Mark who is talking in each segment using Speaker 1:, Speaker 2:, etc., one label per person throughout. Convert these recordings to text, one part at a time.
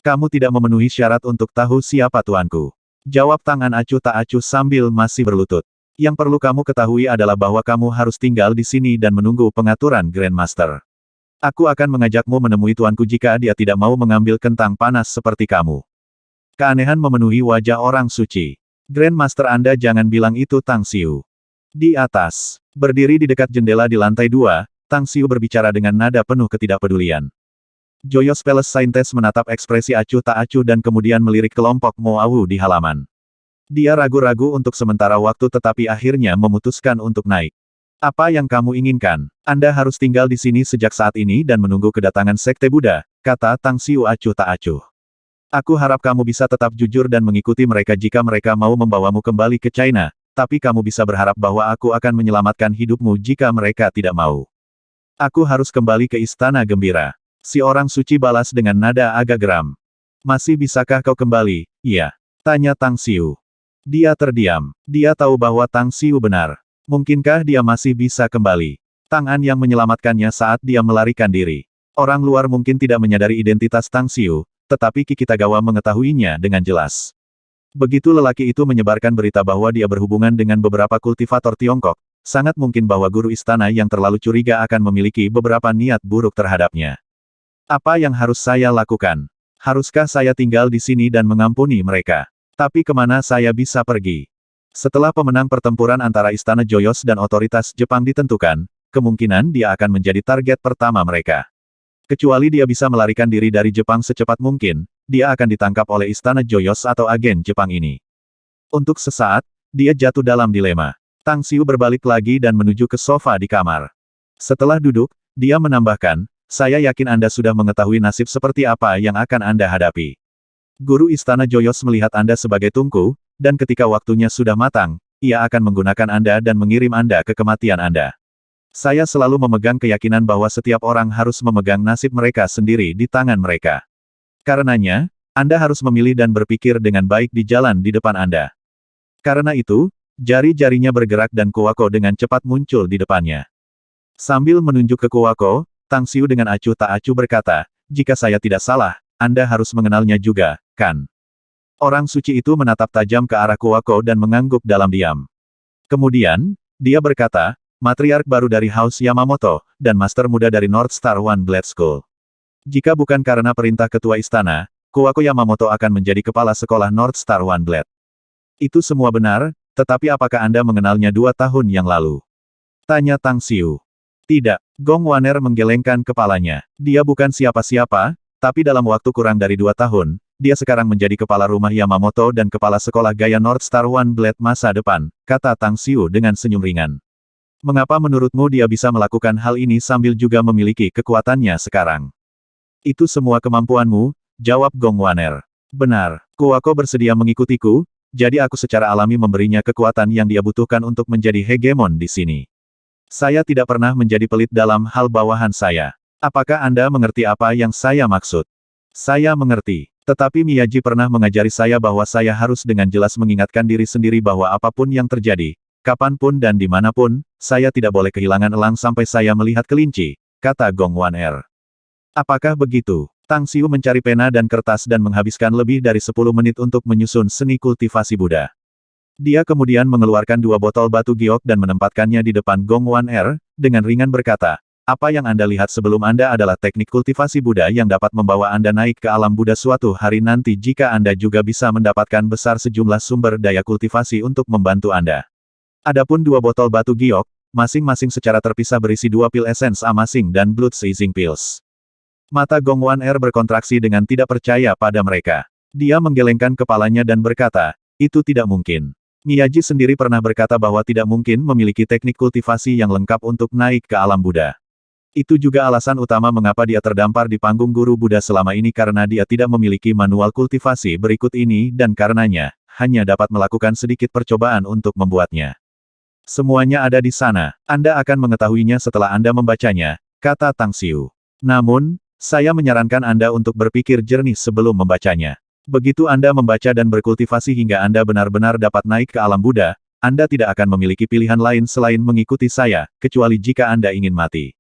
Speaker 1: Kamu tidak memenuhi syarat untuk tahu siapa tuanku. Jawab tangan acuh tak acuh sambil masih berlutut. Yang perlu kamu ketahui adalah bahwa kamu harus tinggal di sini dan menunggu pengaturan Grandmaster. Aku akan mengajakmu menemui tuanku jika dia tidak mau mengambil kentang panas seperti kamu. Keanehan memenuhi wajah orang suci. Grandmaster Anda jangan bilang itu Tang Xiu. Di atas, berdiri di dekat jendela di lantai 2, Tang Xiu berbicara dengan nada penuh ketidakpedulian. Joyous Palace Scientist menatap ekspresi acuh tak acuh dan kemudian melirik kelompok Mo Awu di halaman. Dia ragu-ragu untuk sementara waktu tetapi akhirnya memutuskan untuk naik. Apa yang kamu inginkan? Anda harus tinggal di sini sejak saat ini dan menunggu kedatangan Sekte Buddha, kata Tang Xiu acuh tak acuh. Aku harap kamu bisa tetap jujur dan mengikuti mereka jika mereka mau membawamu kembali ke China, tapi kamu bisa berharap bahwa aku akan menyelamatkan hidupmu jika mereka tidak mau. Aku harus kembali ke Istana Gembira. Si orang suci balas dengan nada agak geram. Masih bisakah kau kembali? Iya. Tanya Tang Xiu. Dia terdiam. Dia tahu bahwa Tang Xiu benar. Mungkinkah dia masih bisa kembali? Tang An yang menyelamatkannya saat dia melarikan diri. Orang luar mungkin tidak menyadari identitas Tang Xiu, tetapi Qi Kitagawa mengetahuinya dengan jelas. Begitu lelaki itu menyebarkan berita bahwa dia berhubungan dengan beberapa kultivator Tiongkok, sangat mungkin bahwa guru istana yang terlalu curiga akan memiliki beberapa niat buruk terhadapnya. Apa yang harus saya lakukan? Haruskah saya tinggal di sini dan mengampuni mereka? Tapi kemana saya bisa pergi? Setelah pemenang pertempuran antara Istana Joyous dan otoritas Jepang ditentukan, kemungkinan dia akan menjadi target pertama mereka. Kecuali dia bisa melarikan diri dari Jepang secepat mungkin, dia akan ditangkap oleh Istana Joyous atau agen Jepang ini. Untuk sesaat, dia jatuh dalam dilema. Tang Xiu berbalik lagi dan menuju ke sofa di kamar. Setelah duduk, dia menambahkan, saya yakin Anda sudah mengetahui nasib seperti apa yang akan Anda hadapi. Guru Istana Joyous melihat Anda sebagai tungku, dan ketika waktunya sudah matang, ia akan menggunakan Anda dan mengirim Anda ke kematian Anda. Saya selalu memegang keyakinan bahwa setiap orang harus memegang nasib mereka sendiri di tangan mereka. Karenanya, Anda harus memilih dan berpikir dengan baik di jalan di depan Anda. Karena itu, jari-jarinya bergerak dan Kuwako dengan cepat muncul di depannya. Sambil menunjuk ke Kuwako, Tang Xiu dengan acuh tak acuh berkata, jika saya tidak salah, Anda harus mengenalnya juga, kan? Orang suci itu menatap tajam ke arah Kuwako dan mengangguk dalam diam. Kemudian, dia berkata, matriark baru dari House Yamamoto, dan master muda dari North Star One Blade School. Jika bukan karena perintah ketua istana, Kuwako Yamamoto akan menjadi kepala sekolah North Star One Blade. Itu semua benar, tetapi apakah Anda mengenalnya 2 tahun yang lalu? Tanya Tang Xiu. Tidak, Gong Waner menggelengkan kepalanya. Dia bukan siapa-siapa, tapi dalam waktu kurang dari 2 tahun, dia sekarang menjadi kepala rumah Yamamoto dan kepala sekolah gaya North Star One Blade masa depan, kata Tang Xiu dengan senyum ringan. Mengapa menurutmu dia bisa melakukan hal ini sambil juga memiliki kekuatannya sekarang? Itu semua kemampuanmu, jawab Gong Waner. Benar, Kuwako bersedia mengikutiku, jadi aku secara alami memberinya kekuatan yang dia butuhkan untuk menjadi hegemon di sini. Saya tidak pernah menjadi pelit dalam hal bawahan saya. Apakah Anda mengerti apa yang saya maksud? Saya mengerti. Tetapi Miyaji pernah mengajari saya bahwa saya harus dengan jelas mengingatkan diri sendiri bahwa apapun yang terjadi, kapanpun dan dimanapun, saya tidak boleh kehilangan elang sampai saya melihat kelinci, kata Gong Waner. Apakah begitu? Tang Xiu mencari pena dan kertas dan menghabiskan lebih dari 10 menit untuk menyusun seni kultivasi Buddha. Dia kemudian mengeluarkan 2 botol batu giok dan menempatkannya di depan Gong Waner, dengan ringan berkata, apa yang Anda lihat sebelum Anda adalah teknik kultivasi Buddha yang dapat membawa Anda naik ke alam Buddha suatu hari nanti jika Anda juga bisa mendapatkan besar sejumlah sumber daya kultivasi untuk membantu Anda. Adapun 2 botol batu giok, masing-masing secara terpisah berisi 2 pil esens amasing dan blood seizing pills. Mata Gong Waner berkontraksi dengan tidak percaya pada mereka. Dia menggelengkan kepalanya dan berkata, itu tidak mungkin. Miyaji sendiri pernah berkata bahwa tidak mungkin memiliki teknik kultivasi yang lengkap untuk naik ke alam Buddha. Itu juga alasan utama mengapa dia terdampar di panggung guru Buddha selama ini karena dia tidak memiliki manual kultivasi berikut ini dan karenanya, hanya dapat melakukan sedikit percobaan untuk membuatnya. Semuanya ada di sana. Anda akan mengetahuinya setelah Anda membacanya, kata Tang Xiu. Namun, saya menyarankan Anda untuk berpikir jernih sebelum membacanya. Begitu Anda membaca dan berkultivasi hingga Anda benar-benar dapat naik ke alam Buddha, Anda tidak akan memiliki pilihan lain selain mengikuti saya, kecuali jika Anda ingin mati.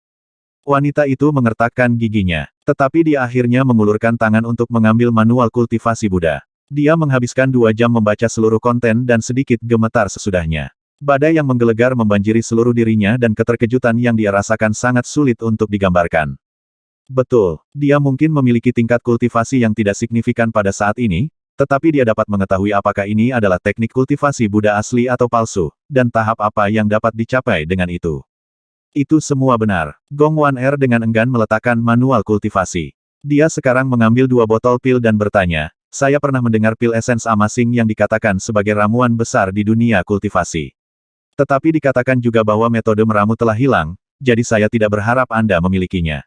Speaker 1: Wanita itu mengertakkan giginya. Tetapi dia akhirnya mengulurkan tangan untuk mengambil manual kultivasi Buddha. Dia menghabiskan 2 jam membaca seluruh konten dan sedikit gemetar sesudahnya. Badai yang menggelegar membanjiri seluruh dirinya dan keterkejutan yang dia rasakan sangat sulit untuk digambarkan. Betul, dia mungkin memiliki tingkat kultivasi yang tidak signifikan pada saat ini, tetapi dia dapat mengetahui apakah ini adalah teknik kultivasi Buddha asli atau palsu, dan tahap apa yang dapat dicapai dengan itu. Itu semua benar. Gong Wan Er dengan enggan meletakkan manual kultivasi. Dia sekarang mengambil 2 botol pil dan bertanya, saya pernah mendengar pil esens amasing yang dikatakan sebagai ramuan besar di dunia kultivasi. Tetapi dikatakan juga bahwa metode meramu telah hilang, jadi saya tidak berharap Anda memilikinya.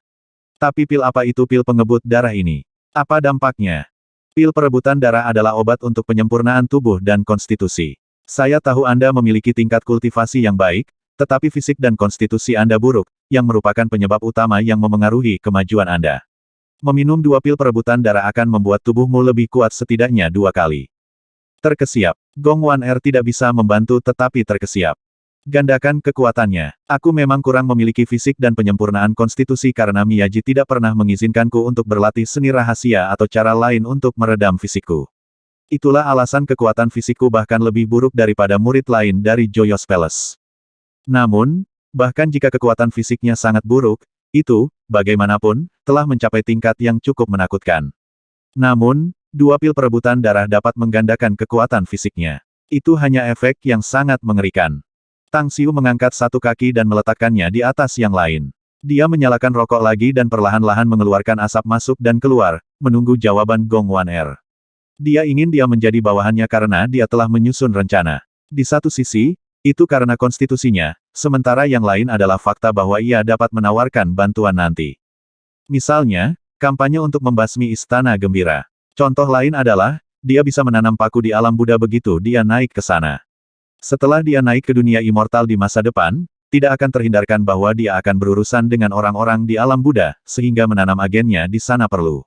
Speaker 1: Tapi pil apa itu pil pengebut darah ini? Apa dampaknya? Pil perebutan darah adalah obat untuk penyempurnaan tubuh dan konstitusi. Saya tahu Anda memiliki tingkat kultivasi yang baik, tetapi fisik dan konstitusi Anda buruk, yang merupakan penyebab utama yang memengaruhi kemajuan Anda. Meminum 2 pil perebutan darah akan membuat tubuhmu lebih kuat setidaknya 2 kali. Terkesiap. Gong Wan Er tidak bisa membantu tetapi terkesiap. Gandakan kekuatannya. Aku memang kurang memiliki fisik dan penyempurnaan konstitusi karena Miyaji tidak pernah mengizinkanku untuk berlatih seni rahasia atau cara lain untuk meredam fisikku. Itulah alasan kekuatan fisikku bahkan lebih buruk daripada murid lain dari Joyous Palace. Namun, bahkan jika kekuatan fisiknya sangat buruk, itu, bagaimanapun, telah mencapai tingkat yang cukup menakutkan. Namun, 2 pil perebutan darah dapat menggandakan kekuatan fisiknya. Itu hanya efek yang sangat mengerikan. Tang Xiu mengangkat satu kaki dan meletakkannya di atas yang lain. Dia menyalakan rokok lagi dan perlahan-lahan mengeluarkan asap masuk dan keluar, menunggu jawaban Gong Wan Er. Dia ingin dia menjadi bawahannya karena dia telah menyusun rencana. Di satu sisi, itu karena konstitusinya, sementara yang lain adalah fakta bahwa ia dapat menawarkan bantuan nanti. Misalnya, kampanye untuk membasmi Istana Gembira. Contoh lain adalah, dia bisa menanam paku di alam Buddha begitu dia naik ke sana. Setelah dia naik ke dunia immortal di masa depan, tidak akan terhindarkan bahwa dia akan berurusan dengan orang-orang di alam Buddha, sehingga menanam agennya di sana perlu.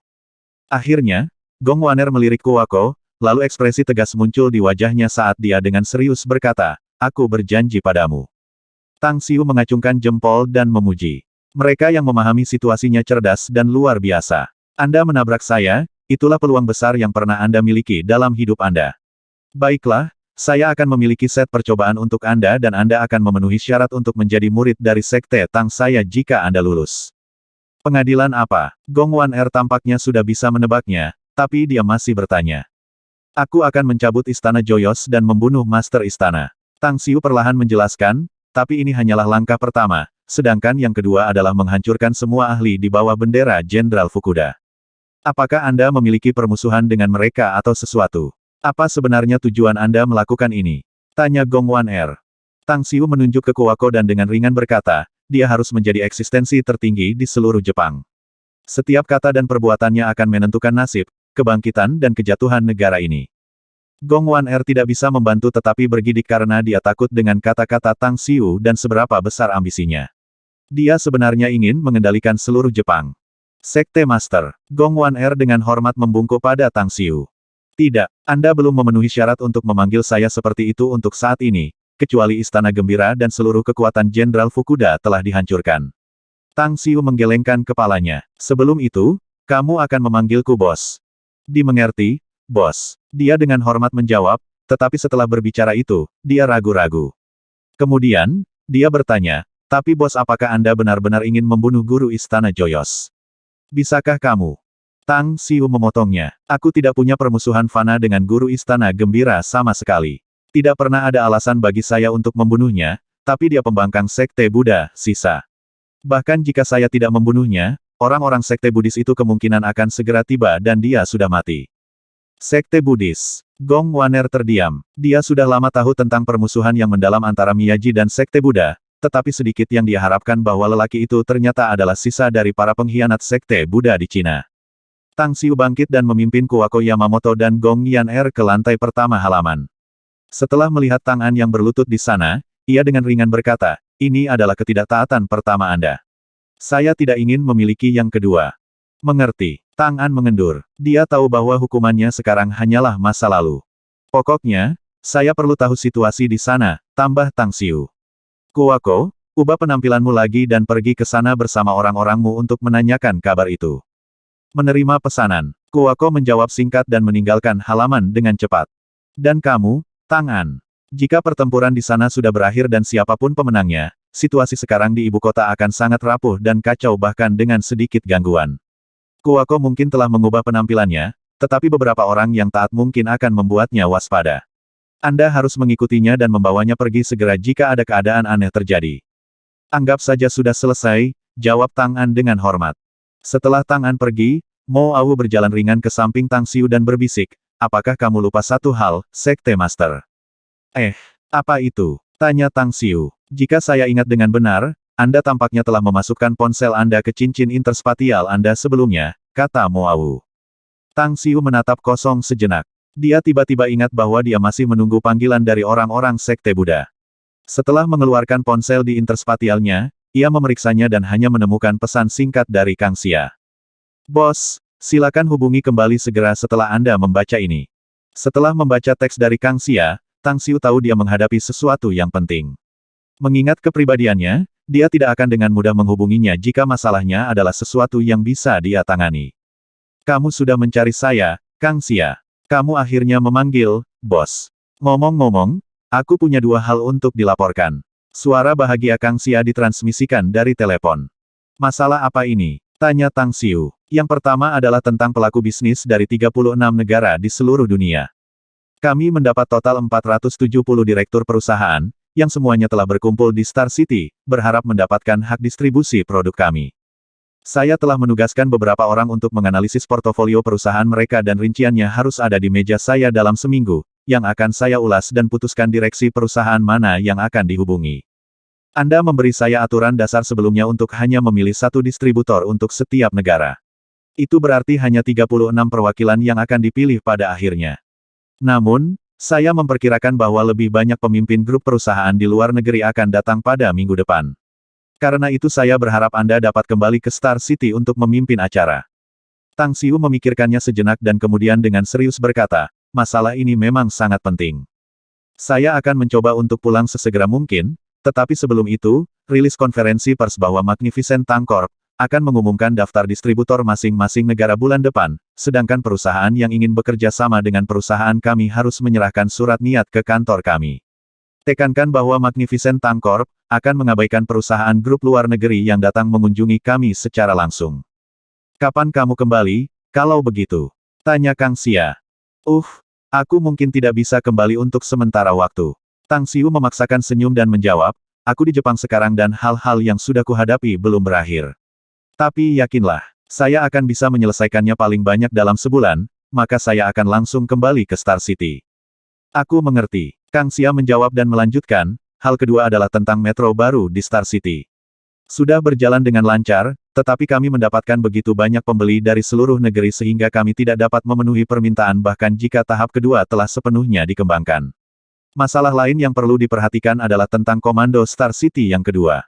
Speaker 1: Akhirnya, Gong Wan Er melirik Kuwako, lalu ekspresi tegas muncul di wajahnya saat dia dengan serius berkata, aku berjanji padamu. Tang Xiu mengacungkan jempol dan memuji. Mereka yang memahami situasinya cerdas dan luar biasa. Anda menabrak saya, itulah peluang besar yang pernah Anda miliki dalam hidup Anda. Baiklah, saya akan memiliki set percobaan untuk Anda dan Anda akan memenuhi syarat untuk menjadi murid dari Sekte Tang saya jika Anda lulus. Pengadilan apa? Gong Wan Er tampaknya sudah bisa menebaknya, tapi dia masih bertanya. Aku akan mencabut Istana Joyous dan membunuh Master Istana. Tang Xiu perlahan menjelaskan, tapi ini hanyalah langkah pertama, sedangkan yang kedua adalah menghancurkan semua ahli di bawah bendera Jenderal Fukuda. Apakah Anda memiliki permusuhan dengan mereka atau sesuatu? Apa sebenarnya tujuan Anda melakukan ini? Tanya Gong Wan Er. Tang Xiu menunjuk ke Kuwako dan dengan ringan berkata, dia harus menjadi eksistensi tertinggi di seluruh Jepang. Setiap kata dan perbuatannya akan menentukan nasib, kebangkitan dan kejatuhan negara ini. Gong Wan Er tidak bisa membantu tetapi bergidik karena dia takut dengan kata-kata Tang Xiu dan seberapa besar ambisinya. Dia sebenarnya ingin mengendalikan seluruh Jepang. Sekte Master. Gong Wan Er dengan hormat membungkuk pada Tang Xiu. Tidak, Anda belum memenuhi syarat untuk memanggil saya seperti itu untuk saat ini, kecuali Istana Gembira dan seluruh kekuatan Jenderal Fukuda telah dihancurkan. Tang Xiu menggelengkan kepalanya. Sebelum itu, kamu akan memanggilku bos. Dimengerti, bos. Dia dengan hormat menjawab, tetapi setelah berbicara itu, dia ragu-ragu. Kemudian, dia bertanya, tapi bos apakah Anda benar-benar ingin membunuh guru Istana Joyous? Bisakah kamu? Tang Xiu memotongnya. Aku tidak punya permusuhan fana dengan guru Istana Gembira sama sekali. Tidak pernah ada alasan bagi saya untuk membunuhnya, tapi dia pembangkang Sekte Buddha, sisa. Bahkan jika saya tidak membunuhnya, orang-orang Sekte Buddhis itu kemungkinan akan segera tiba dan dia sudah mati. Sekte Buddhis. Gong Wan Er terdiam. Dia sudah lama tahu tentang permusuhan yang mendalam antara Miyaji dan Sekte Buddha, tetapi sedikit yang dia harapkan bahwa lelaki itu ternyata adalah sisa dari para pengkhianat Sekte Buddha di Cina. Tang Xiu bangkit dan memimpin Kuwako Yamamoto dan Gong Yan Er ke lantai pertama halaman. Setelah melihat tangan yang berlutut di sana, ia dengan ringan berkata, ini adalah ketidaktaatan pertama Anda. Saya tidak ingin memiliki yang kedua. Mengerti. Tang An mengendur. Dia tahu bahwa hukumannya sekarang hanyalah masa lalu. Pokoknya, saya perlu tahu situasi di sana, tambah Tang Xiu. Kuwako, Ubah penampilanmu lagi dan pergi ke sana bersama orang-orangmu untuk menanyakan kabar itu. Menerima pesanan. Kuoko menjawab singkat dan meninggalkan halaman dengan cepat. Dan kamu, Tang An. Jika pertempuran di sana sudah berakhir dan siapapun pemenangnya, situasi sekarang di ibu kota akan sangat rapuh dan kacau bahkan dengan sedikit gangguan. Kuoko mungkin telah mengubah penampilannya, tetapi beberapa orang yang taat mungkin akan membuatnya waspada. Anda harus mengikutinya dan membawanya pergi segera jika ada keadaan aneh terjadi. Anggap saja sudah selesai, jawab Tang An dengan hormat. Setelah Tang An pergi, Mo Au berjalan ringan ke samping Tang Xiu dan berbisik, apakah kamu lupa satu hal, Sekte Master? Apa itu? Tanya Tang Xiu. Jika saya ingat dengan benar, Anda tampaknya telah memasukkan ponsel Anda ke cincin interspatial Anda sebelumnya, kata Mo Au. Tang Xiu menatap kosong sejenak. Dia tiba-tiba ingat bahwa dia masih menunggu panggilan dari orang-orang Sekte Buddha. Setelah mengeluarkan ponsel di interspatialnya, ia memeriksanya dan hanya menemukan pesan singkat dari Kang Xia. Bos, silakan hubungi kembali segera setelah Anda membaca ini. Setelah membaca teks dari Kang Xia, Tang Xiu tahu dia menghadapi sesuatu yang penting. Mengingat kepribadiannya, dia tidak akan dengan mudah menghubunginya jika masalahnya adalah sesuatu yang bisa dia tangani. Kamu sudah mencari saya, Kang Xia. Kamu akhirnya memanggil, bos. Ngomong-ngomong, aku punya dua hal untuk dilaporkan. Suara bahagia Kang Xia ditransmisikan dari telepon. Masalah apa ini? Tanya Tang Xiu. Yang pertama adalah tentang pelaku bisnis dari 36 negara di seluruh dunia. Kami mendapat total 470 direktur perusahaan, yang semuanya telah berkumpul di Star City, berharap mendapatkan hak distribusi produk kami. Saya telah menugaskan beberapa orang untuk menganalisis portofolio perusahaan mereka dan rinciannya harus ada di meja saya dalam seminggu, yang akan saya ulas dan putuskan direksi perusahaan mana yang akan dihubungi. Anda memberi saya aturan dasar sebelumnya untuk hanya memilih satu distributor untuk setiap negara. Itu berarti hanya 36 perwakilan yang akan dipilih pada akhirnya. Namun, saya memperkirakan bahwa lebih banyak pemimpin grup perusahaan di luar negeri akan datang pada minggu depan. Karena itu saya berharap Anda dapat kembali ke Star City untuk memimpin acara. Tang Xiu memikirkannya sejenak dan kemudian dengan serius berkata, masalah ini memang sangat penting. Saya akan mencoba untuk pulang sesegera mungkin, tetapi sebelum itu, rilis konferensi pers bahwa Magnificent Tang Corp akan mengumumkan daftar distributor masing-masing negara bulan depan, sedangkan perusahaan yang ingin bekerja sama dengan perusahaan kami harus menyerahkan surat niat ke kantor kami. Tekankan bahwa Magnificent Tang Corp akan mengabaikan perusahaan grup luar negeri yang datang mengunjungi kami secara langsung. Kapan kamu kembali, kalau begitu? Tanya Kang Xia. Aku mungkin tidak bisa kembali untuk sementara waktu. Tang Xiu memaksakan senyum dan menjawab, aku di Jepang sekarang dan hal-hal yang sudah kuhadapi belum berakhir. Tapi yakinlah, saya akan bisa menyelesaikannya paling banyak dalam sebulan, maka saya akan langsung kembali ke Star City. Aku mengerti. Kang Xia menjawab dan melanjutkan, hal kedua adalah tentang metro baru di Star City. Sudah berjalan dengan lancar, tetapi kami mendapatkan begitu banyak pembeli dari seluruh negeri sehingga kami tidak dapat memenuhi permintaan bahkan jika tahap kedua telah sepenuhnya dikembangkan. Masalah lain yang perlu diperhatikan adalah tentang komando Star City yang kedua.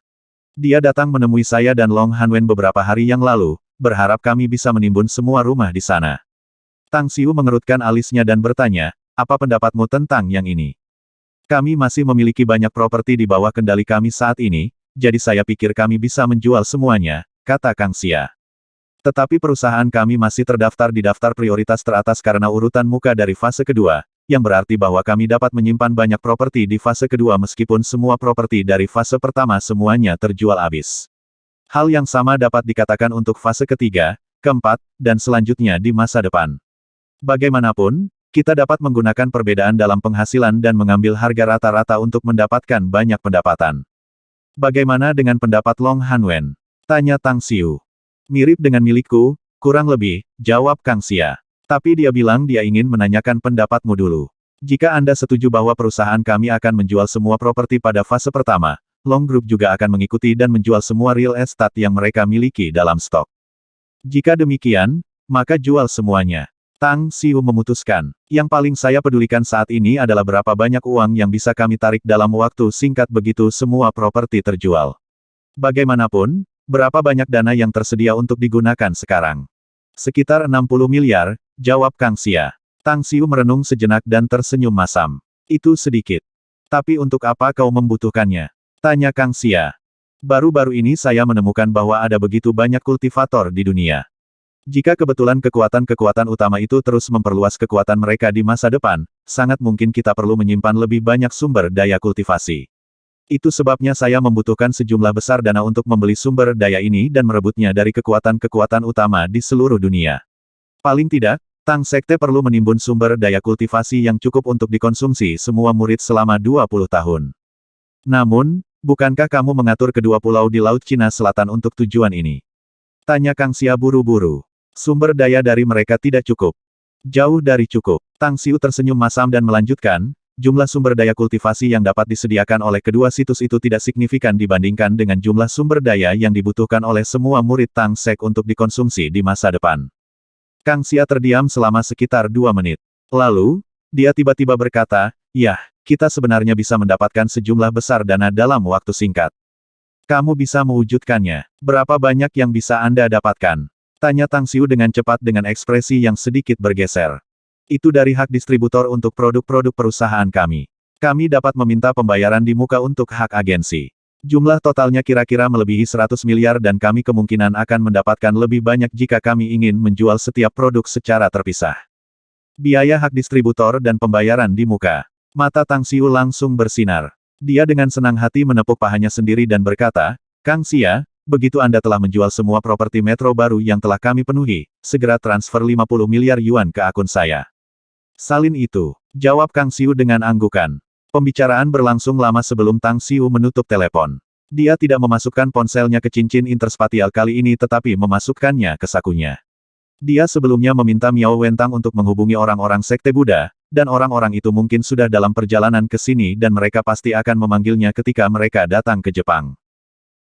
Speaker 1: Dia datang menemui saya dan Long Hanwen beberapa hari yang lalu, berharap kami bisa menimbun semua rumah di sana. Tang Xiu mengerutkan alisnya dan bertanya, apa pendapatmu tentang yang ini? Kami masih memiliki banyak properti di bawah kendali kami saat ini, jadi saya pikir kami bisa menjual semuanya, kata Kang Xia. Tetapi perusahaan kami masih terdaftar di daftar prioritas teratas karena urutan muka dari fase kedua, yang berarti bahwa kami dapat menyimpan banyak properti di fase kedua meskipun semua properti dari fase pertama semuanya terjual habis. Hal yang sama dapat dikatakan untuk fase ketiga, keempat, dan selanjutnya di masa depan. Bagaimanapun, kita dapat menggunakan perbedaan dalam penghasilan dan mengambil harga rata-rata untuk mendapatkan banyak pendapatan. Bagaimana dengan pendapat Long Hanwen? Tanya Tang Xiu. Mirip dengan milikku, kurang lebih, jawab Kang Xia. Tapi dia bilang dia ingin menanyakan pendapatmu dulu. Jika Anda setuju bahwa perusahaan kami akan menjual semua properti pada fase pertama, Long Group juga akan mengikuti dan menjual semua real estate yang mereka miliki dalam stok. Jika demikian, maka jual semuanya. Tang Xiu memutuskan, yang paling saya pedulikan saat ini adalah berapa banyak uang yang bisa kami tarik dalam waktu singkat begitu semua properti terjual. Bagaimanapun, berapa banyak dana yang tersedia untuk digunakan sekarang? Sekitar 60 miliar, jawab Kang Xia. Tang Xiu merenung sejenak dan tersenyum masam. Itu sedikit. Tapi untuk apa kau membutuhkannya? Tanya Kang Xia. Baru-baru ini saya menemukan bahwa ada begitu banyak kultivator di dunia. Jika kebetulan kekuatan-kekuatan utama itu terus memperluas kekuatan mereka di masa depan, sangat mungkin kita perlu menyimpan lebih banyak sumber daya kultivasi. Itu sebabnya saya membutuhkan sejumlah besar dana untuk membeli sumber daya ini dan merebutnya dari kekuatan-kekuatan utama di seluruh dunia. Paling tidak, Tang Sekte perlu menimbun sumber daya kultivasi yang cukup untuk dikonsumsi semua murid selama 20 tahun. Namun, bukankah kamu mengatur kedua pulau di Laut Cina Selatan untuk tujuan ini? Tanya Kang Xia buru-buru. Sumber daya dari mereka tidak cukup. Jauh dari cukup. Tang Xiu tersenyum masam dan melanjutkan, jumlah sumber daya kultivasi yang dapat disediakan oleh kedua situs itu tidak signifikan dibandingkan dengan jumlah sumber daya yang dibutuhkan oleh semua murid Tang Sek untuk dikonsumsi di masa depan. Kang Xia terdiam selama sekitar 2 menit. Lalu, dia tiba-tiba berkata, "Yah, kita sebenarnya bisa mendapatkan sejumlah besar dana dalam waktu singkat. Kamu bisa mewujudkannya. Berapa banyak yang bisa Anda dapatkan?" Tanya Tang Xiu dengan cepat dengan ekspresi yang sedikit bergeser. Itu dari hak distributor untuk produk-produk perusahaan kami. Kami dapat meminta pembayaran di muka untuk hak agensi. Jumlah totalnya kira-kira melebihi 100 miliar dan kami kemungkinan akan mendapatkan lebih banyak jika kami ingin menjual setiap produk secara terpisah. Biaya hak distributor dan pembayaran di muka. Mata Tang Xiu langsung bersinar. Dia dengan senang hati menepuk pahanya sendiri dan berkata, "Kang Xia, begitu Anda telah menjual semua properti metro baru yang telah kami penuhi, segera transfer 50 miliar yuan ke akun saya." "Salin itu," jawab Kang Xiu dengan anggukan. Pembicaraan berlangsung lama sebelum Tang Xiu menutup telepon. Dia tidak memasukkan ponselnya ke cincin interspatial kali ini tetapi memasukkannya ke sakunya. Dia sebelumnya meminta Miao Wentang untuk menghubungi orang-orang Sekte Buddha, dan orang-orang itu mungkin sudah dalam perjalanan ke sini dan mereka pasti akan memanggilnya ketika mereka datang ke Jepang.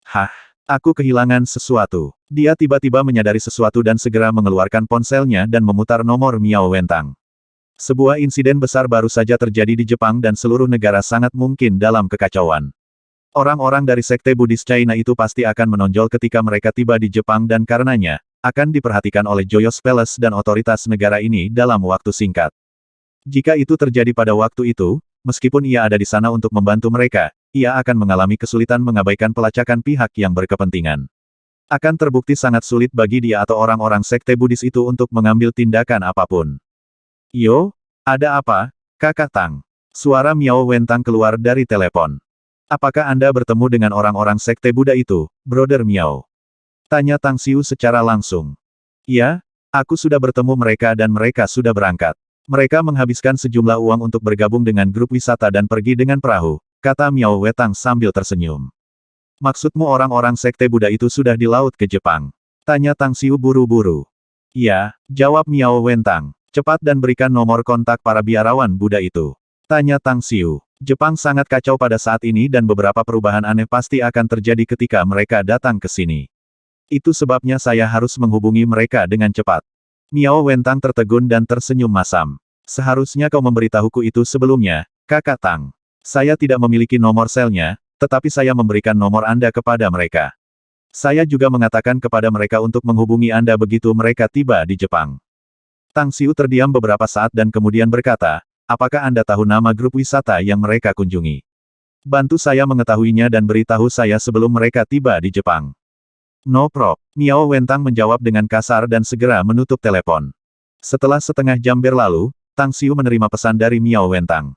Speaker 1: Hah? Aku kehilangan sesuatu. Dia tiba-tiba menyadari sesuatu dan segera mengeluarkan ponselnya dan memutar nomor Miao Wentang. Sebuah insiden besar baru saja terjadi di Jepang dan seluruh negara sangat mungkin dalam kekacauan. Orang-orang dari Sekte Buddhis China itu pasti akan menonjol ketika mereka tiba di Jepang dan karenanya, akan diperhatikan oleh Joyous Palace dan otoritas negara ini dalam waktu singkat. Jika itu terjadi pada waktu itu, meskipun ia ada di sana untuk membantu mereka, ia akan mengalami kesulitan mengabaikan pelacakan pihak yang berkepentingan. Akan terbukti sangat sulit bagi dia atau orang-orang Sekte Buddhis itu untuk mengambil tindakan apapun. "Yo, ada apa, Kakak Tang?" Suara Miao Wentang keluar dari telepon. "Apakah Anda bertemu dengan orang-orang Sekte Buddha itu, Brother Miao?" Tanya Tang Xiu secara langsung. "Ya, aku sudah bertemu mereka dan mereka sudah berangkat. Mereka menghabiskan sejumlah uang untuk bergabung dengan grup wisata dan pergi dengan perahu," kata Miao Wentang sambil tersenyum. "Maksudmu orang-orang Sekte Buddha itu sudah di laut ke Jepang?" Tanya Tang Xiu buru-buru. "Ya," jawab Miao Wentang. "Cepat dan berikan nomor kontak para biarawan Buddha itu." Tanya Tang Xiu. "Jepang sangat kacau pada saat ini dan beberapa perubahan aneh pasti akan terjadi ketika mereka datang ke sini. Itu sebabnya saya harus menghubungi mereka dengan cepat." Miao Wentang tertegun dan tersenyum masam. "Seharusnya kau memberitahuku itu sebelumnya, Kakak Tang. Saya tidak memiliki nomor selnya, tetapi saya memberikan nomor Anda kepada mereka. Saya juga mengatakan kepada mereka untuk menghubungi Anda begitu mereka tiba di Jepang." Tang Xiu terdiam beberapa saat dan kemudian berkata, "Apakah Anda tahu nama grup wisata yang mereka kunjungi? Bantu saya mengetahuinya dan beritahu saya sebelum mereka tiba di Jepang." "No prob." Miao Wentang menjawab dengan kasar dan segera menutup telepon. Setelah setengah jam berlalu, Tang Xiu menerima pesan dari Miao Wentang.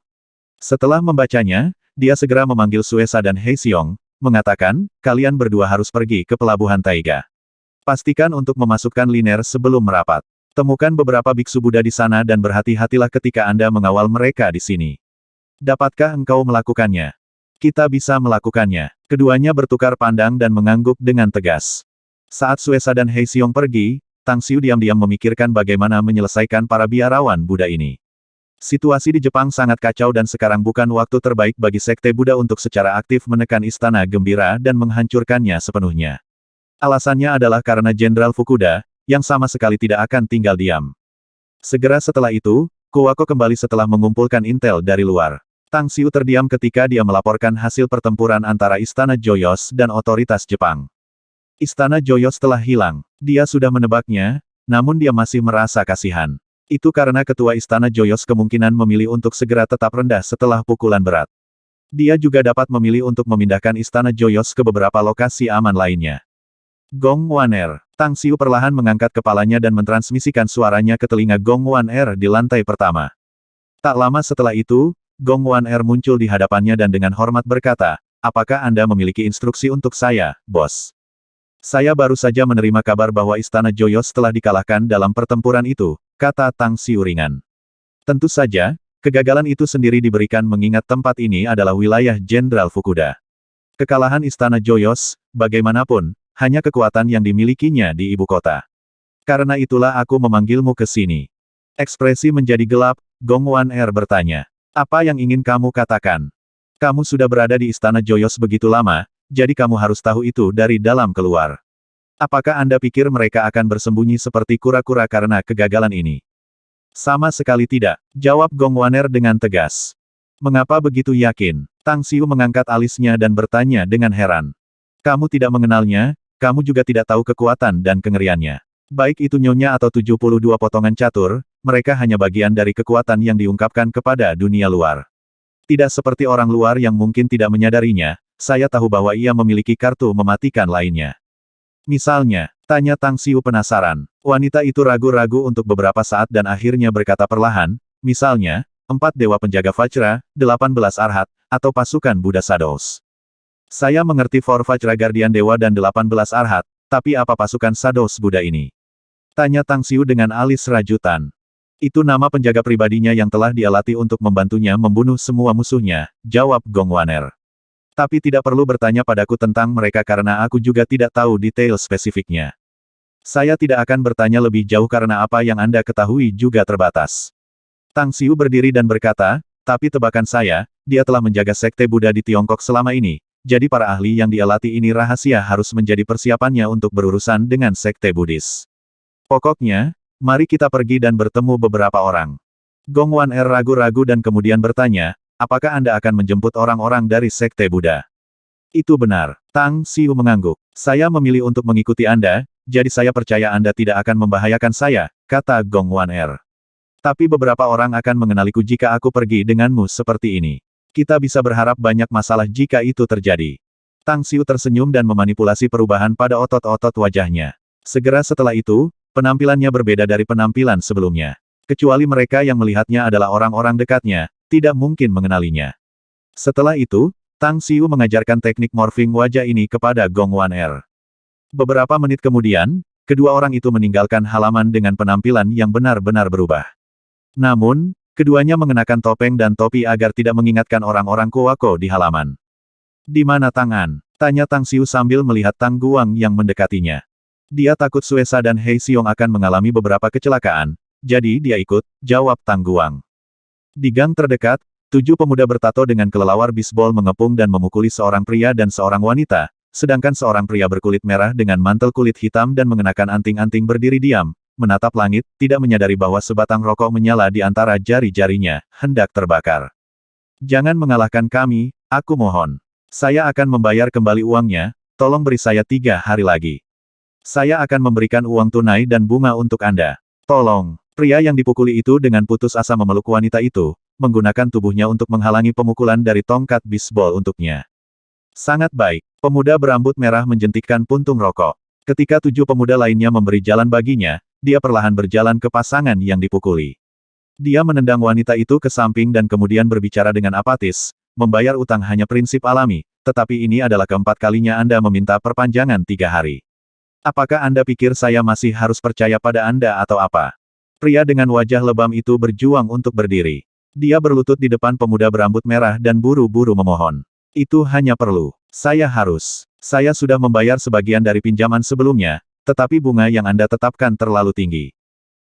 Speaker 1: Setelah membacanya, dia segera memanggil Suesa dan He Xiong, mengatakan, "Kalian berdua harus pergi ke pelabuhan Taiga. Pastikan untuk memasukkan liner sebelum merapat. Temukan beberapa biksu Buddha di sana dan berhati-hatilah ketika Anda mengawal mereka di sini. Dapatkah engkau melakukannya?" "Kita bisa melakukannya." Keduanya bertukar pandang dan mengangguk dengan tegas. Saat Suesa dan He Xiong pergi, Tang Xiu diam-diam memikirkan bagaimana menyelesaikan para biarawan Buddha ini. Situasi di Jepang sangat kacau dan sekarang bukan waktu terbaik bagi Sekte Buddha untuk secara aktif menekan Istana Gembira dan menghancurkannya sepenuhnya. Alasannya adalah karena Jenderal Fukuda, yang sama sekali tidak akan tinggal diam. Segera setelah itu, Kuwako kembali setelah mengumpulkan intel dari luar. Tang Xiu terdiam ketika dia melaporkan hasil pertempuran antara Istana Joyous dan otoritas Jepang. Istana Joyous telah hilang. Dia sudah menebaknya, namun dia masih merasa kasihan. Itu karena ketua Istana Joyous kemungkinan memilih untuk segera tetap rendah setelah pukulan berat. Dia juga dapat memilih untuk memindahkan Istana Joyos ke beberapa lokasi aman lainnya. Gong Wan-er. Tang Xiu perlahan mengangkat kepalanya dan mentransmisikan suaranya ke telinga Gong Wan-er di lantai pertama. Tak lama setelah itu, Gong Wan-er muncul di hadapannya dan dengan hormat berkata, "Apakah Anda memiliki instruksi untuk saya, bos?" "Saya baru saja menerima kabar bahwa Istana Joyos telah dikalahkan dalam pertempuran itu," kata Tang Xiu ringan. Tentu saja, kegagalan itu sendiri diberikan mengingat tempat ini adalah wilayah Jenderal Fukuda. Kekalahan Istana Joyos, bagaimanapun, hanya kekuatan yang dimilikinya di ibu kota. Karena itulah aku memanggilmu ke sini. Ekspresi menjadi gelap, Gong Wan-er bertanya. "Apa yang ingin kamu katakan? Kamu sudah berada di Istana Joyos begitu lama, jadi kamu harus tahu itu dari dalam keluar. Apakah Anda pikir mereka akan bersembunyi seperti kura-kura karena kegagalan ini?" "Sama sekali tidak," jawab Gong Wan-er dengan tegas. "Mengapa begitu yakin?" Tang Xiu mengangkat alisnya dan bertanya dengan heran. "Kamu tidak mengenalnya, kamu juga tidak tahu kekuatan dan kengeriannya. Baik itu nyonya atau 72 potongan catur, mereka hanya bagian dari kekuatan yang diungkapkan kepada dunia luar. Tidak seperti orang luar yang mungkin tidak menyadarinya, saya tahu bahwa ia memiliki kartu mematikan lainnya." "Misalnya?" tanya Tang Xiu penasaran. Wanita itu ragu-ragu untuk beberapa saat dan akhirnya berkata perlahan, "Misalnya, 4 dewa penjaga Vajra, 18 Arhat, atau pasukan Buddha Shadows." "Saya mengerti For Vajra Guardian Dewa dan 18 Arhat, tapi apa pasukan Shadows Buddha ini?" tanya Tang Xiu dengan alis rajutan. "Itu nama penjaga pribadinya yang telah dia latih untuk membantunya membunuh semua musuhnya," jawab Gong Wan-er. "Tapi tidak perlu bertanya padaku tentang mereka karena aku juga tidak tahu detail spesifiknya. Saya tidak akan bertanya lebih jauh karena apa yang Anda ketahui juga terbatas." Tang Xiu berdiri dan berkata, "Tapi tebakan saya, dia telah menjaga sekte Buddha di Tiongkok selama ini, jadi para ahli yang dia latih ini rahasia harus menjadi persiapannya untuk berurusan dengan sekte Buddhis. Pokoknya, mari kita pergi dan bertemu beberapa orang." Gong Wan-er ragu-ragu dan kemudian bertanya, "Apakah Anda akan menjemput orang-orang dari sekte Buddha?" "Itu benar." Tang Xiu mengangguk. "Saya memilih untuk mengikuti Anda, jadi saya percaya Anda tidak akan membahayakan saya," kata Gong Wan-er. "Tapi beberapa orang akan mengenaliku jika aku pergi denganmu seperti ini. Kita bisa berharap banyak masalah jika itu terjadi." Tang Xiu tersenyum dan memanipulasi perubahan pada otot-otot wajahnya. Segera setelah itu, penampilannya berbeda dari penampilan sebelumnya. Kecuali mereka yang melihatnya adalah orang-orang dekatnya, tidak mungkin mengenalinya. Setelah itu, Tang Xiu mengajarkan teknik morphing wajah ini kepada Gong Wan-er. Beberapa menit kemudian, kedua orang itu meninggalkan halaman dengan penampilan yang benar-benar berubah. Namun, keduanya mengenakan topeng dan topi agar tidak mengingatkan orang-orang Kuwako di halaman. "Di mana Tangan?" tanya Tang Xiu sambil melihat Tang Guang yang mendekatinya. Dia takut Suesa dan Hei Xiong akan mengalami beberapa kecelakaan, jadi dia ikut, jawab Tang Guang. Di gang terdekat, 7 pemuda bertato dengan kelelawar bisbol mengepung dan memukuli seorang pria dan seorang wanita, sedangkan seorang pria berkulit merah dengan mantel kulit hitam dan mengenakan anting-anting berdiri diam, menatap langit, tidak menyadari bahwa sebatang rokok menyala di antara jari-jarinya, hendak terbakar. "Jangan mengalahkan kami, aku mohon. Saya akan membayar kembali uangnya, tolong beri saya 3 hari lagi. Saya akan memberikan uang tunai dan bunga untuk Anda. Tolong." Pria yang dipukuli itu dengan putus asa memeluk wanita itu, menggunakan tubuhnya untuk menghalangi pemukulan dari tongkat bisbol untuknya. "Sangat baik." Pemuda berambut merah menjentikkan puntung rokok. Ketika 7 pemuda lainnya memberi jalan baginya, dia perlahan berjalan ke pasangan yang dipukuli. Dia menendang wanita itu ke samping dan kemudian berbicara dengan apatis, "Membayar utang hanya prinsip alami, tetapi ini adalah keempat kalinya Anda meminta perpanjangan 3 hari. Apakah Anda pikir saya masih harus percaya pada Anda atau apa?" Pria dengan wajah lebam itu berjuang untuk berdiri. Dia berlutut di depan pemuda berambut merah dan buru-buru memohon. "Itu hanya perlu. Saya sudah membayar sebagian dari pinjaman sebelumnya, tetapi bunga yang Anda tetapkan terlalu tinggi.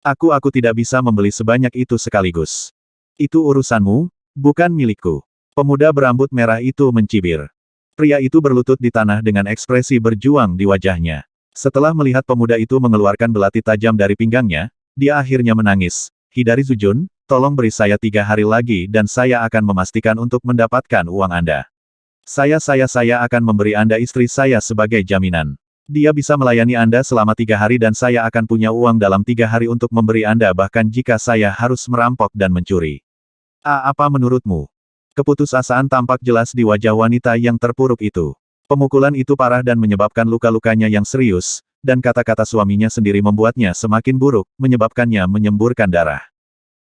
Speaker 1: Aku tidak bisa membeli sebanyak itu sekaligus. Itu urusanmu, bukan milikku." Pemuda berambut merah itu mencibir. Pria itu berlutut di tanah dengan ekspresi berjuang di wajahnya. Setelah melihat pemuda itu mengeluarkan belati tajam dari pinggangnya, dia akhirnya menangis. "Hidari Zujun, tolong beri saya 3 hari lagi dan saya akan memastikan untuk mendapatkan uang Anda. Saya akan memberi Anda istri saya sebagai jaminan. Dia bisa melayani Anda selama 3 hari dan saya akan punya uang dalam 3 hari untuk memberi Anda bahkan jika saya harus merampok dan mencuri. Apa menurutmu?" Keputusasaan tampak jelas di wajah wanita yang terpuruk itu. Pemukulan itu parah dan menyebabkan luka-lukanya yang serius, dan kata-kata suaminya sendiri membuatnya semakin buruk, menyebabkannya menyemburkan darah.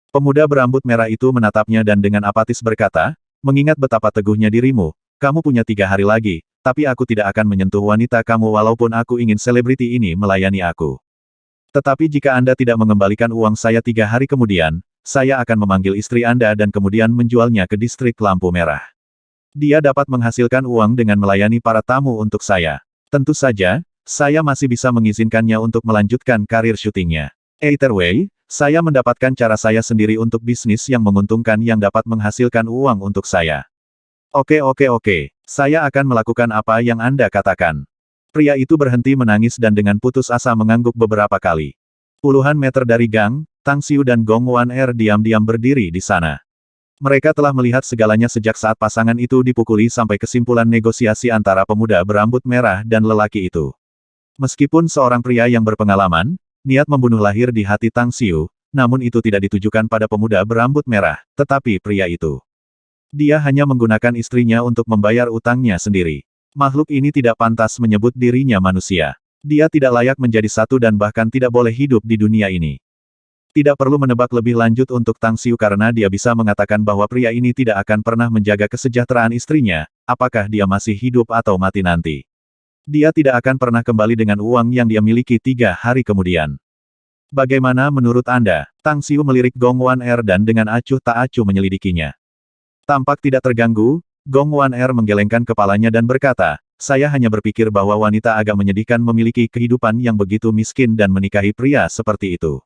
Speaker 1: Pemuda berambut merah itu menatapnya dan dengan apatis berkata, mengingat betapa teguhnya dirimu, kamu punya 3 hari lagi, tapi aku tidak akan menyentuh wanita kamu walaupun aku ingin selebriti ini melayani aku. Tetapi jika Anda tidak mengembalikan uang saya 3 hari kemudian, saya akan memanggil istri Anda dan kemudian menjualnya ke distrik lampu merah. Dia dapat menghasilkan uang dengan melayani para tamu untuk saya. Tentu saja, saya masih bisa mengizinkannya untuk melanjutkan karir syutingnya. Either way, saya mendapatkan cara saya sendiri untuk bisnis yang menguntungkan yang dapat menghasilkan uang untuk saya. Oke, saya akan melakukan apa yang Anda katakan. Pria itu berhenti menangis dan dengan putus asa mengangguk beberapa kali. Puluhan meter dari gang, Tang Xiu dan Gong Wan-er diam-diam berdiri di sana. Mereka telah melihat segalanya sejak saat pasangan itu dipukuli sampai kesimpulan negosiasi antara pemuda berambut merah dan lelaki itu. Meskipun seorang pria yang berpengalaman, niat membunuh lahir di hati Tang Xiu, namun itu tidak ditujukan pada pemuda berambut merah, tetapi pria itu. Dia hanya menggunakan istrinya untuk membayar utangnya sendiri. Makhluk ini tidak pantas menyebut dirinya manusia. Dia tidak layak menjadi satu dan bahkan tidak boleh hidup di dunia ini. Tidak perlu menebak lebih lanjut untuk Tang Xiu karena dia bisa mengatakan bahwa pria ini tidak akan pernah menjaga kesejahteraan istrinya, apakah dia masih hidup atau mati nanti. Dia tidak akan pernah kembali dengan uang yang dia miliki 3 hari kemudian. Bagaimana menurut Anda? Tang Xiu melirik Gong Wan-er dan dengan acuh tak acuh menyelidikinya. Tampak tidak terganggu, Gong Wan-er menggelengkan kepalanya dan berkata, saya hanya berpikir bahwa wanita agak menyedihkan memiliki kehidupan yang begitu miskin dan menikahi pria seperti itu.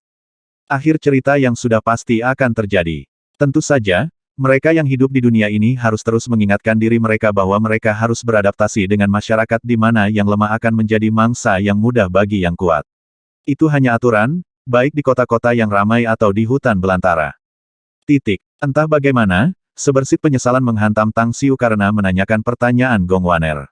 Speaker 1: Akhir cerita yang sudah pasti akan terjadi. Tentu saja, mereka yang hidup di dunia ini harus terus mengingatkan diri mereka bahwa mereka harus beradaptasi dengan masyarakat di mana yang lemah akan menjadi mangsa yang mudah bagi yang kuat. Itu hanya aturan, baik di kota-kota yang ramai atau di hutan belantara. Entah bagaimana, sebersit penyesalan menghantam Tang Xiu karena menanyakan pertanyaan Gong Wan-er.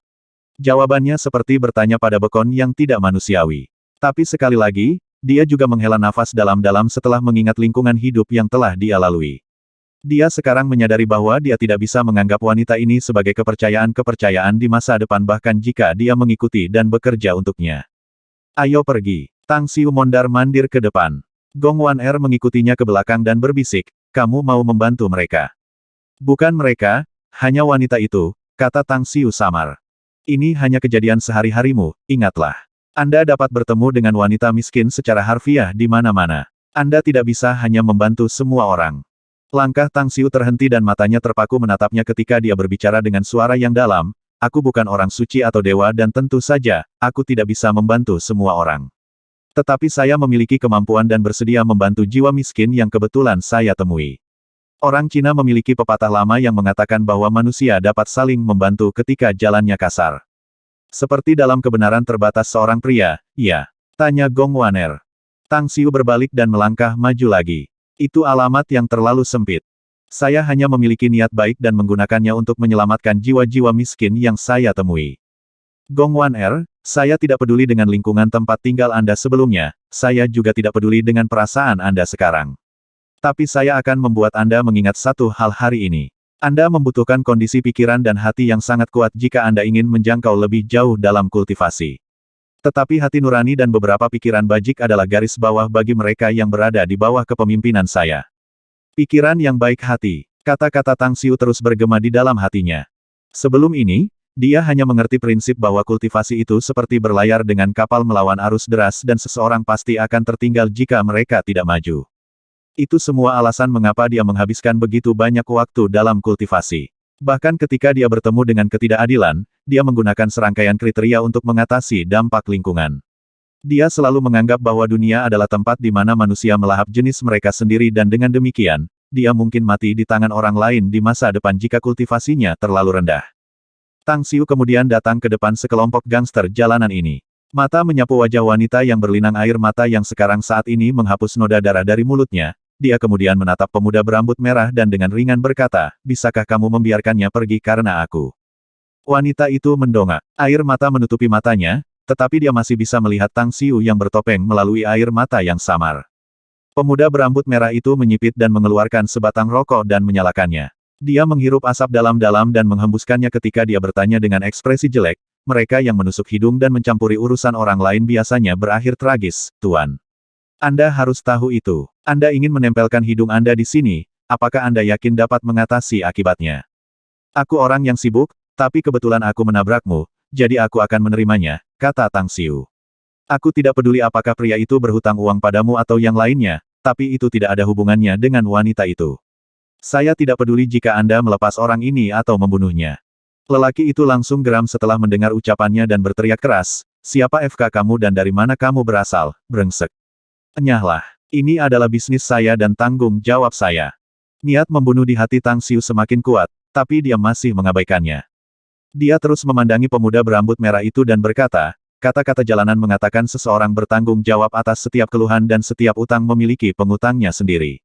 Speaker 1: Jawabannya seperti bertanya pada bekon yang tidak manusiawi. Tapi sekali lagi, dia juga menghela nafas dalam-dalam setelah mengingat lingkungan hidup yang telah dia lalui. Dia sekarang menyadari bahwa dia tidak bisa menganggap wanita ini sebagai kepercayaan-kepercayaan di masa depan bahkan jika dia mengikuti dan bekerja untuknya. Ayo pergi. Tang Xiu mondar-mandir ke depan. Gong Wan-er mengikutinya ke belakang dan berbisik, kamu mau membantu mereka. Bukan mereka, hanya wanita itu, kata Tang Xiu samar. Ini hanya kejadian sehari-harimu, ingatlah. Anda dapat bertemu dengan wanita miskin secara harfiah di mana-mana. Anda tidak bisa hanya membantu semua orang. Langkah Tang Xiu terhenti dan matanya terpaku menatapnya ketika dia berbicara dengan suara yang dalam, aku bukan orang suci atau dewa dan tentu saja, aku tidak bisa membantu semua orang. Tetapi saya memiliki kemampuan dan bersedia membantu jiwa miskin yang kebetulan saya temui. Orang Cina memiliki pepatah lama yang mengatakan bahwa manusia dapat saling membantu ketika jalannya kasar. Seperti dalam kebenaran terbatas seorang pria, ya? Tanya Gong Wan-er. Tang Xiu berbalik dan melangkah maju lagi. Itu alamat yang terlalu sempit. Saya hanya memiliki niat baik dan menggunakannya untuk menyelamatkan jiwa-jiwa miskin yang saya temui. Gong Wan-er, saya tidak peduli dengan lingkungan tempat tinggal Anda sebelumnya, saya juga tidak peduli dengan perasaan Anda sekarang. Tapi saya akan membuat Anda mengingat satu hal hari ini. Anda membutuhkan kondisi pikiran dan hati yang sangat kuat jika Anda ingin menjangkau lebih jauh dalam kultivasi. Tetapi hati nurani dan beberapa pikiran bajik adalah garis bawah bagi mereka yang berada di bawah kepemimpinan saya. Pikiran yang baik hati, kata-kata Tang Xiu terus bergema di dalam hatinya. Sebelum ini, dia hanya mengerti prinsip bahwa kultivasi itu seperti berlayar dengan kapal melawan arus deras dan seseorang pasti akan tertinggal jika mereka tidak maju. Itu semua alasan mengapa dia menghabiskan begitu banyak waktu dalam kultivasi. Bahkan ketika dia bertemu dengan ketidakadilan, dia menggunakan serangkaian kriteria untuk mengatasi dampak lingkungan. Dia selalu menganggap bahwa dunia adalah tempat di mana manusia melahap jenis mereka sendiri dan dengan demikian, dia mungkin mati di tangan orang lain di masa depan jika kultivasinya terlalu rendah. Tang Xiu kemudian datang ke depan sekelompok gangster jalanan ini. Mata menyapu wajah wanita yang berlinang air mata yang sekarang saat ini menghapus noda darah dari mulutnya. Dia kemudian menatap pemuda berambut merah dan dengan ringan berkata, bisakah kamu membiarkannya pergi karena aku? Wanita itu mendongak. Air mata menutupi matanya, tetapi dia masih bisa melihat Tang Xiu yang bertopeng melalui air mata yang samar. Pemuda berambut merah itu menyipit dan mengeluarkan sebatang rokok dan menyalakannya. Dia menghirup asap dalam-dalam dan menghembuskannya ketika dia bertanya dengan ekspresi jelek, mereka yang menusuk hidung dan mencampuri urusan orang lain biasanya berakhir tragis, Tuan. Anda harus tahu itu. Anda ingin menempelkan hidung Anda di sini, apakah Anda yakin dapat mengatasi akibatnya? Aku orang yang sibuk, tapi kebetulan aku menabrakmu, jadi aku akan menerimanya, kata Tang Xiu. Aku tidak peduli apakah pria itu berhutang uang padamu atau yang lainnya, tapi itu tidak ada hubungannya dengan wanita itu. Saya tidak peduli jika Anda melepas orang ini atau membunuhnya. Lelaki itu langsung geram setelah mendengar ucapannya dan berteriak keras, siapa FK kamu dan dari mana kamu berasal, brengsek. Enyahlah, ini adalah bisnis saya dan tanggung jawab saya. Niat membunuh di hati Tang Xiu semakin kuat, tapi dia masih mengabaikannya. Dia terus memandangi pemuda berambut merah itu dan berkata, kata-kata jalanan mengatakan seseorang bertanggung jawab atas setiap keluhan dan setiap utang memiliki pengutangnya sendiri.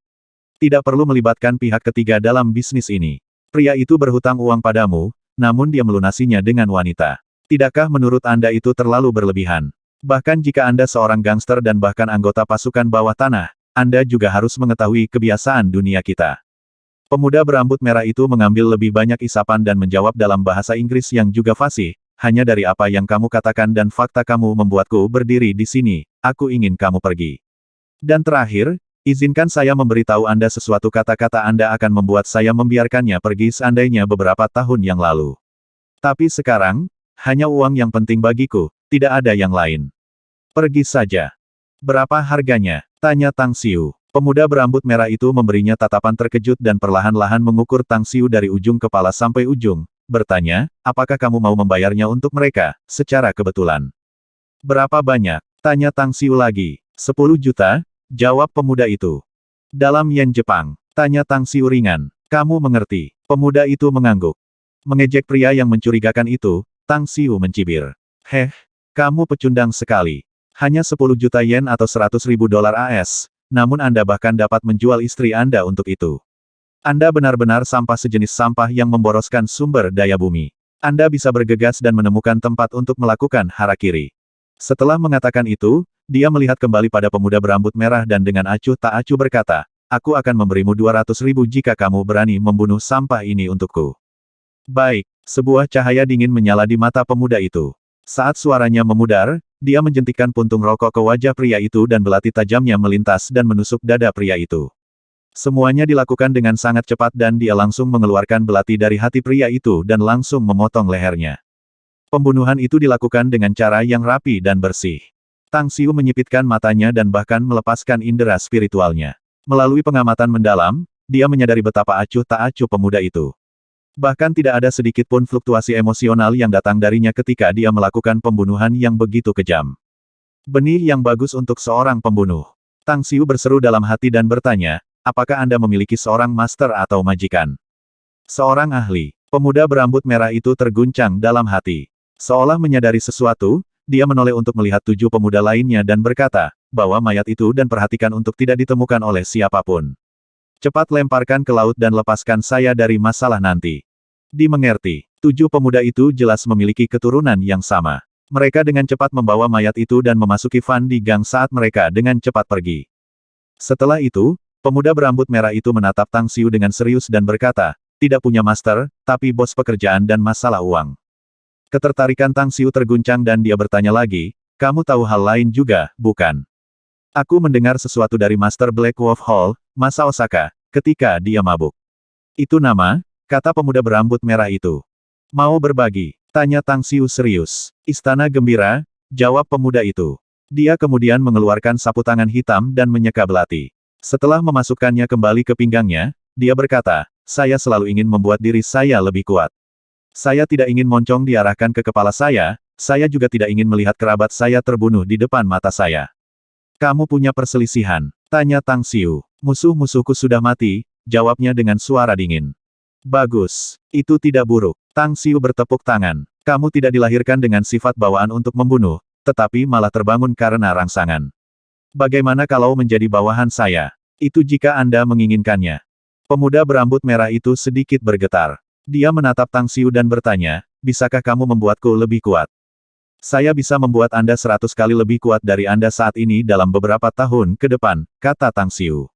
Speaker 1: Tidak perlu melibatkan pihak ketiga dalam bisnis ini. Pria itu berhutang uang padamu, namun dia melunasinya dengan wanita. Tidakkah menurut Anda itu terlalu berlebihan? Bahkan jika Anda seorang gangster dan bahkan anggota pasukan bawah tanah, Anda juga harus mengetahui kebiasaan dunia kita. Pemuda berambut merah itu mengambil lebih banyak isapan dan menjawab dalam bahasa Inggris yang juga fasih, hanya dari apa yang kamu katakan dan fakta kamu membuatku berdiri di sini, aku ingin kamu pergi. Dan terakhir, izinkan saya memberitahu Anda sesuatu kata-kata Anda akan membuat saya membiarkannya pergi seandainya beberapa tahun yang lalu. Tapi sekarang, hanya uang yang penting bagiku, tidak ada yang lain. Pergi saja. Berapa harganya? Tanya Tang Xiu. Pemuda berambut merah itu memberinya tatapan terkejut dan perlahan-lahan mengukur Tang Xiu dari ujung kepala sampai ujung, bertanya, apakah kamu mau membayarnya untuk mereka, secara kebetulan? Berapa banyak? Tanya Tang Xiu lagi. 10 juta? Jawab pemuda itu. Dalam yen Jepang, tanya Tang Xiu ringan. Kamu mengerti? Pemuda itu mengangguk. Mengejek pria yang mencurigakan itu, Tang Xiu mencibir. Heh, kamu pecundang sekali. Hanya 10 juta yen atau 100.000 dolar AS, namun Anda bahkan dapat menjual istri Anda untuk itu. Anda benar-benar sampah sejenis sampah yang memboroskan sumber daya bumi. Anda bisa bergegas dan menemukan tempat untuk melakukan harakiri. Setelah mengatakan itu, dia melihat kembali pada pemuda berambut merah dan dengan acuh tak acuh berkata, aku akan memberimu 200.000 jika kamu berani membunuh sampah ini untukku. Baik, sebuah cahaya dingin menyala di mata pemuda itu. Saat suaranya memudar, dia menjentikkan puntung rokok ke wajah pria itu dan belati tajamnya melintas dan menusuk dada pria itu. Semuanya dilakukan dengan sangat cepat dan dia langsung mengeluarkan belati dari hati pria itu dan langsung memotong lehernya. Pembunuhan itu dilakukan dengan cara yang rapi dan bersih. Tang Xiu menyipitkan matanya dan bahkan melepaskan indera spiritualnya. Melalui pengamatan mendalam, dia menyadari betapa acuh tak acuh pemuda itu. Bahkan tidak ada sedikit pun fluktuasi emosional yang datang darinya ketika dia melakukan pembunuhan yang begitu kejam. Benih yang bagus untuk seorang pembunuh. Tang Xiu berseru dalam hati dan bertanya, apakah Anda memiliki seorang master atau majikan? Seorang ahli. Pemuda berambut merah itu terguncang dalam hati. Seolah menyadari sesuatu, dia menoleh untuk melihat 7 pemuda lainnya dan berkata, bawa mayat itu dan perhatikan untuk tidak ditemukan oleh siapapun. Cepat lemparkan ke laut dan lepaskan saya dari masalah nanti. Dimengerti, 7 pemuda itu jelas memiliki keturunan yang sama. Mereka dengan cepat membawa mayat itu dan memasuki van di gang saat mereka dengan cepat pergi. Setelah itu, pemuda berambut merah itu menatap Tang Xiu dengan serius dan berkata, tidak punya master, tapi bos pekerjaan dan masalah uang. Ketertarikan Tang Xiu terguncang dan dia bertanya lagi, kamu tahu hal lain juga, bukan? Aku mendengar sesuatu dari Master Black Wolf Hall, Masa Osaka, ketika dia mabuk. Itu nama, kata pemuda berambut merah itu. Mau berbagi? Tanya Tang Xiu serius. Istana gembira, jawab pemuda itu. Dia kemudian mengeluarkan sapu tangan hitam dan menyeka belati. Setelah memasukkannya kembali ke pinggangnya, dia berkata, saya selalu ingin membuat diri saya lebih kuat. Saya tidak ingin moncong diarahkan ke kepala saya juga tidak ingin melihat kerabat saya terbunuh di depan mata saya. Kamu punya perselisihan? Tanya Tang Xiu. Musuh-musuhku sudah mati, jawabnya dengan suara dingin. Bagus. Itu tidak buruk. Tang Xiu bertepuk tangan. Kamu tidak dilahirkan dengan sifat bawaan untuk membunuh, tetapi malah terbangun karena rangsangan. Bagaimana kalau menjadi bawahan saya? Itu jika Anda menginginkannya. Pemuda berambut merah itu sedikit bergetar. Dia menatap Tang Xiu dan bertanya, bisakah kamu membuatku lebih kuat? Saya bisa membuat Anda 100 kali lebih kuat dari Anda saat ini dalam beberapa tahun ke depan, kata Tang Xiu.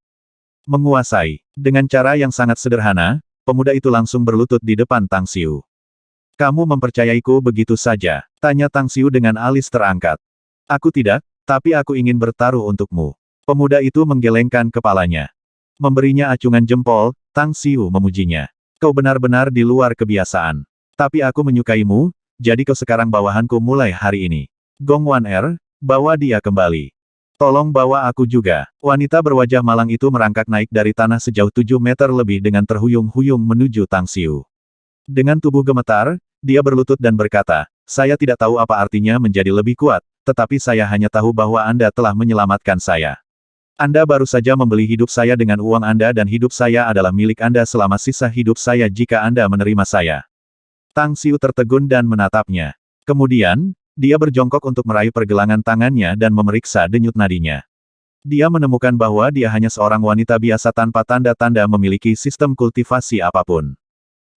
Speaker 1: Menguasai. Dengan cara yang sangat sederhana, pemuda itu langsung berlutut di depan Tang Xiu. Kamu mempercayaiku begitu saja? Tanya Tang Xiu dengan alis terangkat. Aku tidak, tapi aku ingin bertaruh untukmu. Pemuda itu menggelengkan kepalanya. Memberinya acungan jempol, Tang Xiu memujinya. Kau benar-benar di luar kebiasaan. Tapi aku menyukaimu, jadi kau sekarang bawahanku mulai hari ini. Gong Wan Er, bawa dia kembali. Tolong bawa aku juga. Wanita berwajah malang itu merangkak naik dari tanah sejauh 7 meter lebih dengan terhuyung-huyung menuju Tang Xiu. Dengan tubuh gemetar, dia berlutut dan berkata, saya tidak tahu apa artinya menjadi lebih kuat, tetapi saya hanya tahu bahwa Anda telah menyelamatkan saya. Anda baru saja membeli hidup saya dengan uang Anda dan hidup saya adalah milik Anda selama sisa hidup saya jika Anda menerima saya. Tang Xiu tertegun dan menatapnya. Kemudian, dia berjongkok untuk meraih pergelangan tangannya dan memeriksa denyut nadinya. Dia menemukan bahwa dia hanya seorang wanita biasa tanpa tanda-tanda memiliki sistem kultivasi apapun.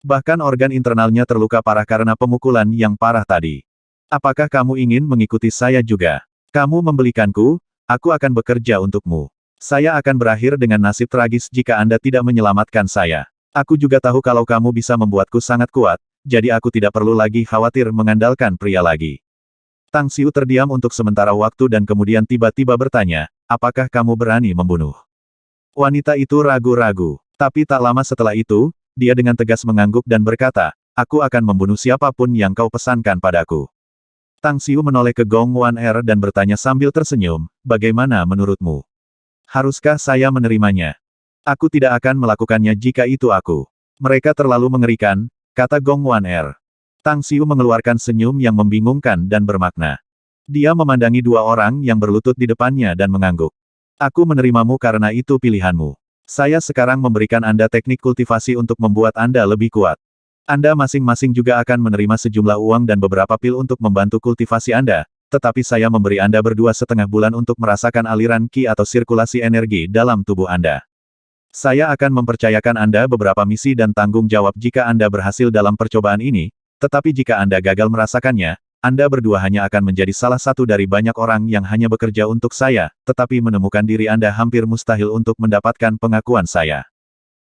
Speaker 1: Bahkan organ internalnya terluka parah karena pemukulan yang parah tadi. Apakah kamu ingin mengikuti saya juga? Kamu membelikanku, aku akan bekerja untukmu. Saya akan berakhir dengan nasib tragis jika Anda tidak menyelamatkan saya. Aku juga tahu kalau kamu bisa membuatku sangat kuat, jadi aku tidak perlu lagi khawatir mengandalkan pria lagi. Tang Xiu terdiam untuk sementara waktu dan kemudian tiba-tiba bertanya, apakah kamu berani membunuh? Wanita itu ragu-ragu. Tapi tak lama setelah itu, dia dengan tegas mengangguk dan berkata, aku akan membunuh siapapun yang kau pesankan padaku. Tang Xiu menoleh ke Gong Wan Er dan bertanya sambil tersenyum, bagaimana menurutmu? Haruskah saya menerimanya? Aku tidak akan melakukannya jika itu aku. Mereka terlalu mengerikan, kata Gong Wan Er. Tang Xiu mengeluarkan senyum yang membingungkan dan bermakna. Dia memandangi dua orang yang berlutut di depannya dan mengangguk. Aku menerimamu karena itu pilihanmu. Saya sekarang memberikan Anda teknik kultivasi untuk membuat Anda lebih kuat. Anda masing-masing juga akan menerima sejumlah uang dan beberapa pil untuk membantu kultivasi Anda, tetapi saya memberi Anda berdua setengah bulan untuk merasakan aliran Qi atau sirkulasi energi dalam tubuh Anda. Saya akan mempercayakan Anda beberapa misi dan tanggung jawab jika Anda berhasil dalam percobaan ini, tetapi jika Anda gagal merasakannya, Anda berdua hanya akan menjadi salah satu dari banyak orang yang hanya bekerja untuk saya, tetapi menemukan diri Anda hampir mustahil untuk mendapatkan pengakuan saya.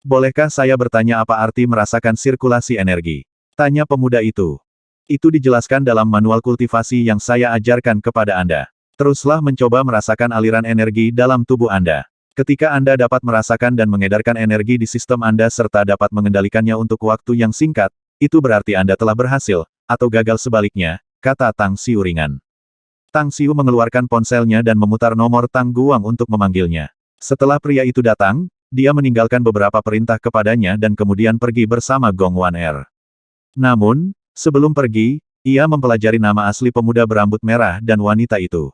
Speaker 1: Bolehkah saya bertanya apa arti merasakan sirkulasi energi? Tanya pemuda itu. Itu dijelaskan dalam manual kultivasi yang saya ajarkan kepada Anda. Teruslah mencoba merasakan aliran energi dalam tubuh Anda. Ketika Anda dapat merasakan dan mengedarkan energi di sistem Anda serta dapat mengendalikannya untuk waktu yang singkat, itu berarti Anda telah berhasil, atau gagal sebaliknya, kata Tang Xiu ringan. Tang Xiu mengeluarkan ponselnya dan memutar nomor Tang Guang untuk memanggilnya. Setelah pria itu datang, dia meninggalkan beberapa perintah kepadanya dan kemudian pergi bersama Gong Wan Er. Namun, sebelum pergi, ia mempelajari nama asli pemuda berambut merah dan wanita itu.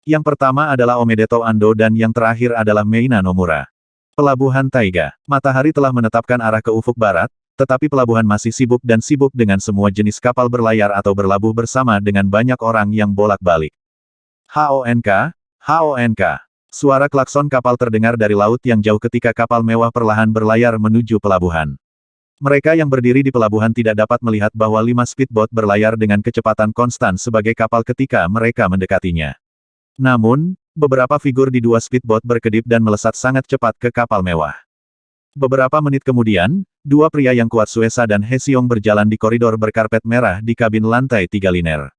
Speaker 1: Yang pertama adalah Omedeto Ando dan yang terakhir adalah Meina Nomura. Pelabuhan Taiga. Matahari telah menetapkan arah ke ufuk barat, tetapi pelabuhan masih sibuk dan sibuk dengan semua jenis kapal berlayar atau berlabuh bersama dengan banyak orang yang bolak-balik. HONK, HONK. Suara klakson kapal terdengar dari laut yang jauh ketika kapal mewah perlahan berlayar menuju pelabuhan. Mereka yang berdiri di pelabuhan tidak dapat melihat bahwa 5 speedboat berlayar dengan kecepatan konstan sebagai kapal ketika mereka mendekatinya. Namun, beberapa figur di 2 speedboat berkedip dan melesat sangat cepat ke kapal mewah. Beberapa menit kemudian, 2 pria yang kuat Suesa dan He Xiong berjalan di koridor berkarpet merah di kabin lantai 3 liner.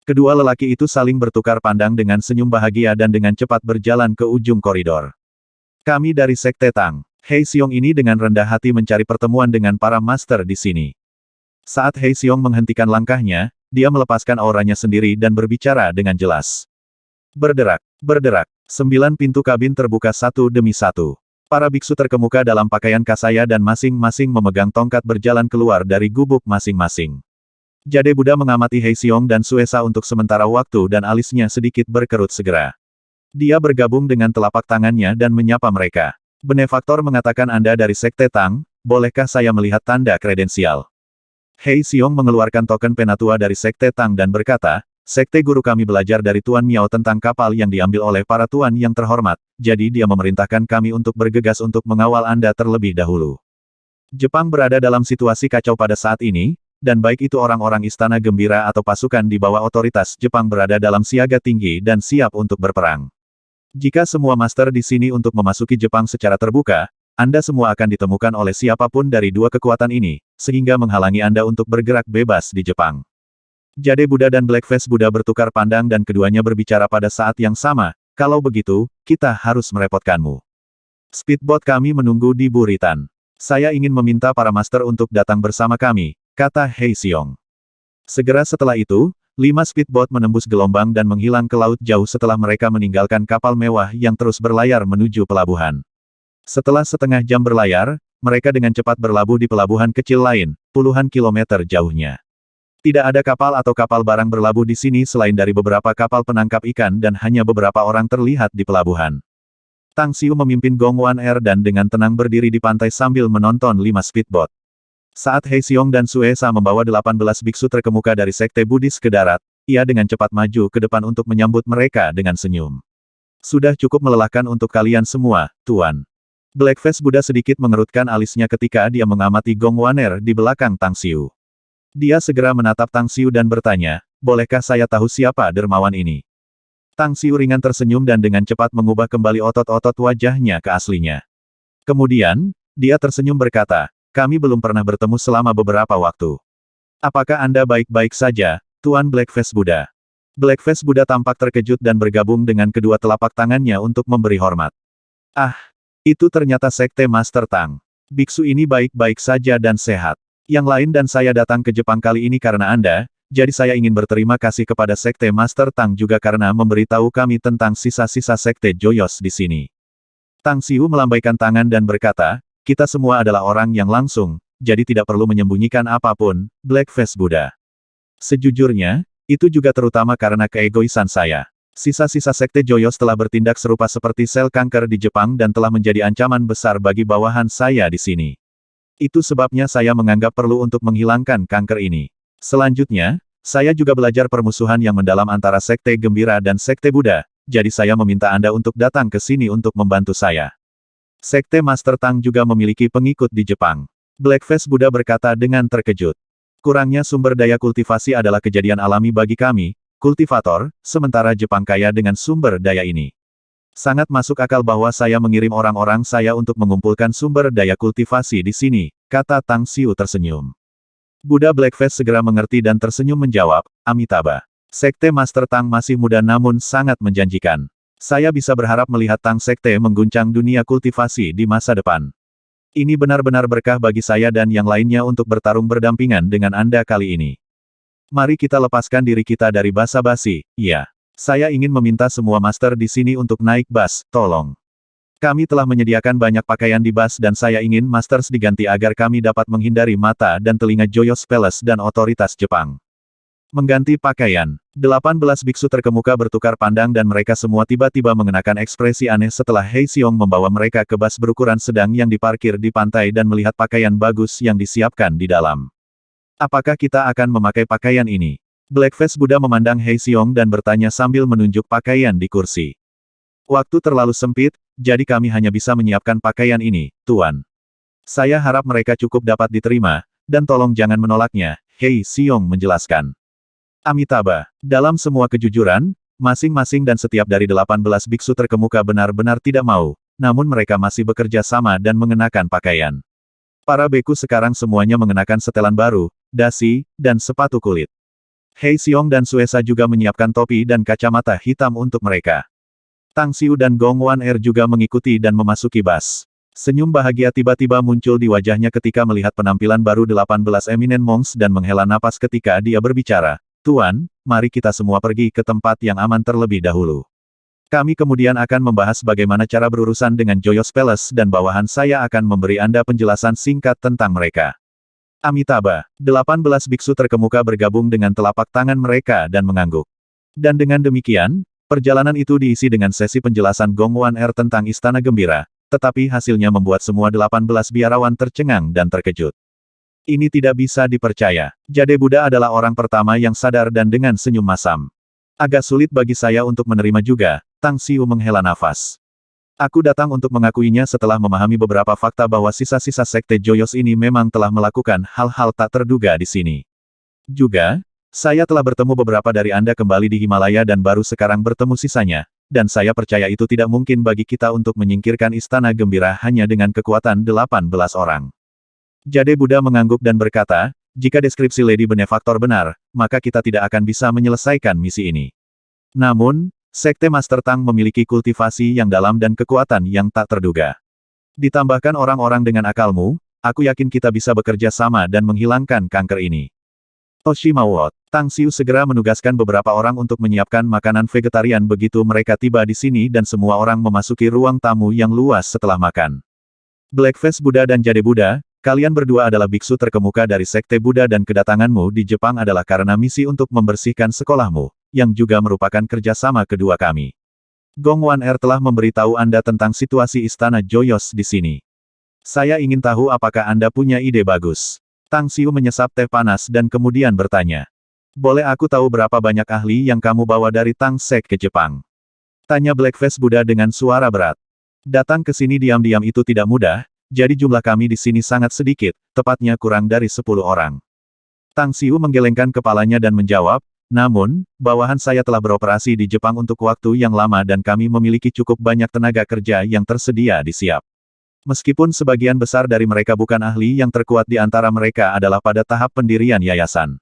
Speaker 1: Kedua lelaki itu saling bertukar pandang dengan senyum bahagia dan dengan cepat berjalan ke ujung koridor. Kami dari Sekte Tang. He Xiong ini dengan rendah hati mencari pertemuan dengan para master di sini. Saat He Xiong menghentikan langkahnya, dia melepaskan auranya sendiri dan berbicara dengan jelas. Berderak, berderak. 9 pintu kabin terbuka satu demi satu. Para biksu terkemuka dalam pakaian kasaya dan masing-masing memegang tongkat berjalan keluar dari gubuk masing-masing. Jade Buddha mengamati He Xiong dan Suesa untuk sementara waktu dan alisnya sedikit berkerut segera. Dia bergabung dengan telapak tangannya dan menyapa mereka. Benefaktor mengatakan Anda dari Sekte Tang, bolehkah saya melihat tanda kredensial? He Xiong mengeluarkan token penatua dari Sekte Tang dan berkata, Sekte guru kami belajar dari Tuan Miao tentang kapal yang diambil oleh para tuan yang terhormat, jadi dia memerintahkan kami untuk bergegas untuk mengawal Anda terlebih dahulu. Jepang berada dalam situasi kacau pada saat ini, dan baik itu orang-orang istana gembira atau pasukan di bawah otoritas Jepang berada dalam siaga tinggi dan siap untuk berperang. Jika semua master di sini untuk memasuki Jepang secara terbuka, Anda semua akan ditemukan oleh siapapun dari dua kekuatan ini, sehingga menghalangi Anda untuk bergerak bebas di Jepang. Jade Buddha dan Blackface Buddha bertukar pandang dan keduanya berbicara pada saat yang sama, kalau begitu, kita harus merepotkanmu. Speedboat kami menunggu di Buritan. Saya ingin meminta para master untuk datang bersama kami, kata Hei Xiong. Segera setelah itu, 5 speedboat menembus gelombang dan menghilang ke laut jauh setelah mereka meninggalkan kapal mewah yang terus berlayar menuju pelabuhan. Setelah setengah jam berlayar, mereka dengan cepat berlabuh di pelabuhan kecil lain, puluhan kilometer jauhnya. Tidak ada kapal atau kapal barang berlabuh di sini selain dari beberapa kapal penangkap ikan dan hanya beberapa orang terlihat di pelabuhan. Tang Xiu memimpin Gongwan Air dan dengan tenang berdiri di pantai sambil menonton 5 speedboat. Saat Hei Xiong dan Suesa membawa 18 biksu terkemuka dari Sekte Buddhis ke darat, ia dengan cepat maju ke depan untuk menyambut mereka dengan senyum. Sudah cukup melelahkan untuk kalian semua, Tuan. Blackface Buddha sedikit mengerutkan alisnya ketika dia mengamati Gongwan Air di belakang Tang Xiu. Dia segera menatap Tang Xiu dan bertanya, bolehkah saya tahu siapa dermawan ini? Tang Xiu ringan tersenyum dan dengan cepat mengubah kembali otot-otot wajahnya ke aslinya. Kemudian, dia tersenyum berkata, kami belum pernah bertemu selama beberapa waktu. Apakah Anda baik-baik saja, Tuan Blackface Buddha? Blackface Buddha tampak terkejut dan bergabung dengan kedua telapak tangannya untuk memberi hormat. Ah, itu ternyata Sekte Master Tang. Biksu ini baik-baik saja dan sehat. Yang lain dan saya datang ke Jepang kali ini karena Anda, jadi saya ingin berterima kasih kepada Sekte Master Tang juga karena memberitahu kami tentang sisa-sisa Sekte Joyos di sini. Tang Xiu melambaikan tangan dan berkata, kita semua adalah orang yang langsung, jadi tidak perlu menyembunyikan apapun, Blackface Buddha. Sejujurnya, itu juga terutama karena keegoisan saya. Sisa-sisa Sekte Joyos telah bertindak serupa seperti sel kanker di Jepang dan telah menjadi ancaman besar bagi bawahan saya di sini. Itu sebabnya saya menganggap perlu untuk menghilangkan kanker ini. Selanjutnya, saya juga belajar permusuhan yang mendalam antara Sekte Gembira dan Sekte Buddha, jadi saya meminta Anda untuk datang ke sini untuk membantu saya. Sekte Master Tang juga memiliki pengikut di Jepang. Blackface Buddha berkata dengan terkejut. Kurangnya sumber daya kultivasi adalah kejadian alami bagi kami, kultivator, sementara Jepang kaya dengan sumber daya ini. Sangat masuk akal bahwa saya mengirim orang-orang saya untuk mengumpulkan sumber daya kultivasi di sini, kata Tang Xiu tersenyum. Buddha Blackface segera mengerti dan tersenyum menjawab, Amitabha. Sekte Master Tang masih muda namun sangat menjanjikan. Saya bisa berharap melihat Tang Sekte mengguncang dunia kultivasi di masa depan. Ini benar-benar berkah bagi saya dan yang lainnya untuk bertarung berdampingan dengan Anda kali ini. Mari kita lepaskan diri kita dari basa-basi, iya. Saya ingin meminta semua master di sini untuk naik bus, tolong. Kami telah menyediakan banyak pakaian di bus dan saya ingin masters diganti agar kami dapat menghindari mata dan telinga Joyos Palace dan otoritas Jepang. Mengganti pakaian. 18 biksu terkemuka bertukar pandang dan mereka semua tiba-tiba mengenakan ekspresi aneh setelah Hei Xiong membawa mereka ke bus berukuran sedang yang diparkir di pantai dan melihat pakaian bagus yang disiapkan di dalam. Apakah kita akan memakai pakaian ini? Blackface Buddha memandang Hei Xiong dan bertanya sambil menunjuk pakaian di kursi. Waktu terlalu sempit, jadi kami hanya bisa menyiapkan pakaian ini, Tuan. Saya harap mereka cukup dapat diterima, dan tolong jangan menolaknya, Hei Xiong menjelaskan. Amitabha, dalam semua kejujuran, masing-masing dan setiap dari 18 biksu terkemuka benar-benar tidak mau, namun mereka masih bekerja sama dan mengenakan pakaian. Para beku sekarang semuanya mengenakan setelan baru, dasi, dan sepatu kulit. Hei Xiong dan Suesa juga menyiapkan topi dan kacamata hitam untuk mereka. Tang Xiu dan Gongwan Air juga mengikuti dan memasuki bus. Senyum bahagia tiba-tiba muncul di wajahnya ketika melihat penampilan baru 18 eminent monks dan menghela napas ketika dia berbicara. Tuan, mari kita semua pergi ke tempat yang aman terlebih dahulu. Kami kemudian akan membahas bagaimana cara berurusan dengan Joyos Palace dan bawahan saya akan memberi Anda penjelasan singkat tentang mereka. Amitabha, 18 biksu terkemuka bergabung dengan telapak tangan mereka dan mengangguk. Dan dengan demikian, perjalanan itu diisi dengan sesi penjelasan Gongwan Air tentang Istana Gembira, tetapi hasilnya membuat semua 18 biarawan tercengang dan terkejut. Ini tidak bisa dipercaya. Jade Buddha adalah orang pertama yang sadar dan dengan senyum masam. Agak sulit bagi saya untuk menerima juga, Tang Xiu menghela nafas. Aku datang untuk mengakuinya setelah memahami beberapa fakta bahwa sisa-sisa Sekte Joyos ini memang telah melakukan hal-hal tak terduga di sini. Juga, saya telah bertemu beberapa dari Anda kembali di Himalaya dan baru sekarang bertemu sisanya, dan saya percaya itu tidak mungkin bagi kita untuk menyingkirkan Istana Gembira hanya dengan kekuatan 18 orang. Jade Buddha mengangguk dan berkata, jika deskripsi Lady Benefaktor benar, maka kita tidak akan bisa menyelesaikan misi ini. Namun, Sekte Master Tang memiliki kultivasi yang dalam dan kekuatan yang tak terduga. Ditambahkan orang-orang dengan akalmu, aku yakin kita bisa bekerja sama dan menghilangkan kanker ini. Oshimawot, Tang Xiu segera menugaskan beberapa orang untuk menyiapkan makanan vegetarian begitu mereka tiba di sini dan semua orang memasuki ruang tamu yang luas setelah makan. Blackface Buddha dan Jade Buddha, kalian berdua adalah biksu terkemuka dari Sekte Buddha dan kedatanganmu di Jepang adalah karena misi untuk membersihkan sekolahmu, yang juga merupakan kerjasama kedua kami. Gong Wan Er telah memberitahu Anda tentang situasi Istana Joyos di sini. Saya ingin tahu apakah Anda punya ide bagus. Tang Xiu menyesap teh panas dan kemudian bertanya. Boleh aku tahu berapa banyak ahli yang kamu bawa dari Tang Sek ke Jepang? Tanya Blackface Buddha dengan suara berat. Datang ke sini diam-diam itu tidak mudah, jadi jumlah kami di sini sangat sedikit, tepatnya kurang dari 10 orang. Tang Xiu menggelengkan kepalanya dan menjawab, namun, bawahan saya telah beroperasi di Jepang untuk waktu yang lama dan kami memiliki cukup banyak tenaga kerja yang tersedia di Siap. Meskipun sebagian besar dari mereka bukan ahli yang terkuat di antara mereka adalah pada tahap pendirian yayasan.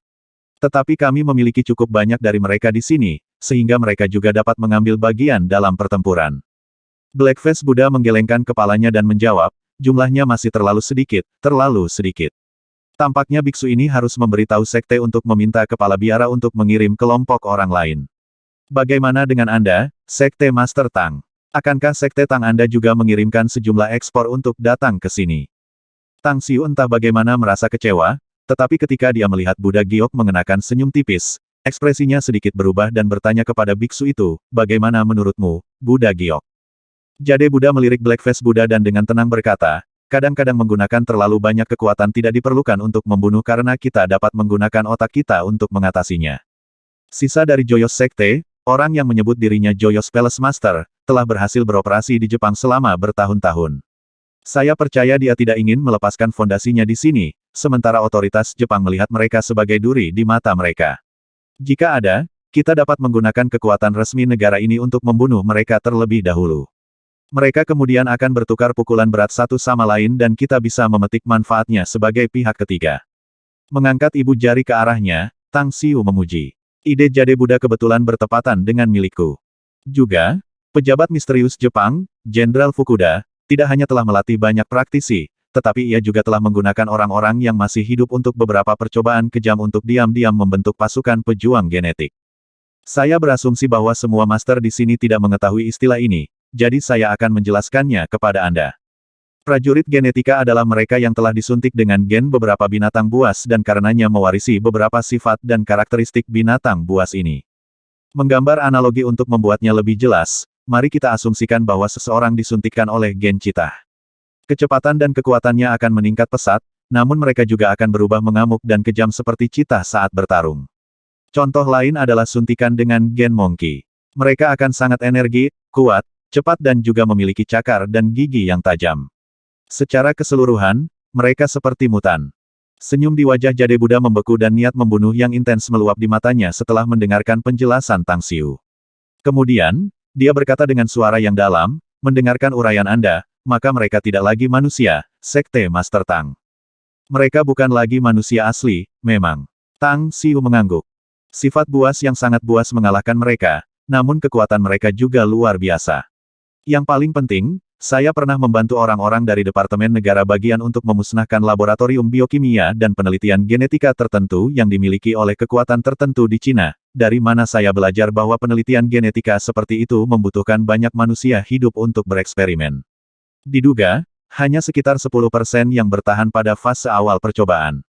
Speaker 1: Tetapi kami memiliki cukup banyak dari mereka di sini, sehingga mereka juga dapat mengambil bagian dalam pertempuran. Blackface Buddha menggelengkan kepalanya dan menjawab, jumlahnya masih terlalu sedikit, terlalu sedikit. Tampaknya biksu ini harus memberitahu sekte untuk meminta kepala biara untuk mengirim kelompok orang lain. Bagaimana dengan Anda, Sekte Master Tang? Akankah Sekte Tang Anda juga mengirimkan sejumlah ekspor untuk datang ke sini? Tang Xiu entah bagaimana merasa kecewa, tetapi ketika dia melihat Buddha Giok mengenakan senyum tipis, ekspresinya sedikit berubah dan bertanya kepada biksu itu, bagaimana menurutmu, Buddha Giok? Jade Buddha melirik Blackface Buddha dan dengan tenang berkata, kadang-kadang menggunakan terlalu banyak kekuatan tidak diperlukan untuk membunuh karena kita dapat menggunakan otak kita untuk mengatasinya. Sisa dari Joyos Sekte, orang yang menyebut dirinya Joyos Palace Master, telah berhasil beroperasi di Jepang selama bertahun-tahun. Saya percaya dia tidak ingin melepaskan fondasinya di sini, sementara otoritas Jepang melihat mereka sebagai duri di mata mereka. Jika ada, kita dapat menggunakan kekuatan resmi negara ini untuk membunuh mereka terlebih dahulu. Mereka kemudian akan bertukar pukulan berat satu sama lain dan kita bisa memetik manfaatnya sebagai pihak ketiga. Mengangkat ibu jari ke arahnya, Tang Xiu memuji. Ide Jade Buddha kebetulan bertepatan dengan milikku. Juga, pejabat misterius Jepang, Jenderal Fukuda, tidak hanya telah melatih banyak praktisi, tetapi ia juga telah menggunakan orang-orang yang masih hidup untuk beberapa percobaan kejam untuk diam-diam membentuk pasukan pejuang genetik. Saya berasumsi bahwa semua master di sini tidak mengetahui istilah ini, jadi saya akan menjelaskannya kepada Anda. Prajurit genetika adalah mereka yang telah disuntik dengan gen beberapa binatang buas dan karenanya mewarisi beberapa sifat dan karakteristik binatang buas ini. Menggambar analogi untuk membuatnya lebih jelas, mari kita asumsikan bahwa seseorang disuntikkan oleh gen citah. Kecepatan dan kekuatannya akan meningkat pesat, namun mereka juga akan berubah mengamuk dan kejam seperti citah saat bertarung. Contoh lain adalah suntikan dengan gen monkey. Mereka akan sangat energi, kuat, cepat dan juga memiliki cakar dan gigi yang tajam. Secara keseluruhan, mereka seperti mutan. Senyum di wajah Jade Buddha membeku dan niat membunuh yang intens meluap di matanya setelah mendengarkan penjelasan Tang Xiu. Kemudian, dia berkata dengan suara yang dalam, mendengarkan uraian Anda, maka mereka tidak lagi manusia, Sekte Master Tang. Mereka bukan lagi manusia asli, memang. Tang Xiu mengangguk. Sifat buas yang sangat buas mengalahkan mereka, namun kekuatan mereka juga luar biasa. Yang paling penting, saya pernah membantu orang-orang dari Departemen Negara Bagian untuk memusnahkan laboratorium biokimia dan penelitian genetika tertentu yang dimiliki oleh kekuatan tertentu di Cina, dari mana saya belajar bahwa penelitian genetika seperti itu membutuhkan banyak manusia hidup untuk bereksperimen. Diduga, hanya sekitar 10% yang bertahan pada fase awal percobaan.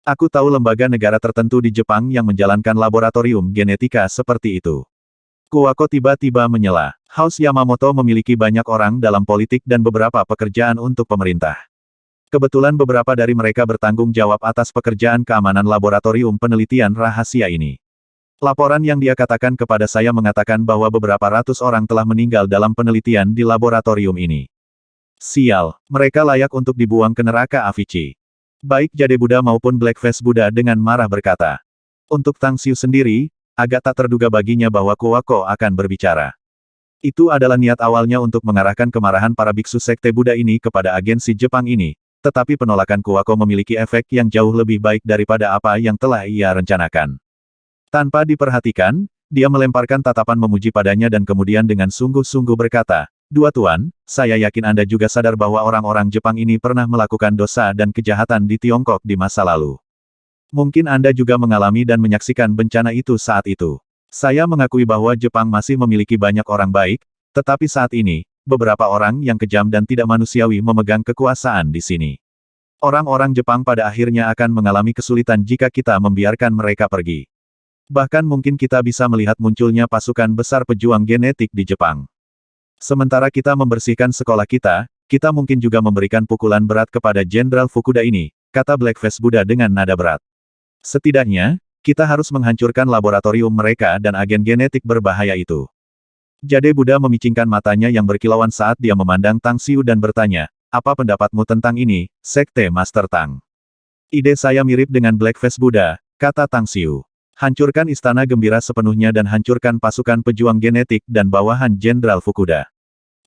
Speaker 1: Aku tahu lembaga negara tertentu di Jepang yang menjalankan laboratorium genetika seperti itu. Kuwako tiba-tiba menyela. House Yamamoto memiliki banyak orang dalam politik dan beberapa pekerjaan untuk pemerintah. Kebetulan beberapa dari mereka bertanggung jawab atas pekerjaan keamanan laboratorium penelitian rahasia ini. Laporan yang dia katakan kepada saya mengatakan bahwa beberapa ratus orang telah meninggal dalam penelitian di laboratorium ini. Sial, mereka layak untuk dibuang ke neraka Avici. Baik Jade Buddha maupun Blackface Buddha dengan marah berkata. Untuk Tang Xiu sendiri, agak tak terduga baginya bahwa Kuwako akan berbicara. Itu adalah niat awalnya untuk mengarahkan kemarahan para biksu Sekte Buddha ini kepada agensi Jepang ini, tetapi penolakan Kuwako memiliki efek yang jauh lebih baik daripada apa yang telah ia rencanakan. Tanpa diperhatikan, dia melemparkan tatapan memuji padanya dan kemudian dengan sungguh-sungguh berkata, "Dua Tuan, saya yakin Anda juga sadar bahwa orang-orang Jepang ini pernah melakukan dosa dan kejahatan di Tiongkok di masa lalu. Mungkin Anda juga mengalami dan menyaksikan bencana itu saat itu. Saya mengakui bahwa Jepang masih memiliki banyak orang baik, tetapi saat ini, beberapa orang yang kejam dan tidak manusiawi memegang kekuasaan di sini. Orang-orang Jepang pada akhirnya akan mengalami kesulitan jika kita membiarkan mereka pergi. Bahkan mungkin kita bisa melihat munculnya pasukan besar pejuang genetik di Jepang. Sementara kita membersihkan sekolah kita, kita mungkin juga memberikan pukulan berat kepada Jenderal Fukuda ini," kata Blackface Buddha dengan nada berat. "Setidaknya, kita harus menghancurkan laboratorium mereka dan agen genetik berbahaya itu." Jade Buddha memicingkan matanya yang berkilauan saat dia memandang Tang Xiu dan bertanya, "Apa pendapatmu tentang ini, Sekte Master Tang?" "Ide saya mirip dengan Blackface Buddha," kata Tang Xiu. "Hancurkan istana gembira sepenuhnya dan hancurkan pasukan pejuang genetik dan bawahan Jenderal Fukuda.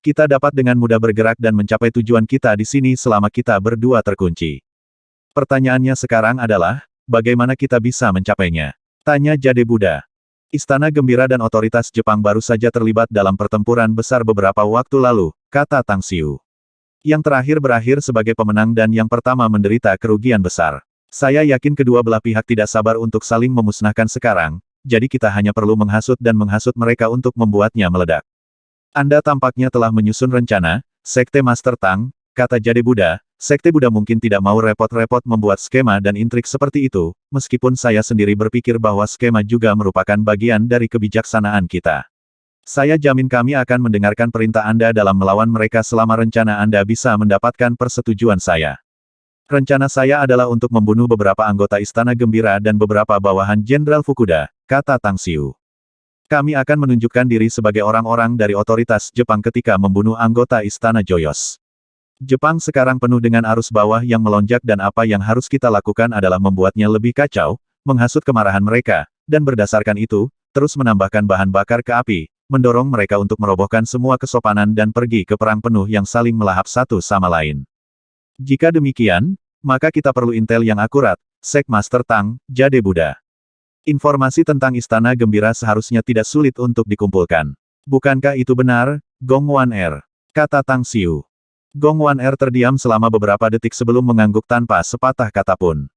Speaker 1: Kita dapat dengan mudah bergerak dan mencapai tujuan kita di sini selama kita berdua terkunci. Pertanyaannya sekarang adalah, bagaimana kita bisa mencapainya?" tanya Jade Buddha. "Istana Gembira dan otoritas Jepang baru saja terlibat dalam pertempuran besar beberapa waktu lalu," kata Tang Xiu. "Yang terakhir berakhir sebagai pemenang dan yang pertama menderita kerugian besar. Saya yakin kedua belah pihak tidak sabar untuk saling memusnahkan sekarang, jadi kita hanya perlu menghasut dan menghasut mereka untuk membuatnya meledak." "Anda tampaknya telah menyusun rencana, Sekte Master Tang," kata Jade Buddha. "Sekte Buddha mungkin tidak mau repot-repot membuat skema dan intrik seperti itu, meskipun saya sendiri berpikir bahwa skema juga merupakan bagian dari kebijaksanaan kita. Saya jamin kami akan mendengarkan perintah Anda dalam melawan mereka selama rencana Anda bisa mendapatkan persetujuan saya. Rencana saya adalah untuk membunuh beberapa anggota Istana Gembira dan beberapa bawahan Jenderal Fukuda," kata Tang Xiu. "Kami akan menunjukkan diri sebagai orang-orang dari otoritas Jepang ketika membunuh anggota Istana Joyos. Jepang sekarang penuh dengan arus bawah yang melonjak dan apa yang harus kita lakukan adalah membuatnya lebih kacau, menghasut kemarahan mereka, dan berdasarkan itu, terus menambahkan bahan bakar ke api, mendorong mereka untuk merobohkan semua kesopanan dan pergi ke perang penuh yang saling melahap satu sama lain. Jika demikian, maka kita perlu intel yang akurat, Sek Master Tang," Jade Buddha. "Informasi tentang Istana Gembira seharusnya tidak sulit untuk dikumpulkan. Bukankah itu benar, Gong Wan Er?" kata Tang Xiu. Gong Wan Er terdiam selama beberapa detik sebelum mengangguk tanpa sepatah kata pun.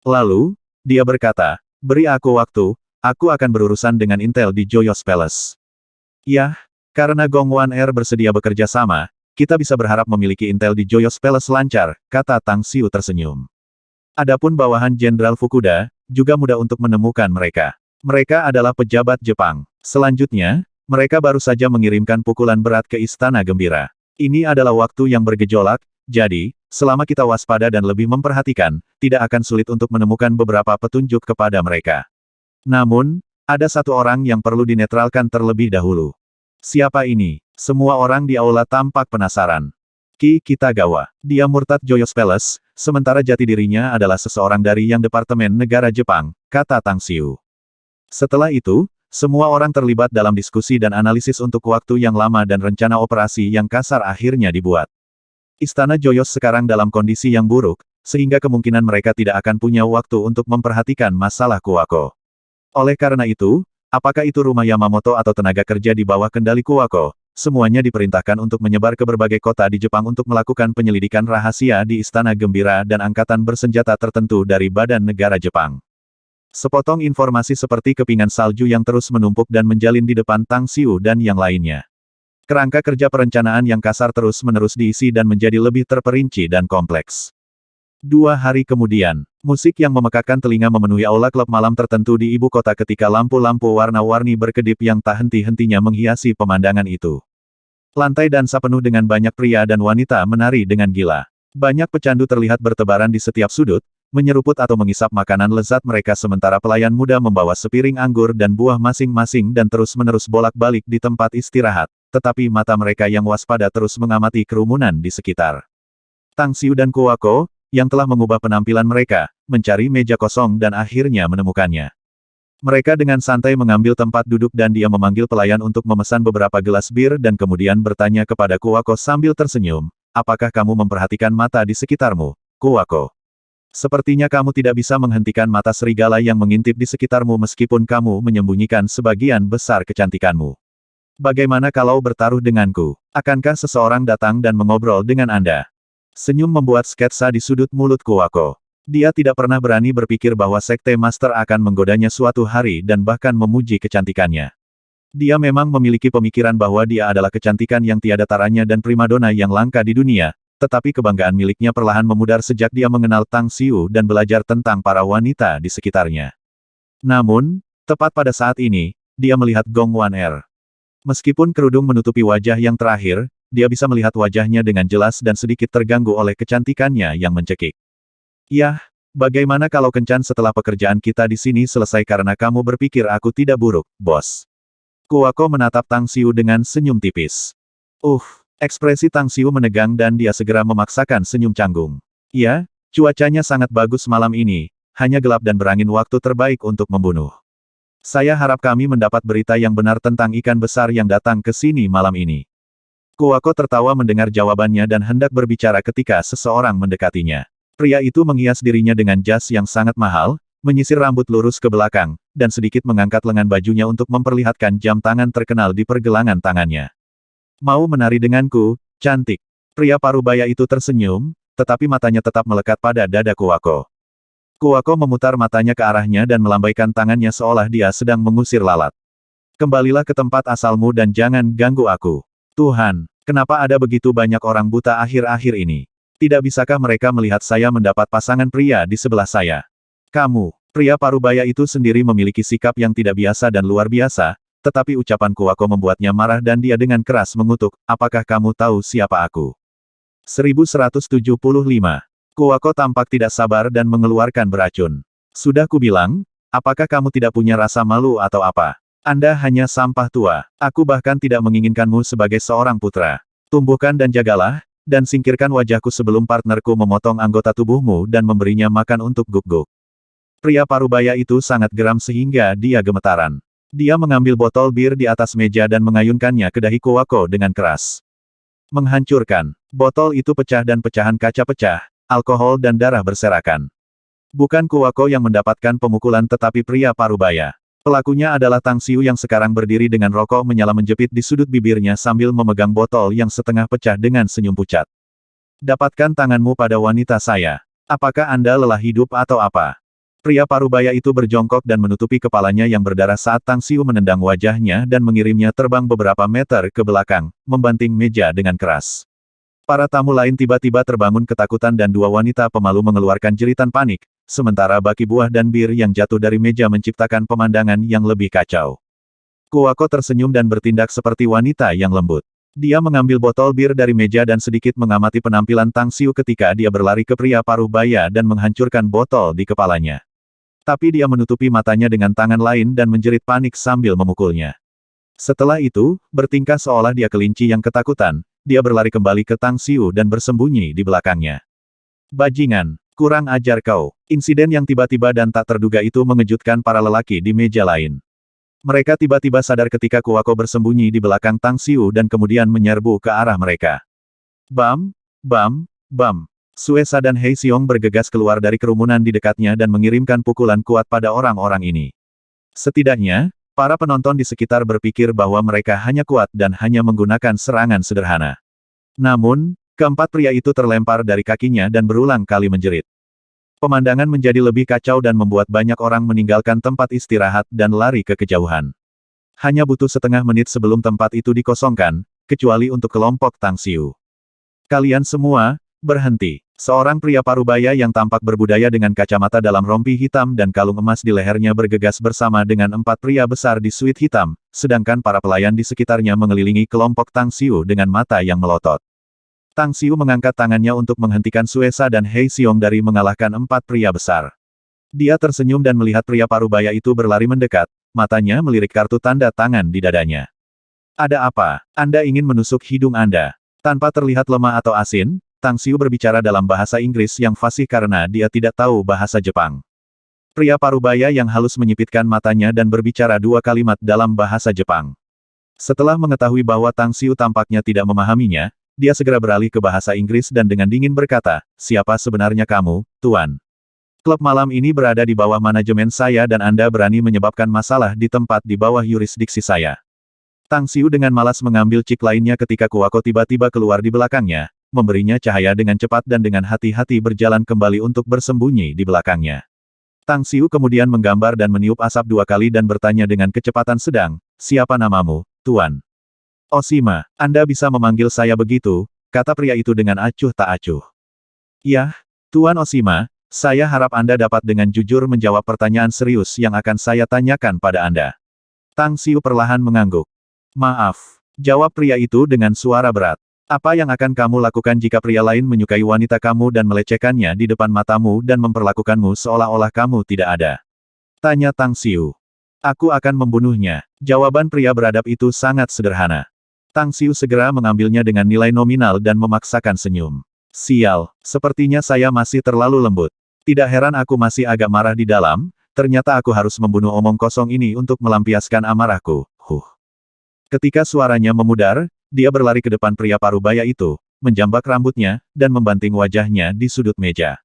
Speaker 1: Lalu, dia berkata, "Beri aku waktu, aku akan berurusan dengan intel di Joyos Palace." "Yah, karena Gong Wan Er bersedia bekerja sama, kita bisa berharap memiliki intel di Joyos Palace lancar," kata Tang Xiu tersenyum. "Adapun bawahan Jenderal Fukuda, juga mudah untuk menemukan mereka. Mereka adalah pejabat Jepang. Selanjutnya, mereka baru saja mengirimkan pukulan berat ke Istana Gembira. Ini adalah waktu yang bergejolak, jadi, selama kita waspada dan lebih memperhatikan, tidak akan sulit untuk menemukan beberapa petunjuk kepada mereka. Namun, ada satu orang yang perlu dinetralkan terlebih dahulu." "Siapa ini?" Semua orang di aula tampak penasaran. "Ki Kitagawa. Dia murtad Joyos Palace, sementara jati dirinya adalah seseorang dari yang Departemen Negara Jepang," kata Tang Xiu. Setelah itu, semua orang terlibat dalam diskusi dan analisis untuk waktu yang lama dan rencana operasi yang kasar akhirnya dibuat. Istana Joyos sekarang dalam kondisi yang buruk, sehingga kemungkinan mereka tidak akan punya waktu untuk memperhatikan masalah Kuwako. Oleh karena itu, apakah itu rumah Yamamoto atau tenaga kerja di bawah kendali Kuwako, semuanya diperintahkan untuk menyebar ke berbagai kota di Jepang untuk melakukan penyelidikan rahasia di Istana Gembira dan angkatan bersenjata tertentu dari Badan Negara Jepang. Sepotong informasi seperti kepingan salju yang terus menumpuk dan menjalin di depan Tang Xiu dan yang lainnya. Kerangka kerja perencanaan yang kasar terus-menerus diisi dan menjadi lebih terperinci dan kompleks. 2 hari kemudian, musik yang memekakkan telinga memenuhi aula klub malam tertentu di ibu kota ketika lampu-lampu warna-warni berkedip yang tak henti-hentinya menghiasi pemandangan itu. Lantai dansa penuh dengan banyak pria dan wanita menari dengan gila. Banyak pecandu terlihat bertebaran di setiap sudut, menyeruput atau mengisap makanan lezat mereka sementara pelayan muda membawa sepiring anggur dan buah masing-masing dan terus-menerus bolak-balik di tempat istirahat, tetapi mata mereka yang waspada terus mengamati kerumunan di sekitar. Tang Xiu dan Kuwako, yang telah mengubah penampilan mereka, mencari meja kosong dan akhirnya menemukannya. Mereka dengan santai mengambil tempat duduk dan dia memanggil pelayan untuk memesan beberapa gelas bir dan kemudian bertanya kepada Kuwako sambil tersenyum, apakah kamu memperhatikan mata di sekitarmu, Kuwako? Sepertinya kamu tidak bisa menghentikan mata serigala yang mengintip di sekitarmu meskipun kamu menyembunyikan sebagian besar kecantikanmu. Bagaimana kalau bertaruh denganku? Akankah seseorang datang dan mengobrol dengan Anda? Senyum membuat sketsa di sudut mulut Kuwako. Dia tidak pernah berani berpikir bahwa Sekte Master akan menggodanya suatu hari dan bahkan memuji kecantikannya. Dia memang memiliki pemikiran bahwa dia adalah kecantikan yang tiada taranya dan primadona yang langka di dunia, tetapi kebanggaan miliknya perlahan memudar sejak dia mengenal Tang Xiu dan belajar tentang para wanita di sekitarnya. Namun, tepat pada saat ini, dia melihat Gong Wan Er. Meskipun kerudung menutupi wajah yang terakhir, dia bisa melihat wajahnya dengan jelas dan sedikit terganggu oleh kecantikannya yang mencekik. Yah, bagaimana kalau kencan setelah pekerjaan kita di sini selesai karena kamu berpikir aku tidak buruk, bos? Kuwako menatap Tang Xiu dengan senyum tipis. Ekspresi Tang Xiu menegang dan dia segera memaksakan senyum canggung. Ya, cuacanya sangat bagus malam ini, hanya gelap dan berangin waktu terbaik untuk membunuh. Saya harap kami mendapat berita yang benar tentang ikan besar yang datang ke sini malam ini. Kuwako tertawa mendengar jawabannya dan hendak berbicara ketika seseorang mendekatinya. Pria itu menghias dirinya dengan jas yang sangat mahal, menyisir rambut lurus ke belakang, dan sedikit mengangkat lengan bajunya untuk memperlihatkan jam tangan terkenal di pergelangan tangannya. Mau menari denganku, cantik. Pria parubaya itu tersenyum, tetapi matanya tetap melekat pada dada Kuwako. Kuwako memutar matanya ke arahnya dan melambaikan tangannya seolah dia sedang mengusir lalat. Kembalilah ke tempat asalmu dan jangan ganggu aku. Tuhan, kenapa ada begitu banyak orang buta akhir-akhir ini? Tidak bisakah mereka melihat saya mendapat pasangan pria di sebelah saya? Kamu, pria parubaya itu sendiri memiliki sikap yang tidak biasa dan luar biasa, tetapi ucapan Kuwako membuatnya marah dan dia dengan keras mengutuk, apakah kamu tahu siapa aku? 1175. Kuwako tampak tidak sabar dan mengeluarkan beracun. Sudah kubilang, apakah kamu tidak punya rasa malu atau apa? Anda hanya sampah tua. Aku bahkan tidak menginginkanmu sebagai seorang putra. Tumbuhkan dan jagalah, dan singkirkan wajahku sebelum partnerku memotong anggota tubuhmu dan memberinya makan untuk guk-guk. Pria parubaya itu sangat geram sehingga dia gemetaran. Dia mengambil botol bir di atas meja dan mengayunkannya ke dahi Kuwako dengan keras. Menghancurkan. Botol itu pecah dan pecahan kaca pecah, alkohol dan darah berserakan. Bukan Kuwako yang mendapatkan pemukulan tetapi pria parubaya. Pelakunya adalah Tang Xiu yang sekarang berdiri dengan rokok menyala menjepit di sudut bibirnya sambil memegang botol yang setengah pecah dengan senyum pucat. Dapatkan tanganmu pada wanita saya. Apakah Anda lelah hidup atau apa? Pria parubaya itu berjongkok dan menutupi kepalanya yang berdarah saat Tang Xiu menendang wajahnya dan mengirimnya terbang beberapa meter ke belakang, membanting meja dengan keras. Para tamu lain tiba-tiba terbangun ketakutan dan dua wanita pemalu mengeluarkan jeritan panik, sementara baki buah dan bir yang jatuh dari meja menciptakan pemandangan yang lebih kacau. Kuwako tersenyum dan bertindak seperti wanita yang lembut. Dia mengambil botol bir dari meja dan sedikit mengamati penampilan Tang Xiu ketika dia berlari ke pria parubaya dan menghancurkan botol di kepalanya. Tapi dia menutupi matanya dengan tangan lain dan menjerit panik sambil memukulnya. Setelah itu, bertingkah seolah dia kelinci yang ketakutan, dia berlari kembali ke Tang Xiu dan bersembunyi di belakangnya. Bajingan, kurang ajar kau. Insiden yang tiba-tiba dan tak terduga itu mengejutkan para lelaki di meja lain. Mereka tiba-tiba sadar ketika Kuwako bersembunyi di belakang Tang Xiu dan kemudian menyerbu ke arah mereka. Bam, bam, bam. Suesa dan Hei Xiong bergegas keluar dari kerumunan di dekatnya dan mengirimkan pukulan kuat pada orang-orang ini. Setidaknya, para penonton di sekitar berpikir bahwa mereka hanya kuat dan hanya menggunakan serangan sederhana. Namun, keempat pria itu terlempar dari kakinya dan berulang kali menjerit. Pemandangan menjadi lebih kacau dan membuat banyak orang meninggalkan tempat istirahat dan lari ke kejauhan. Hanya butuh setengah menit sebelum tempat itu dikosongkan, kecuali untuk kelompok Tang Xiu. Kalian semua, berhenti. Seorang pria parubaya yang tampak berbudaya dengan kacamata dalam rompi hitam dan kalung emas di lehernya bergegas bersama dengan empat pria besar di suit hitam, sedangkan para pelayan di sekitarnya mengelilingi kelompok Tang Xiu dengan mata yang melotot. Tang Xiu mengangkat tangannya untuk menghentikan Suesa dan Hei Xiong dari mengalahkan empat pria besar. Dia tersenyum dan melihat pria parubaya itu berlari mendekat, matanya melirik kartu tanda tangan di dadanya. Ada apa? Anda ingin menusuk hidung Anda? Tanpa terlihat lemah atau asin, Tang Xiu berbicara dalam bahasa Inggris yang fasih karena dia tidak tahu bahasa Jepang. Pria parubaya yang halus menyipitkan matanya dan berbicara dua kalimat dalam bahasa Jepang. Setelah mengetahui bahwa Tang Xiu tampaknya tidak memahaminya, dia segera beralih ke bahasa Inggris dan dengan dingin berkata, "Siapa sebenarnya kamu, Tuan? Klub malam ini berada di bawah manajemen saya dan Anda berani menyebabkan masalah di tempat di bawah yurisdiksi saya." Tang Xiu dengan malas mengambil cik lainnya ketika Kuako tiba-tiba keluar di belakangnya, memberinya cahaya dengan cepat dan dengan hati-hati berjalan kembali untuk bersembunyi di belakangnya. Tang Xiu kemudian menggambar dan meniup asap dua kali dan bertanya dengan kecepatan sedang, "Siapa namamu, Tuan?" "Oshima, Anda bisa memanggil saya begitu," kata pria itu dengan acuh tak acuh. "Yah, Tuan Oshima, saya harap Anda dapat dengan jujur menjawab pertanyaan serius yang akan saya tanyakan pada Anda." Tang Xiu perlahan mengangguk. "Maaf," jawab pria itu dengan suara berat. "Apa yang akan kamu lakukan jika pria lain menyukai wanita kamu dan melecehkannya di depan matamu dan memperlakukanmu seolah-olah kamu tidak ada?" tanya Tang Xiu. "Aku akan membunuhnya." Jawaban pria beradab itu sangat sederhana. Tang Xiu segera mengambilnya dengan nilai nominal dan memaksakan senyum. "Sial, sepertinya saya masih terlalu lembut. Tidak heran aku masih agak marah di dalam, ternyata aku harus membunuh omong kosong ini untuk melampiaskan amarahku. Ketika suaranya memudar, dia berlari ke depan pria parubaya itu, menjambak rambutnya, dan membanting wajahnya di sudut meja.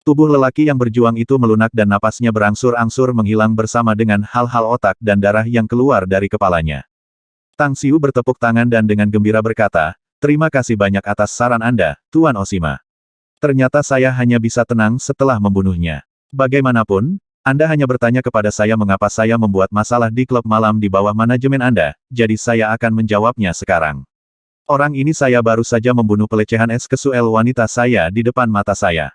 Speaker 1: Tubuh lelaki yang berjuang itu melunak dan napasnya berangsur-angsur menghilang bersama dengan hal-hal otak dan darah yang keluar dari kepalanya. Tang Xiu bertepuk tangan dan dengan gembira berkata, "Terima kasih banyak atas saran Anda, Tuan Oshima. Ternyata saya hanya bisa tenang setelah membunuhnya. Bagaimanapun, Anda hanya bertanya kepada saya mengapa saya membuat masalah di klub malam di bawah manajemen Anda, jadi saya akan menjawabnya sekarang. Orang ini saya baru saja membunuh pelecehan seksual wanita saya di depan mata saya.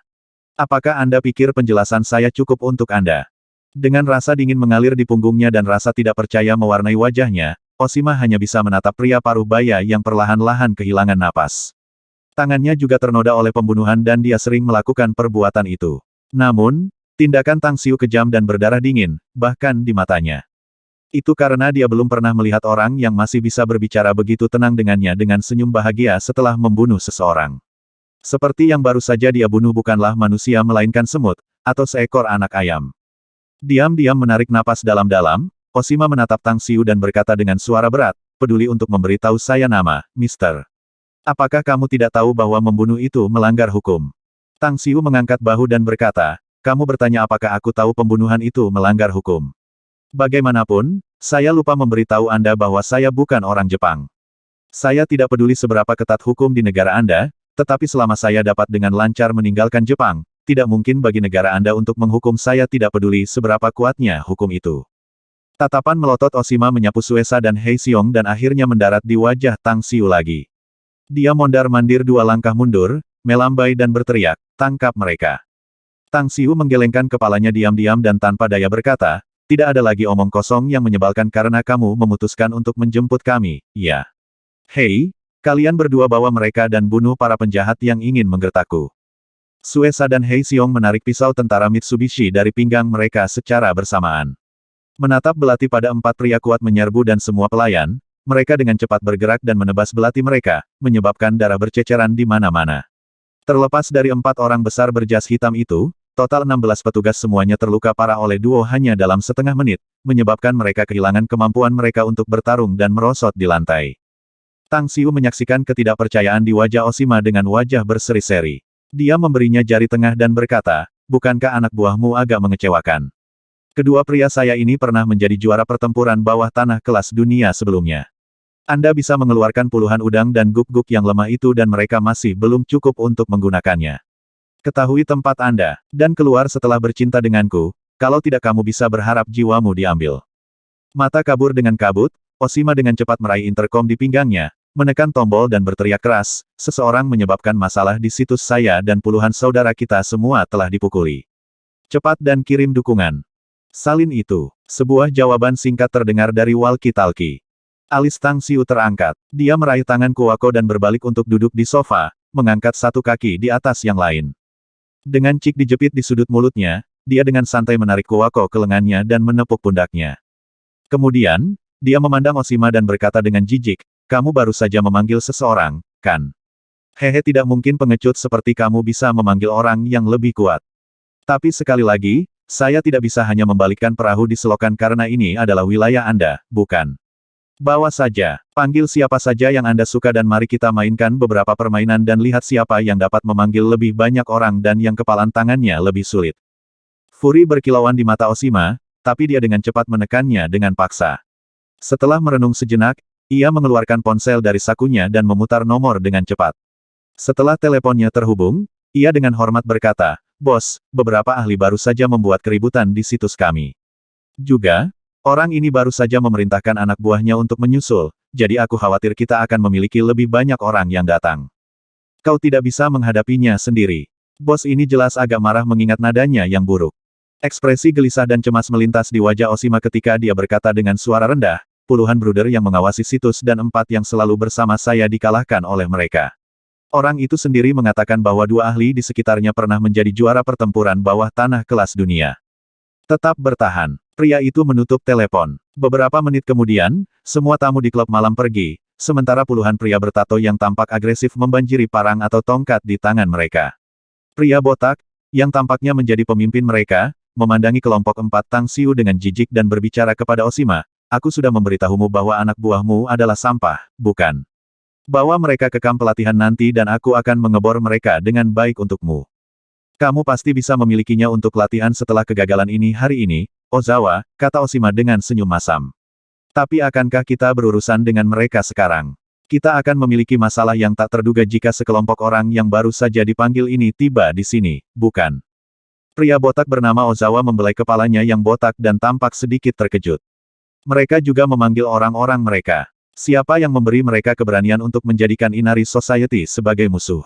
Speaker 1: Apakah Anda pikir penjelasan saya cukup untuk Anda?" Dengan rasa dingin mengalir di punggungnya dan rasa tidak percaya mewarnai wajahnya, Oshima hanya bisa menatap pria parubaya yang perlahan-lahan kehilangan napas. Tangannya juga ternoda oleh pembunuhan dan dia sering melakukan perbuatan itu. Namun, tindakan Tang Xiu kejam dan berdarah dingin, bahkan di matanya. Itu karena dia belum pernah melihat orang yang masih bisa berbicara begitu tenang dengannya dengan senyum bahagia setelah membunuh seseorang. Seperti yang baru saja dia bunuh bukanlah manusia melainkan semut, atau seekor anak ayam. Diam-diam menarik napas dalam-dalam, Oshima menatap Tang Xiu dan berkata dengan suara berat, "Peduli untuk memberitahu saya nama, Mister. Apakah kamu tidak tahu bahwa membunuh itu melanggar hukum?" Tang Xiu mengangkat bahu dan berkata, "Kamu bertanya apakah aku tahu pembunuhan itu melanggar hukum? Bagaimanapun, saya lupa memberitahu Anda bahwa saya bukan orang Jepang. Saya tidak peduli seberapa ketat hukum di negara Anda, tetapi selama saya dapat dengan lancar meninggalkan Jepang, tidak mungkin bagi negara Anda untuk menghukum saya tidak peduli seberapa kuatnya hukum itu." Tatapan melotot Oshima menyapu Suesa dan Hei Xiong dan akhirnya mendarat di wajah Tang Xiu lagi. Dia mondar-mandir dua langkah mundur, melambai dan berteriak, "Tangkap mereka!" Tang Xiu menggelengkan kepalanya diam-diam dan tanpa daya berkata, "Tidak ada lagi omong kosong yang menyebalkan karena kamu memutuskan untuk menjemput kami, ya? Hei, kalian berdua bawa mereka dan bunuh para penjahat yang ingin menggertakku." Suesa dan Hei Xiong menarik pisau tentara Mitsubishi dari pinggang mereka secara bersamaan. Menatap belati pada empat pria kuat menyerbu dan semua pelayan, mereka dengan cepat bergerak dan menebas belati mereka, menyebabkan darah berceceran di mana-mana. Terlepas dari empat orang besar berjas hitam itu, total 16 petugas semuanya terluka parah oleh duo hanya dalam setengah menit, menyebabkan mereka kehilangan kemampuan mereka untuk bertarung dan merosot di lantai. Tang Xiu menyaksikan ketidakpercayaan di wajah Oshima dengan wajah berseri-seri. Dia memberinya jari tengah dan berkata, "Bukankah anak buahmu agak mengecewakan? Kedua pria saya ini pernah menjadi juara pertempuran bawah tanah kelas dunia sebelumnya. Anda bisa mengeluarkan puluhan udang dan guk-guk yang lemah itu dan mereka masih belum cukup untuk menggunakannya. Ketahui tempat Anda, dan keluar setelah bercinta denganku, kalau tidak kamu bisa berharap jiwamu diambil." Mata kabur dengan kabut, Oshima dengan cepat meraih interkom di pinggangnya, menekan tombol dan berteriak keras, "Seseorang menyebabkan masalah di situs saya dan puluhan saudara kita semua telah dipukuli. Cepat dan kirim dukungan." Salin itu. Sebuah jawaban singkat terdengar dari walkie-talkie. Alis Tang Xiu terangkat. Dia meraih tangan Kuako dan berbalik untuk duduk di sofa, mengangkat satu kaki di atas yang lain. Dengan cik dijepit di sudut mulutnya, dia dengan santai menarik Kuako ke lengannya dan menepuk pundaknya. Kemudian, dia memandang Oshima dan berkata dengan jijik, "Kamu baru saja memanggil seseorang, kan? Hehe, tidak mungkin pengecut seperti kamu bisa memanggil orang yang lebih kuat. Tapi sekali lagi, saya tidak bisa hanya membalikkan perahu di selokan karena ini adalah wilayah Anda, bukan? Bawa saja, panggil siapa saja yang Anda suka dan mari kita mainkan beberapa permainan dan lihat siapa yang dapat memanggil lebih banyak orang dan yang kepalan tangannya lebih sulit. Furi berkilauan di mata Oshima, tapi dia dengan cepat menekannya dengan paksa. Setelah merenung sejenak, ia mengeluarkan ponsel dari sakunya dan memutar nomor dengan cepat. Setelah teleponnya terhubung, ia dengan hormat berkata, "Bos, beberapa ahli baru saja membuat keributan di situs kami. Juga, orang ini baru saja memerintahkan anak buahnya untuk menyusul, jadi aku khawatir kita akan memiliki lebih banyak orang yang datang. Kau tidak bisa menghadapinya sendiri." Bos ini jelas agak marah mengingat nadanya yang buruk. Ekspresi gelisah dan cemas melintas di wajah Oshima ketika dia berkata dengan suara rendah, "Puluhan bruder yang mengawasi situs dan 4 yang selalu bersama saya dikalahkan oleh mereka. Orang itu sendiri mengatakan bahwa 2 ahli di sekitarnya pernah menjadi juara pertempuran bawah tanah kelas dunia. Tetap bertahan." Pria itu menutup telepon. Beberapa menit kemudian, semua tamu di klub malam pergi, sementara puluhan pria bertato yang tampak agresif membanjiri parang atau tongkat di tangan mereka. Pria botak, yang tampaknya menjadi pemimpin mereka, memandangi kelompok 4 Tang Xiu dengan jijik dan berbicara kepada Oshima, "Aku sudah memberitahumu bahwa anak buahmu adalah sampah, bukan? Bawa mereka ke kamp pelatihan nanti dan aku akan mengebor mereka dengan baik untukmu. Kamu pasti bisa memilikinya untuk latihan setelah kegagalan ini hari ini, Ozawa," kata Oshima dengan senyum masam. "Tapi akankah kita berurusan dengan mereka sekarang? Kita akan memiliki masalah yang tak terduga jika sekelompok orang yang baru saja dipanggil ini tiba di sini, bukan?" Pria botak bernama Ozawa membelai kepalanya yang botak dan tampak sedikit terkejut. Mereka juga memanggil orang-orang mereka. Siapa yang memberi mereka keberanian untuk menjadikan Inari Society sebagai musuh?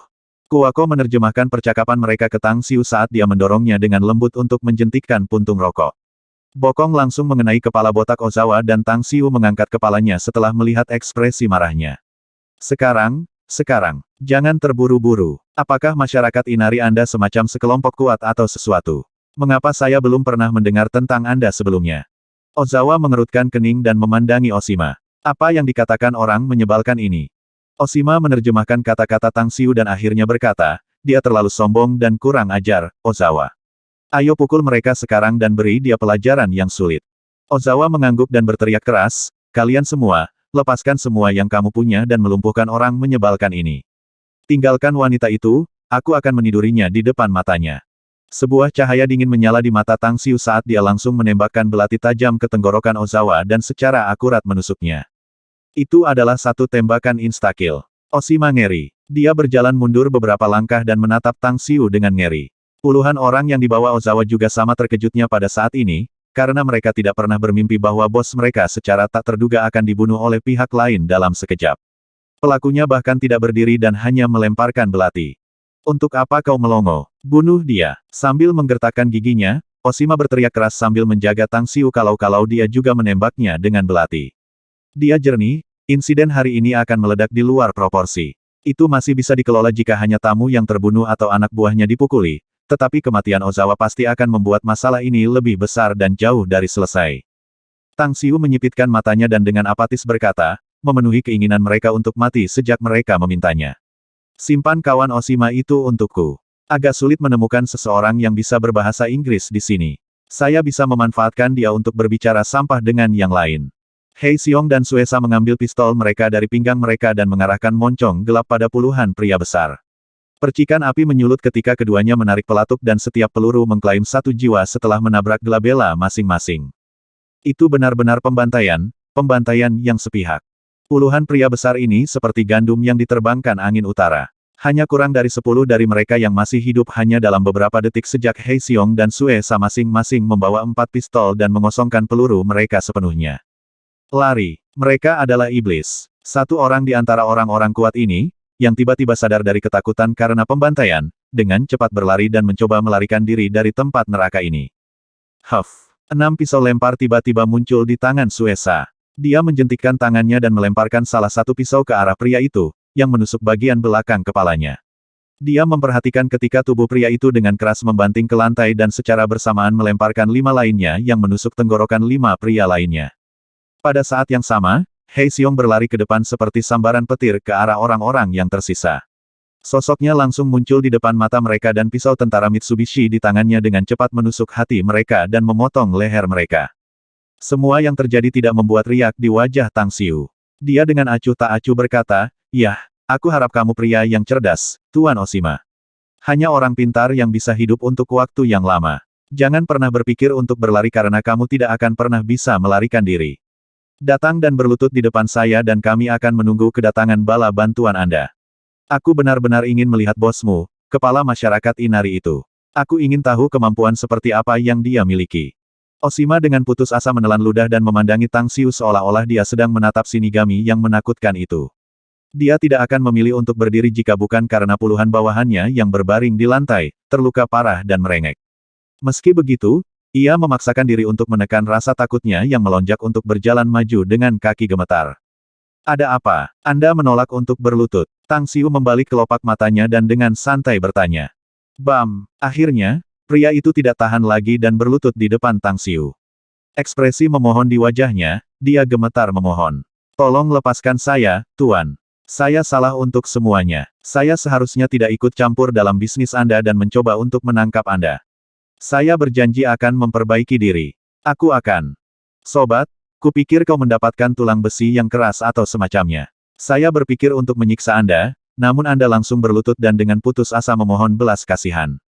Speaker 1: Kuwako menerjemahkan percakapan mereka ke Tang Xiu saat dia mendorongnya dengan lembut untuk menjentikkan puntung rokok. Bokong langsung mengenai kepala botak Ozawa dan Tang Xiu mengangkat kepalanya setelah melihat ekspresi marahnya. Sekarang, jangan terburu-buru. Apakah masyarakat Inari Anda semacam sekelompok kuat atau sesuatu? Mengapa saya belum pernah mendengar tentang Anda sebelumnya?" Ozawa mengerutkan kening dan memandangi Oshima. Apa yang dikatakan orang menyebalkan ini? Oshima menerjemahkan kata-kata Tang Xiu dan akhirnya berkata, "Dia terlalu sombong dan kurang ajar, Ozawa. Ayo pukul mereka sekarang dan beri dia pelajaran yang sulit." Ozawa mengangguk dan berteriak keras, "Kalian semua, lepaskan semua yang kamu punya dan melumpuhkan orang menyebalkan ini. Tinggalkan wanita itu, aku akan menidurinya di depan matanya." Sebuah cahaya dingin menyala di mata Tang Xiu saat dia langsung menembakkan belati tajam ke tenggorokan Ozawa dan secara akurat menusuknya. Itu adalah satu tembakan insta-kill. Oshima ngeri. Dia berjalan mundur beberapa langkah dan menatap Tang Xiu dengan ngeri. Puluhan orang yang dibawa Ozawa juga sama terkejutnya pada saat ini, karena mereka tidak pernah bermimpi bahwa bos mereka secara tak terduga akan dibunuh oleh pihak lain dalam sekejap. Pelakunya bahkan tidak berdiri dan hanya melemparkan belati. "Untuk apa kau melongo? Bunuh dia!" Sambil menggertakkan giginya, Oshima berteriak keras sambil menjaga Tang Xiu kalau-kalau dia juga menembaknya dengan belati. Dia jernih, insiden hari ini akan meledak di luar proporsi. Itu masih bisa dikelola jika hanya tamu yang terbunuh atau anak buahnya dipukuli. Tetapi kematian Ozawa pasti akan membuat masalah ini lebih besar dan jauh dari selesai. Tang Xiu menyipitkan matanya dan dengan apatis berkata, memenuhi keinginan mereka untuk mati sejak mereka memintanya. "Simpan kawan Oshima itu untukku. Agak sulit menemukan seseorang yang bisa berbahasa Inggris di sini. Saya bisa memanfaatkan dia untuk berbicara sampah dengan yang lain." Hei Xiong dan Suesa mengambil pistol mereka dari pinggang mereka dan mengarahkan moncong gelap pada puluhan pria besar. Percikan api menyulut ketika keduanya menarik pelatuk dan setiap peluru mengklaim 1 jiwa setelah menabrak gelabela masing-masing. Itu benar-benar pembantaian yang sepihak. Puluhan pria besar ini seperti gandum yang diterbangkan angin utara. Hanya kurang dari 10 dari mereka yang masih hidup hanya dalam beberapa detik sejak Hei Xiong dan Suesa masing-masing membawa 4 pistol dan mengosongkan peluru mereka sepenuhnya. Lari. Mereka adalah iblis. Satu orang di antara orang-orang kuat ini, yang tiba-tiba sadar dari ketakutan karena pembantaian, dengan cepat berlari dan mencoba melarikan diri dari tempat neraka ini. Huff. 6 pisau lempar tiba-tiba muncul di tangan Suesa. Dia menjentikkan tangannya dan melemparkan salah satu pisau ke arah pria itu, yang menusuk bagian belakang kepalanya. Dia memperhatikan ketika tubuh pria itu dengan keras membanting ke lantai dan secara bersamaan melemparkan 5 lainnya yang menusuk tenggorokan 5 pria lainnya. Pada saat yang sama, Hei Xiong berlari ke depan seperti sambaran petir ke arah orang-orang yang tersisa. Sosoknya langsung muncul di depan mata mereka dan pisau tentara Mitsubishi di tangannya dengan cepat menusuk hati mereka dan memotong leher mereka. Semua yang terjadi tidak membuat riak di wajah Tang Xiu. Dia dengan acuh tak acuh berkata, "Yah, aku harap kamu pria yang cerdas, Tuan Oshima. Hanya orang pintar yang bisa hidup untuk waktu yang lama. Jangan pernah berpikir untuk berlari karena kamu tidak akan pernah bisa melarikan diri. Datang dan berlutut di depan saya dan kami akan menunggu kedatangan bala bantuan Anda. Aku benar-benar ingin melihat bosmu, kepala masyarakat Inari itu. Aku ingin tahu kemampuan seperti apa yang dia miliki." Oshima dengan putus asa menelan ludah dan memandangi Tang Xiu seolah-olah dia sedang menatap Shinigami yang menakutkan itu. Dia tidak akan memilih untuk berdiri jika bukan karena puluhan bawahannya yang berbaring di lantai, terluka parah dan merengek. Meski begitu, ia memaksakan diri untuk menekan rasa takutnya yang melonjak untuk berjalan maju dengan kaki gemetar. "Ada apa? Anda menolak untuk berlutut?" Tang Xiu membalik kelopak matanya dan dengan santai bertanya. Bam! Akhirnya, pria itu tidak tahan lagi dan berlutut di depan Tang Xiu. Ekspresi memohon di wajahnya, dia gemetar memohon. "Tolong lepaskan saya, Tuan. Saya salah untuk semuanya. Saya seharusnya tidak ikut campur dalam bisnis Anda dan mencoba untuk menangkap Anda. Saya berjanji akan memperbaiki diri. Aku akan." "Sobat, kupikir kau mendapatkan tulang besi yang keras atau semacamnya. Saya berpikir untuk menyiksa Anda, namun Anda langsung berlutut dan dengan putus asa memohon belas kasihan.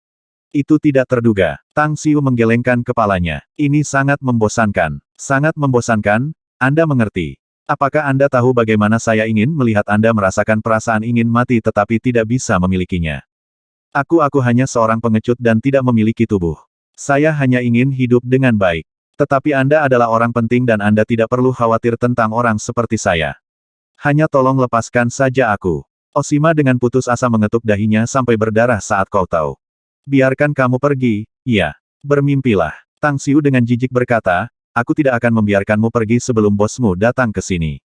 Speaker 1: Itu tidak terduga." Tang Xiu menggelengkan kepalanya. "Ini sangat membosankan. Sangat membosankan, Anda mengerti. Apakah Anda tahu bagaimana saya ingin melihat Anda merasakan perasaan ingin mati tetapi tidak bisa memilikinya? Aku hanya seorang pengecut dan tidak memiliki tubuh. Saya hanya ingin hidup dengan baik. Tetapi Anda adalah orang penting dan Anda tidak perlu khawatir tentang orang seperti saya. Hanya tolong lepaskan saja aku." Oshima dengan putus asa mengetuk dahinya sampai berdarah saat kau tahu. "Biarkan kamu pergi, ya. Bermimpilah." Tang Xiu dengan jijik berkata, "Aku tidak akan membiarkanmu pergi sebelum bosmu datang ke sini.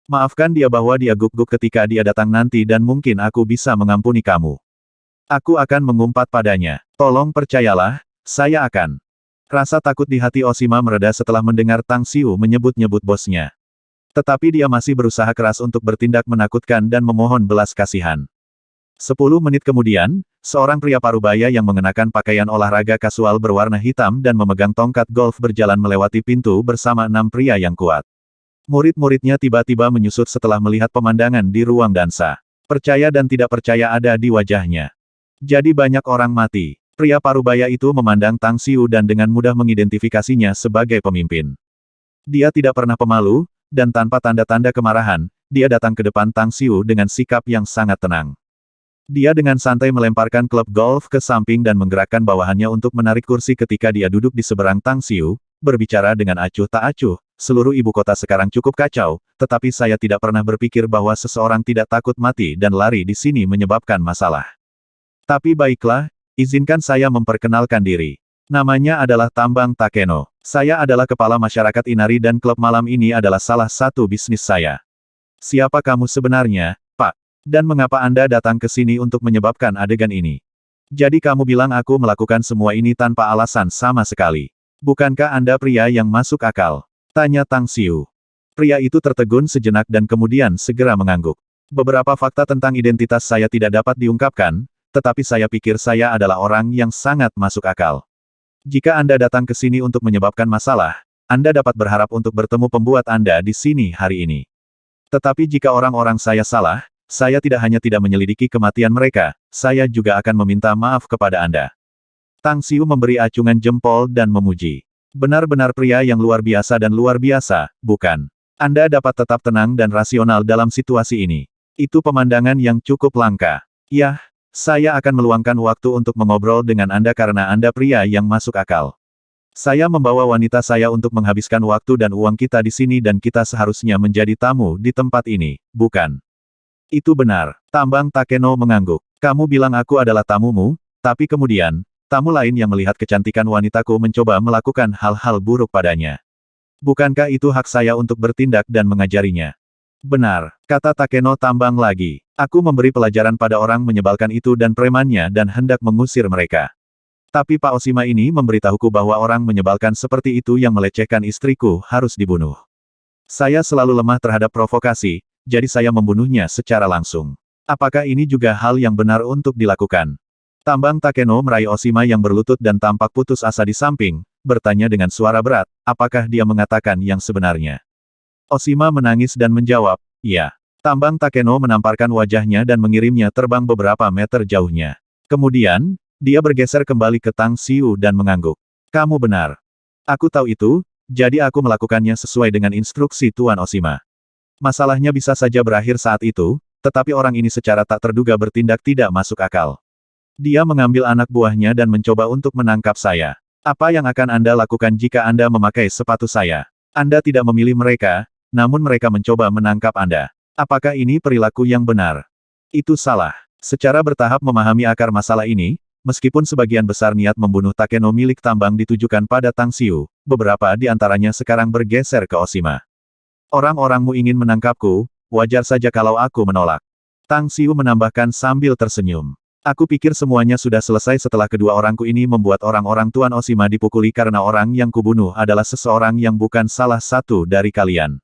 Speaker 1: Maafkan dia bahwa dia gugup ketika dia datang nanti dan mungkin aku bisa mengampuni kamu. Aku akan mengumpat padanya. Tolong percayalah, saya akan." Rasa takut di hati Oshima mereda setelah mendengar Tang Xiu menyebut-nyebut bosnya. Tetapi dia masih berusaha keras untuk bertindak menakutkan dan memohon belas kasihan. 10 menit kemudian, seorang pria parubaya yang mengenakan pakaian olahraga kasual berwarna hitam dan memegang tongkat golf berjalan melewati pintu bersama 6 pria yang kuat. Murid-muridnya tiba-tiba menyusut setelah melihat pemandangan di ruang dansa. Percaya dan tidak percaya ada di wajahnya. Jadi banyak orang mati. Pria parubaya itu memandang Tang Xiu dan dengan mudah mengidentifikasinya sebagai pemimpin. Dia tidak pernah pemalu, dan tanpa tanda-tanda kemarahan, dia datang ke depan Tang Xiu dengan sikap yang sangat tenang. Dia dengan santai melemparkan klub golf ke samping dan menggerakkan bawahannya untuk menarik kursi ketika dia duduk di seberang Tang Xiu, berbicara dengan acuh tak acuh, "Seluruh ibu kota sekarang cukup kacau, tetapi saya tidak pernah berpikir bahwa seseorang tidak takut mati dan lari di sini menyebabkan masalah. Tapi baiklah, izinkan saya memperkenalkan diri. Namanya adalah Tambang Takeno. Saya adalah kepala masyarakat Inari dan klub malam ini adalah salah satu bisnis saya." "Siapa kamu sebenarnya, Pak? Dan mengapa Anda datang ke sini untuk menyebabkan adegan ini? Jadi kamu bilang aku melakukan semua ini tanpa alasan sama sekali. Bukankah Anda pria yang masuk akal?" tanya Tang Xiu. Pria itu tertegun sejenak dan kemudian segera mengangguk. "Beberapa fakta tentang identitas saya tidak dapat diungkapkan, tetapi saya pikir saya adalah orang yang sangat masuk akal. Jika Anda datang ke sini untuk menyebabkan masalah, Anda dapat berharap untuk bertemu pembuat Anda di sini hari ini. Tetapi jika orang-orang saya salah, saya tidak hanya tidak menyelidiki kematian mereka, saya juga akan meminta maaf kepada Anda." Tang Xiu memberi acungan jempol dan memuji. "Benar-benar pria yang luar biasa dan luar biasa, bukan? Anda dapat tetap tenang dan rasional dalam situasi ini. Itu pemandangan yang cukup langka. Yah, saya akan meluangkan waktu untuk mengobrol dengan Anda karena Anda pria yang masuk akal. Saya membawa wanita saya untuk menghabiskan waktu dan uang kita di sini dan kita seharusnya menjadi tamu di tempat ini, bukan?" "Itu benar." Tambang Takeno mengangguk. "Kamu bilang aku adalah tamumu, tapi kemudian, tamu lain yang melihat kecantikan wanitaku mencoba melakukan hal-hal buruk padanya. Bukankah itu hak saya untuk bertindak dan mengajarinya?" "Benar," kata Takeno tambang lagi. "Aku memberi pelajaran pada orang menyebalkan itu dan premannya dan hendak mengusir mereka. Tapi Pak Oshima ini memberitahuku bahwa orang menyebalkan seperti itu yang melecehkan istriku harus dibunuh. Saya selalu lemah terhadap provokasi, jadi saya membunuhnya secara langsung. Apakah ini juga hal yang benar untuk dilakukan? Tambang Takeno meraih Oshima yang berlutut dan tampak putus asa di samping, bertanya dengan suara berat, apakah dia mengatakan yang sebenarnya? Oshima menangis dan menjawab, iya. Tambang Takeno menamparkan wajahnya dan mengirimnya terbang beberapa meter jauhnya. Kemudian, dia bergeser kembali ke Tang Xiu dan mengangguk. Kamu benar. Aku tahu itu, jadi aku melakukannya sesuai dengan instruksi Tuan Oshima. Masalahnya bisa saja berakhir saat itu, tetapi orang ini secara tak terduga bertindak tidak masuk akal. Dia mengambil anak buahnya dan mencoba untuk menangkap saya. Apa yang akan Anda lakukan jika Anda memakai sepatu saya? Anda tidak memilih mereka, namun mereka mencoba menangkap Anda. Apakah ini perilaku yang benar? Itu salah. Secara bertahap memahami akar masalah ini, meskipun sebagian besar niat membunuh Takeno milik tambang ditujukan pada Tang Xiu, beberapa di antaranya sekarang bergeser ke Oshima. Orang-orangmu ingin menangkapku, wajar saja kalau aku menolak. Tang Xiu menambahkan sambil tersenyum. Aku pikir semuanya sudah selesai setelah kedua orangku ini membuat orang-orang Tuan Oshima dipukuli karena orang yang kubunuh adalah seseorang yang bukan salah satu dari kalian.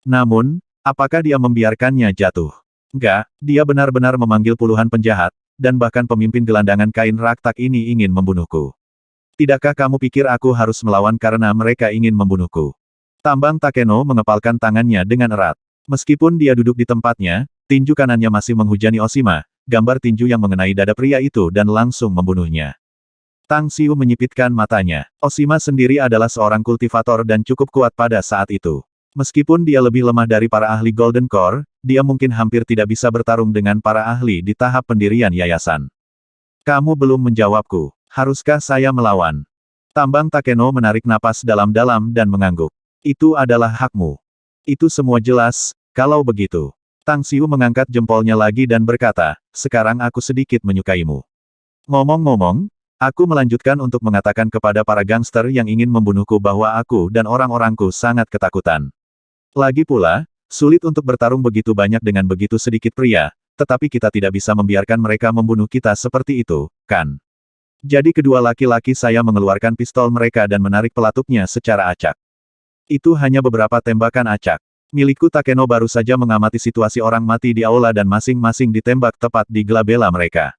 Speaker 1: Namun, apakah dia membiarkannya jatuh? Enggak, dia benar-benar memanggil puluhan penjahat, dan bahkan pemimpin gelandangan kain raktak ini ingin membunuhku. Tidakkah kamu pikir aku harus melawan karena mereka ingin membunuhku? Tambang Takeno mengepalkan tangannya dengan erat. Meskipun dia duduk di tempatnya, tinju kanannya masih menghujani Oshima, gambar tinju yang mengenai dada pria itu dan langsung membunuhnya. Tang Xiu menyipitkan matanya. Oshima sendiri adalah seorang kultivator dan cukup kuat pada saat itu. Meskipun dia lebih lemah dari para ahli Golden Core, dia mungkin hampir tidak bisa bertarung dengan para ahli di tahap pendirian yayasan. Kamu belum menjawabku. Haruskah saya melawan? Tambang Takeno menarik napas dalam-dalam dan mengangguk. Itu adalah hakmu. Itu semua jelas, kalau begitu. Tang Xiu mengangkat jempolnya lagi dan berkata, sekarang aku sedikit menyukaimu. Ngomong-ngomong, aku melanjutkan untuk mengatakan kepada para gangster yang ingin membunuhku bahwa aku dan orang-orangku sangat ketakutan. Lagi pula, sulit untuk bertarung begitu banyak dengan begitu sedikit pria, tetapi kita tidak bisa membiarkan mereka membunuh kita seperti itu, kan? Jadi kedua laki-laki saya mengeluarkan pistol mereka dan menarik pelatuknya secara acak. Itu hanya beberapa tembakan acak. Milikku Takeno baru saja mengamati situasi orang mati di aula dan masing-masing ditembak tepat di glabella mereka.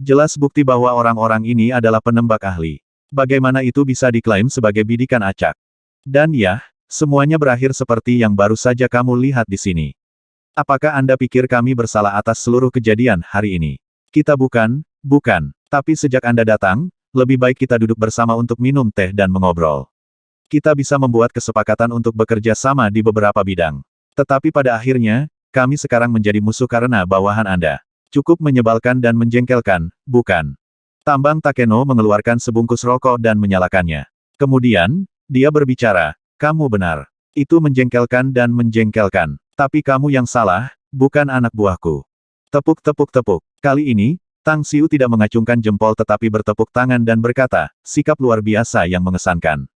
Speaker 1: Jelas bukti bahwa orang-orang ini adalah penembak ahli. Bagaimana itu bisa diklaim sebagai bidikan acak? Dan ya, semuanya berakhir seperti yang baru saja kamu lihat di sini. Apakah Anda pikir kami bersalah atas seluruh kejadian hari ini? Kita bukan. Tapi sejak Anda datang, lebih baik kita duduk bersama untuk minum teh dan mengobrol. Kita bisa membuat kesepakatan untuk bekerja sama di beberapa bidang. Tetapi pada akhirnya, kami sekarang menjadi musuh karena bawahan Anda. Cukup menyebalkan dan menjengkelkan, bukan? Tambang Takeno mengeluarkan sebungkus rokok dan menyalakannya. Kemudian, dia berbicara, kamu benar. Itu menjengkelkan dan menjengkelkan. Tapi kamu yang salah, bukan anak buahku. Tepuk-tepuk-tepuk. Kali ini, Tang Xiu tidak mengacungkan jempol tetapi bertepuk tangan dan berkata, sikap luar biasa yang mengesankan.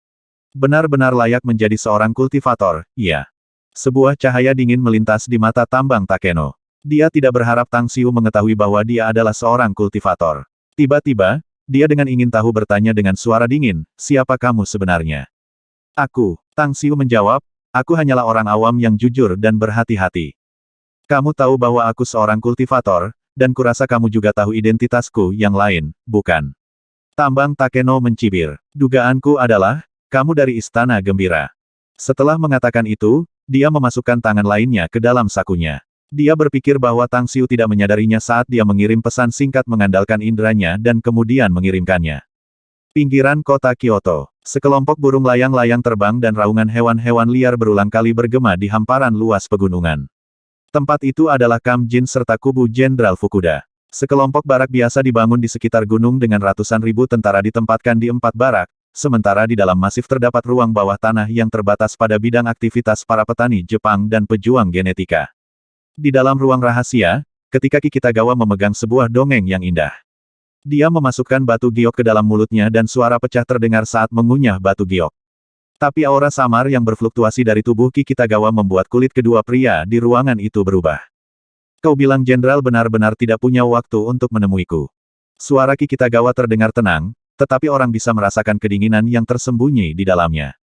Speaker 1: Benar-benar layak menjadi seorang kultivator, iya. Sebuah cahaya dingin melintas di mata Tambang Takeno. Dia tidak berharap Tang Xiu mengetahui bahwa dia adalah seorang kultivator. Tiba-tiba, dia dengan ingin tahu bertanya dengan suara dingin, siapa kamu sebenarnya? Aku, Tang Xiu menjawab, aku hanyalah orang awam yang jujur dan berhati-hati. Kamu tahu bahwa aku seorang kultivator, dan kurasa kamu juga tahu identitasku yang lain, bukan? Tambang Takeno mencibir. Dugaanku adalah, kamu dari Istana Gembira. Setelah mengatakan itu, dia memasukkan tangan lainnya ke dalam sakunya. Dia berpikir bahwa Tang Xiu tidak menyadarinya saat dia mengirim pesan singkat mengandalkan inderanya dan kemudian mengirimkannya. Pinggiran kota Kyoto. Sekelompok burung layang-layang terbang dan raungan hewan-hewan liar berulang kali bergema di hamparan luas pegunungan. Tempat itu adalah Camp Jin serta kubu Jenderal Fukuda. Sekelompok barak biasa dibangun di sekitar gunung dengan ratusan ribu tentara ditempatkan di 4 barak, sementara di dalam masif terdapat ruang bawah tanah yang terbatas pada bidang aktivitas para petani Jepang dan pejuang genetika. Di dalam ruang rahasia, ketika Kikitagawa memegang sebuah dongeng yang indah. Dia memasukkan batu giok ke dalam mulutnya dan suara pecah terdengar saat mengunyah batu giok. Tapi aura samar yang berfluktuasi dari tubuh Kikitagawa membuat kulit kedua pria di ruangan itu berubah. Kau bilang Jenderal benar-benar tidak punya waktu untuk menemuiku. Suara Kikitagawa terdengar tenang, tetapi orang bisa merasakan kedinginan yang tersembunyi di dalamnya.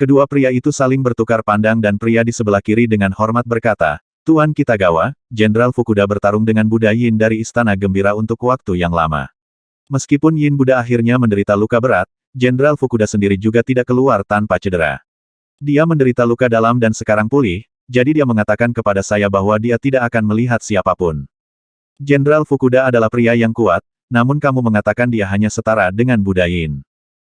Speaker 1: Kedua pria itu saling bertukar pandang dan pria di sebelah kiri dengan hormat berkata, Tuan Kitagawa, Jenderal Fukuda bertarung dengan Buddha Yin dari Istana Gembira untuk waktu yang lama. Meskipun Yin Buddha akhirnya menderita luka berat, Jenderal Fukuda sendiri juga tidak keluar tanpa cedera. Dia menderita luka dalam dan sekarang pulih, jadi dia mengatakan kepada saya bahwa dia tidak akan melihat siapapun. Jenderal Fukuda adalah pria yang kuat, namun kamu mengatakan dia hanya setara dengan Buddha Yin.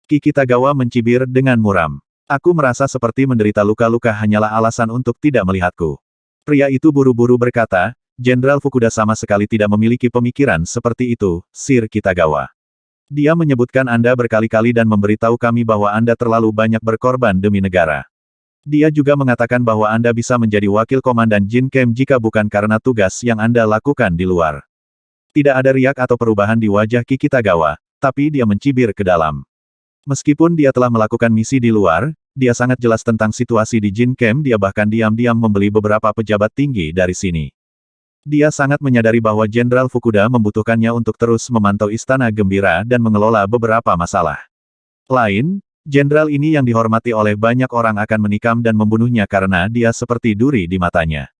Speaker 1: Kitagawa mencibir dengan muram. Aku merasa seperti menderita luka-luka hanyalah alasan untuk tidak melihatku. Pria itu buru-buru berkata, Jenderal Fukuda sama sekali tidak memiliki pemikiran seperti itu, Sir Kitagawa. Dia menyebutkan Anda berkali-kali dan memberitahu kami bahwa Anda terlalu banyak berkorban demi negara. Dia juga mengatakan bahwa Anda bisa menjadi wakil komandan Jin Camp jika bukan karena tugas yang Anda lakukan di luar. Tidak ada riak atau perubahan di wajah Kitagawa, tapi dia mencibir ke dalam. Meskipun dia telah melakukan misi di luar, dia sangat jelas tentang situasi di Jin Camp. Dia bahkan diam-diam membeli beberapa pejabat tinggi dari sini. Dia sangat menyadari bahwa Jenderal Fukuda membutuhkannya untuk terus memantau Istana Gembira dan mengelola beberapa masalah lain. Jenderal ini yang dihormati oleh banyak orang akan menikam dan membunuhnya karena dia seperti duri di matanya.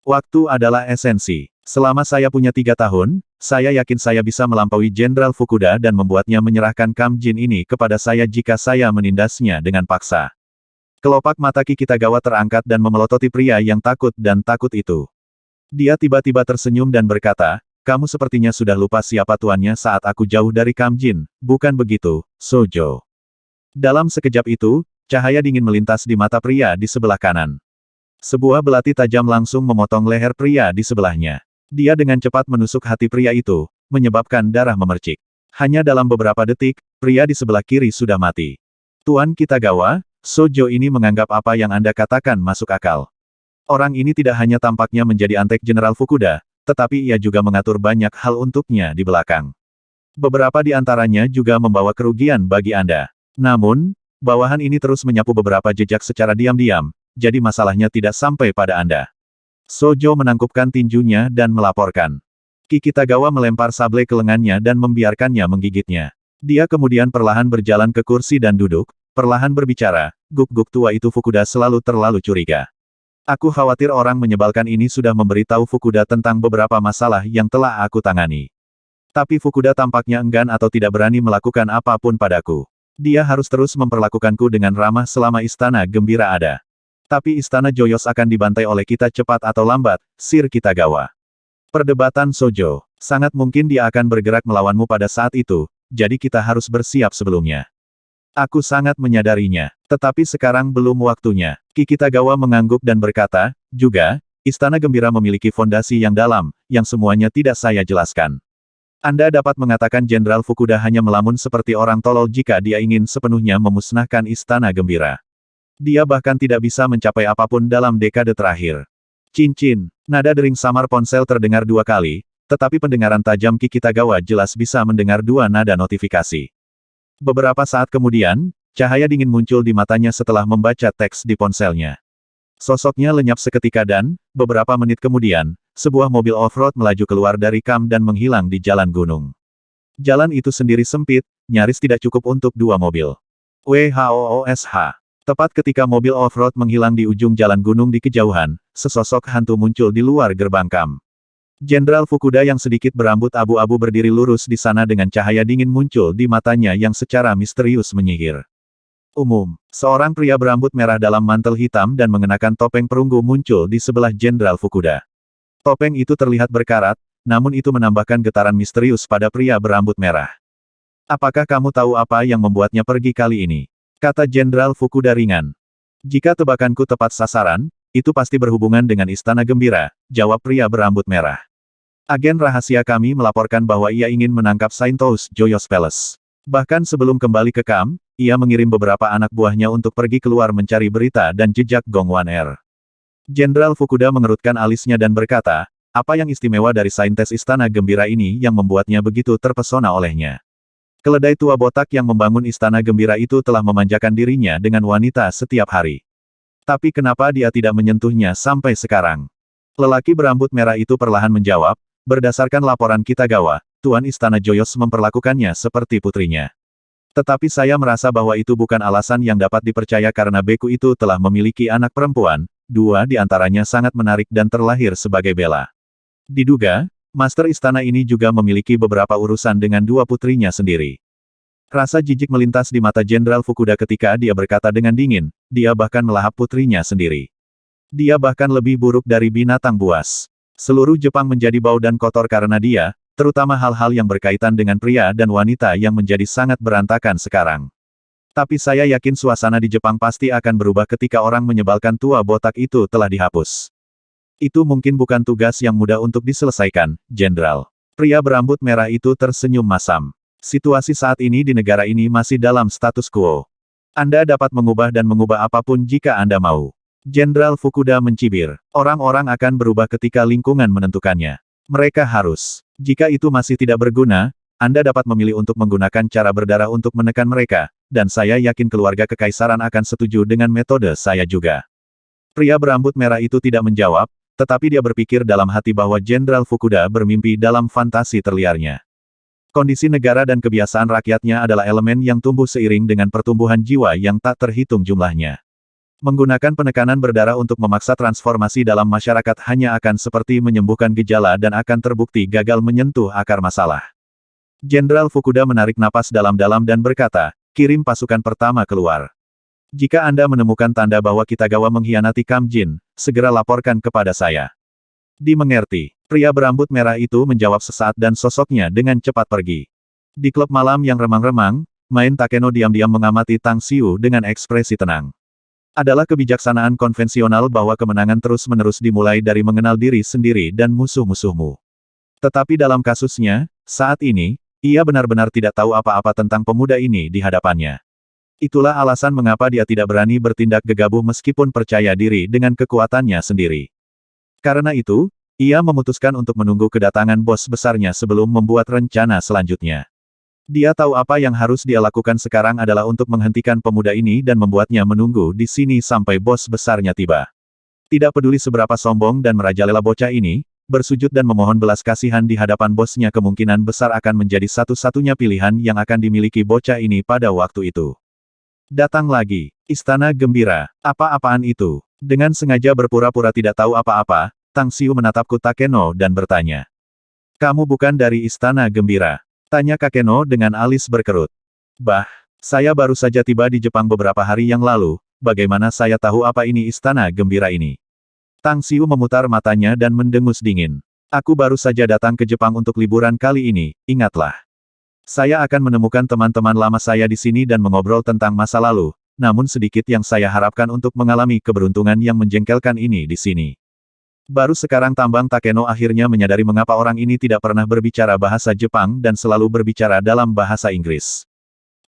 Speaker 1: Waktu adalah esensi. Selama saya punya 3 tahun, saya yakin saya bisa melampaui Jenderal Fukuda dan membuatnya menyerahkan Kam Jin ini kepada saya jika saya menindasnya dengan paksa. Kelopak mata Kitagawa terangkat dan memelototi pria yang takut dan takut itu. Dia tiba-tiba tersenyum dan berkata, kamu sepertinya sudah lupa siapa tuannya saat aku jauh dari Kam Jin, bukan begitu, Sojo? Dalam sekejap itu, cahaya dingin melintas di mata pria di sebelah kanan. Sebuah belati tajam langsung memotong leher pria di sebelahnya. Dia dengan cepat menusuk hati pria itu, menyebabkan darah memercik. Hanya dalam beberapa detik, pria di sebelah kiri sudah mati. Tuan Kitagawa, Sojo ini menganggap apa yang Anda katakan masuk akal. Orang ini tidak hanya tampaknya menjadi antek Jenderal Fukuda, tetapi ia juga mengatur banyak hal untuknya di belakang. Beberapa di antaranya juga membawa kerugian bagi Anda. Namun, bawahan ini terus menyapu beberapa jejak secara diam-diam, jadi masalahnya tidak sampai pada Anda. Sojo menangkupkan tinjunya dan melaporkan. Kitagawa melempar sable ke lengannya dan membiarkannya menggigitnya. Dia kemudian perlahan berjalan ke kursi dan duduk, perlahan berbicara, guk-guk tua itu Fukuda selalu terlalu curiga. Aku khawatir orang menyebalkan ini sudah memberitahu Fukuda tentang beberapa masalah yang telah aku tangani. Tapi Fukuda tampaknya enggan atau tidak berani melakukan apapun padaku. Dia harus terus memperlakukanku dengan ramah selama Istana Gembira ada. Tapi Istana Joyos akan dibantai oleh kita cepat atau lambat, Sir Kitagawa. Perdebatan Sojo. Sangat mungkin dia akan bergerak melawanmu pada saat itu, jadi kita harus bersiap sebelumnya. Aku sangat menyadarinya. Tetapi sekarang belum waktunya. Kitagawa mengangguk dan berkata, juga, Istana Gembira memiliki fondasi yang dalam, yang semuanya tidak saya jelaskan. Anda dapat mengatakan Jenderal Fukuda hanya melamun seperti orang tolol jika dia ingin sepenuhnya memusnahkan Istana Gembira. Dia bahkan tidak bisa mencapai apapun dalam dekade terakhir. Cincin, nada dering samar ponsel terdengar 2 kali, tetapi pendengaran tajam Kitagawa jelas bisa mendengar 2 nada notifikasi. Beberapa saat kemudian, cahaya dingin muncul di matanya setelah membaca teks di ponselnya. Sosoknya lenyap seketika dan, beberapa menit kemudian, sebuah mobil off-road melaju keluar dari kam dan menghilang di jalan gunung. Jalan itu sendiri sempit, nyaris tidak cukup untuk 2 mobil. WHOOSH. Tepat ketika mobil off-road menghilang di ujung jalan gunung di kejauhan, sesosok hantu muncul di luar gerbang kam. Jenderal Fukuda yang sedikit berambut abu-abu berdiri lurus di sana dengan cahaya dingin muncul di matanya yang secara misterius menyihir. Seorang pria berambut merah dalam mantel hitam dan mengenakan topeng perunggu muncul di sebelah Jenderal Fukuda. Topeng itu terlihat berkarat, namun itu menambahkan getaran misterius pada pria berambut merah. Apakah kamu tahu apa yang membuatnya pergi kali ini? Kata Jenderal Fukuda ringan. Jika tebakanku tepat sasaran, itu pasti berhubungan dengan Istana Gembira, jawab pria berambut merah. Agen rahasia kami melaporkan bahwa ia ingin menangkap Saintos Joyos Palace. Bahkan sebelum kembali ke kam, ia mengirim beberapa anak buahnya untuk pergi keluar mencari berita dan jejak Gongwan Air. Jenderal Fukuda mengerutkan alisnya dan berkata, apa yang istimewa dari Saintes Istana Gembira ini yang membuatnya begitu terpesona olehnya? Keledai tua botak yang membangun Istana Gembira itu telah memanjakan dirinya dengan wanita setiap hari. Tapi kenapa dia tidak menyentuhnya sampai sekarang? Lelaki berambut merah itu perlahan menjawab, berdasarkan laporan Kitagawa, Tuan Istana Joyos memperlakukannya seperti putrinya. Tetapi saya merasa bahwa itu bukan alasan yang dapat dipercaya karena beku itu telah memiliki anak perempuan, dua di antaranya sangat menarik dan terlahir sebagai bela. Diduga, Master Istana ini juga memiliki beberapa urusan dengan dua putrinya sendiri. Rasa jijik melintas di mata Jenderal Fukuda ketika dia berkata dengan dingin, dia bahkan melahap putrinya sendiri. Dia bahkan lebih buruk dari binatang buas. Seluruh Jepang menjadi bau dan kotor karena dia, terutama hal-hal yang berkaitan dengan pria dan wanita yang menjadi sangat berantakan sekarang. Tapi saya yakin suasana di Jepang pasti akan berubah ketika orang menyebalkan tua botak itu telah dihapus. Itu mungkin bukan tugas yang mudah untuk diselesaikan, Jenderal. Pria berambut merah itu tersenyum masam. Situasi saat ini di negara ini masih dalam status quo. Anda dapat mengubah dan mengubah apapun jika Anda mau. Jenderal Fukuda mencibir. Orang-orang akan berubah ketika lingkungan menentukannya. Mereka harus. Jika itu masih tidak berguna, Anda dapat memilih untuk menggunakan cara berdarah untuk menekan mereka, dan saya yakin keluarga kekaisaran akan setuju dengan metode saya juga. Pria berambut merah itu tidak menjawab, tetapi dia berpikir dalam hati bahwa Jenderal Fukuda bermimpi dalam fantasi terliarnya. Kondisi negara dan kebiasaan rakyatnya adalah elemen yang tumbuh seiring dengan pertumbuhan jiwa yang tak terhitung jumlahnya. Menggunakan penekanan berdarah untuk memaksa transformasi dalam masyarakat hanya akan seperti menyembuhkan gejala dan akan terbukti gagal menyentuh akar masalah. Jenderal Fukuda menarik napas dalam-dalam dan berkata, kirim pasukan pertama keluar. Jika Anda menemukan tanda bahwa Kitagawa mengkhianati Kamjin, segera laporkan kepada saya. Dimengerti. Pria berambut merah itu menjawab sesaat dan sosoknya dengan cepat pergi. Di klub malam yang remang-remang, Main Takeno diam-diam mengamati Tang Xiu dengan ekspresi tenang. Adalah kebijaksanaan konvensional bahwa kemenangan terus-menerus dimulai dari mengenal diri sendiri dan musuh-musuhmu. Tetapi dalam kasusnya, saat ini, ia benar-benar tidak tahu apa-apa tentang pemuda ini di hadapannya. Itulah alasan mengapa dia tidak berani bertindak gegabah meskipun percaya diri dengan kekuatannya sendiri. Karena itu, ia memutuskan untuk menunggu kedatangan bos besarnya sebelum membuat rencana selanjutnya. Dia tahu apa yang harus dia lakukan sekarang adalah untuk menghentikan pemuda ini dan membuatnya menunggu di sini sampai bos besarnya tiba. Tidak peduli seberapa sombong dan merajalela bocah ini, bersujud dan memohon belas kasihan di hadapan bosnya kemungkinan besar akan menjadi satu-satunya pilihan yang akan dimiliki bocah ini pada waktu itu. Datang lagi. Istana gembira. Apa-apaan itu? Dengan sengaja berpura-pura tidak tahu apa-apa, Tang Xiu menatapku Takeno dan bertanya. Kamu bukan dari Istana Gembira? Tanya Kakeno dengan alis berkerut. Bah, saya baru saja tiba di Jepang beberapa hari yang lalu, bagaimana saya tahu apa ini Istana Gembira ini? Tang Xiu memutar matanya dan mendengus dingin. Aku baru saja datang ke Jepang untuk liburan kali ini, ingatlah. Saya akan menemukan teman-teman lama saya di sini dan mengobrol tentang masa lalu, namun sedikit yang saya harapkan untuk mengalami keberuntungan yang menjengkelkan ini di sini. Baru sekarang Tambang Takeno akhirnya menyadari mengapa orang ini tidak pernah berbicara bahasa Jepang dan selalu berbicara dalam bahasa Inggris.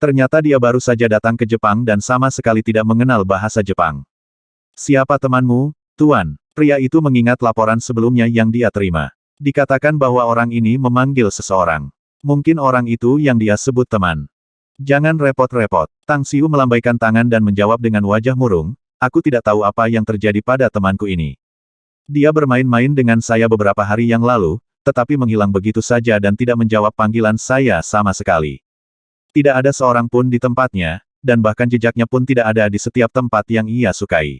Speaker 1: Ternyata dia baru saja datang ke Jepang dan sama sekali tidak mengenal bahasa Jepang. Siapa temanmu, Tuan? Pria itu mengingat laporan sebelumnya yang dia terima. Dikatakan bahwa orang ini memanggil seseorang. Mungkin orang itu yang dia sebut teman. Jangan repot-repot. Tang Xiu melambaikan tangan dan menjawab dengan wajah murung, aku tidak tahu apa yang terjadi pada temanku ini. Dia bermain-main dengan saya beberapa hari yang lalu, tetapi menghilang begitu saja dan tidak menjawab panggilan saya sama sekali. Tidak ada seorang pun di tempatnya, dan bahkan jejaknya pun tidak ada di setiap tempat yang ia sukai.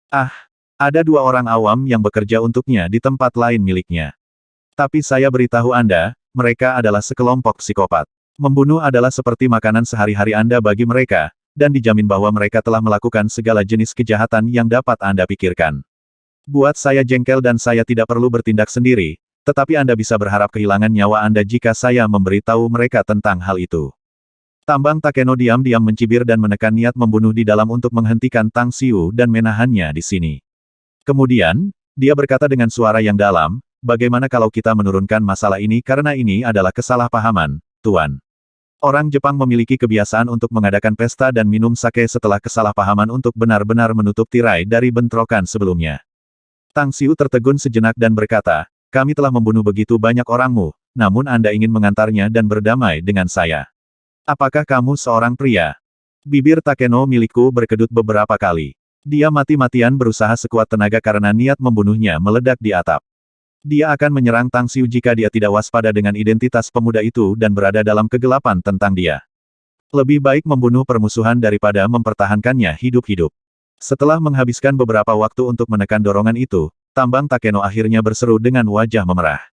Speaker 1: Ah, ada dua orang awam yang bekerja untuknya di tempat lain miliknya. Tapi saya beritahu Anda, mereka adalah sekelompok psikopat. Membunuh adalah seperti makanan sehari-hari Anda bagi mereka, dan dijamin bahwa mereka telah melakukan segala jenis kejahatan yang dapat Anda pikirkan. Buat saya jengkel dan saya tidak perlu bertindak sendiri, tetapi Anda bisa berharap kehilangan nyawa Anda jika saya memberitahu mereka tentang hal itu. Tambang Takeno diam-diam mencibir dan menekan niat membunuh di dalam untuk menghentikan Tang Xiu dan menahannya di sini. Kemudian, dia berkata dengan suara yang dalam, bagaimana kalau kita menurunkan masalah ini karena ini adalah kesalahpahaman, Tuan. Orang Jepang memiliki kebiasaan untuk mengadakan pesta dan minum sake setelah kesalahpahaman untuk benar-benar menutup tirai dari bentrokan sebelumnya. Tang Xiu tertegun sejenak dan berkata, kami telah membunuh begitu banyak orangmu, namun Anda ingin mengantarnya dan berdamai dengan saya. Apakah kamu seorang pria? Bibir Takeno milikku berkedut beberapa kali. Dia mati-matian berusaha sekuat tenaga karena niat membunuhnya meledak di atap. Dia akan menyerang Tang Xiu jika dia tidak waspada dengan identitas pemuda itu dan berada dalam kegelapan tentang dia. Lebih baik membunuh permusuhan daripada mempertahankannya hidup-hidup. Setelah menghabiskan beberapa waktu untuk menekan dorongan itu, Tambang Takeno akhirnya berseru dengan wajah memerah.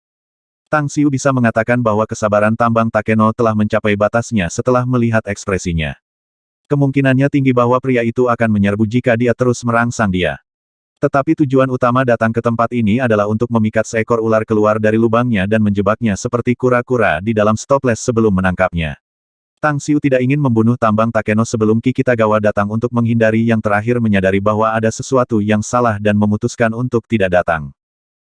Speaker 1: Tang Xiu bisa mengatakan bahwa kesabaran Tambang Takeno telah mencapai batasnya setelah melihat ekspresinya. Kemungkinannya tinggi bahwa pria itu akan menyerbu jika dia terus merangsang dia. Tetapi tujuan utama datang ke tempat ini adalah untuk memikat seekor ular keluar dari lubangnya dan menjebaknya seperti kura-kura di dalam stopless sebelum menangkapnya. Tang Xiu tidak ingin membunuh Tambang Takeno sebelum Kikitagawa datang untuk menghindari yang terakhir menyadari bahwa ada sesuatu yang salah dan memutuskan untuk tidak datang.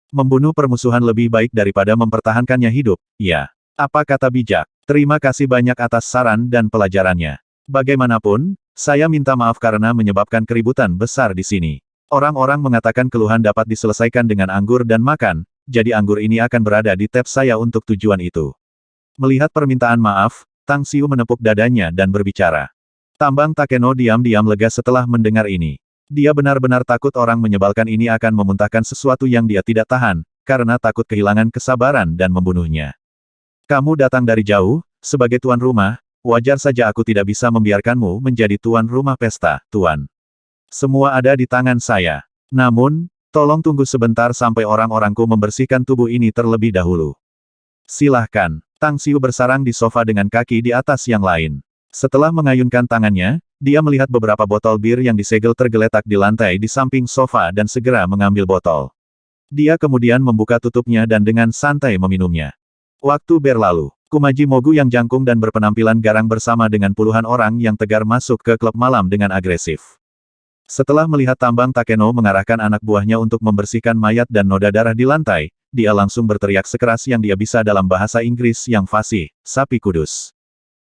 Speaker 1: Membunuh permusuhan lebih baik daripada mempertahankannya hidup, ya. Apa kata bijak? Terima kasih banyak atas saran dan pelajarannya. Bagaimanapun, saya minta maaf karena menyebabkan keributan besar di sini. Orang-orang mengatakan keluhan dapat diselesaikan dengan anggur dan makan, jadi anggur ini akan berada di tab saya untuk tujuan itu. Melihat permintaan maaf, Tang Xiu menepuk dadanya dan berbicara. Tambang Takeno diam-diam lega setelah mendengar ini. Dia benar-benar takut orang menyebalkan ini akan memuntahkan sesuatu yang dia tidak tahan, karena takut kehilangan kesabaran dan membunuhnya. Kamu datang dari jauh, sebagai tuan rumah, wajar saja aku tidak bisa membiarkanmu menjadi tuan rumah pesta, tuan. Semua ada di tangan saya. Namun, tolong tunggu sebentar sampai orang-orangku membersihkan tubuh ini terlebih dahulu. Silahkan. Tang Xiu bersarang di sofa dengan kaki di atas yang lain. Setelah mengayunkan tangannya, dia melihat beberapa botol bir yang disegel tergeletak di lantai di samping sofa dan segera mengambil botol. Dia kemudian membuka tutupnya dan dengan santai meminumnya. Waktu berlalu, Kumaji Mogu yang jangkung dan berpenampilan garang bersama dengan puluhan orang yang tegar masuk ke klub malam dengan agresif. Setelah melihat Tambang Takeno mengarahkan anak buahnya untuk membersihkan mayat dan noda darah di lantai, dia langsung berteriak sekeras yang dia bisa dalam bahasa Inggris yang fasih, "Sapi kudus!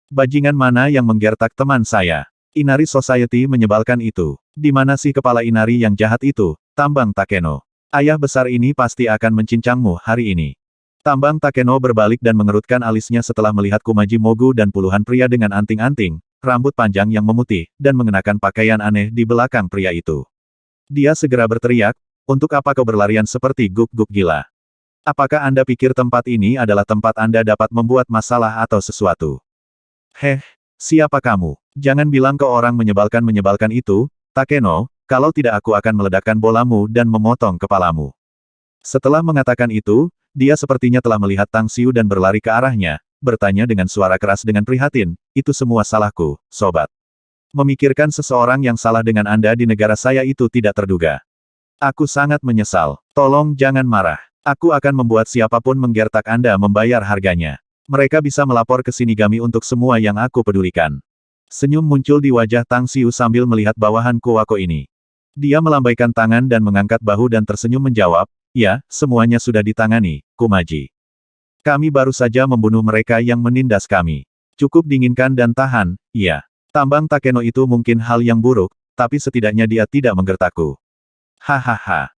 Speaker 1: Bajingan mana yang menggertak teman saya? Inari Society menyebalkan itu. Di mana sih kepala Inari yang jahat itu, Tambang Takeno? Ayah besar ini pasti akan mencincangmu hari ini." Tambang Takeno berbalik dan mengerutkan alisnya setelah melihat Kumaji Mogu dan puluhan pria dengan anting-anting, rambut panjang yang memutih, dan mengenakan pakaian aneh di belakang pria itu. Dia segera berteriak, "Untuk apa kau berlarian seperti guk-guk gila? Apakah Anda pikir tempat ini adalah tempat Anda dapat membuat masalah atau sesuatu? Heh, siapa kamu? Jangan bilang ke orang menyebalkan itu, Takeno, kalau tidak aku akan meledakkan bolamu dan memotong kepalamu." Setelah mengatakan itu, dia sepertinya telah melihat Tang Xiu dan berlari ke arahnya, bertanya dengan suara keras dengan prihatin, "Itu semua salahku, sobat. Memikirkan seseorang yang salah dengan Anda di negara saya itu tidak terduga. Aku sangat menyesal. Tolong jangan marah. Aku akan membuat siapapun menggertak Anda membayar harganya. Mereka bisa melapor ke Shinigami untuk semua yang aku pedulikan." Senyum muncul di wajah Tang Xiu sambil melihat bawahan Kuwako ini. Dia melambaikan tangan dan mengangkat bahu dan tersenyum menjawab, "Ya, semuanya sudah ditangani, Kumaji. Kami baru saja membunuh mereka yang menindas kami. Cukup dinginkan dan tahan, iya. Tambang Takeno itu mungkin hal yang buruk, tapi setidaknya dia tidak menggertakku. Hahaha,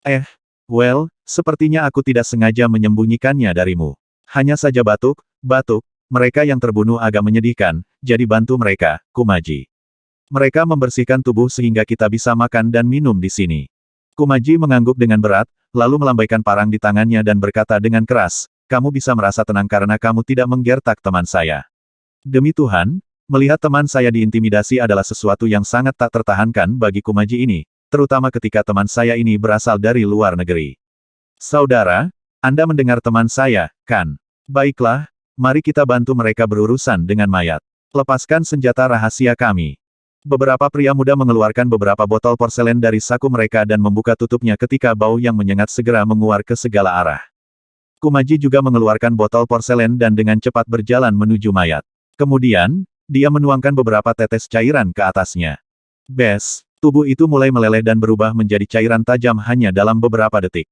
Speaker 1: well, sepertinya aku tidak sengaja menyembunyikannya darimu. Hanya saja batuk, mereka yang terbunuh agak menyedihkan, jadi bantu mereka, Kumaji. Mereka membersihkan tubuh sehingga kita bisa makan dan minum di sini." Kumaji mengangguk dengan berat, lalu melambaikan parang di tangannya dan berkata dengan keras, "Kamu bisa merasa tenang karena kamu tidak menggertak teman saya. Demi Tuhan, melihat teman saya diintimidasi adalah sesuatu yang sangat tak tertahankan bagi Kumaji ini, terutama ketika teman saya ini berasal dari luar negeri. Saudara, Anda mendengar teman saya, kan? Baiklah, mari kita bantu mereka berurusan dengan mayat. Lepaskan senjata rahasia kami." Beberapa pria muda mengeluarkan beberapa botol porselen dari saku mereka dan membuka tutupnya ketika bau yang menyengat segera menguar ke segala arah. Kumaji juga mengeluarkan botol porselen dan dengan cepat berjalan menuju mayat. Kemudian, dia menuangkan beberapa tetes cairan ke atasnya. Bes, tubuh itu mulai meleleh dan berubah menjadi cairan tajam hanya dalam beberapa detik.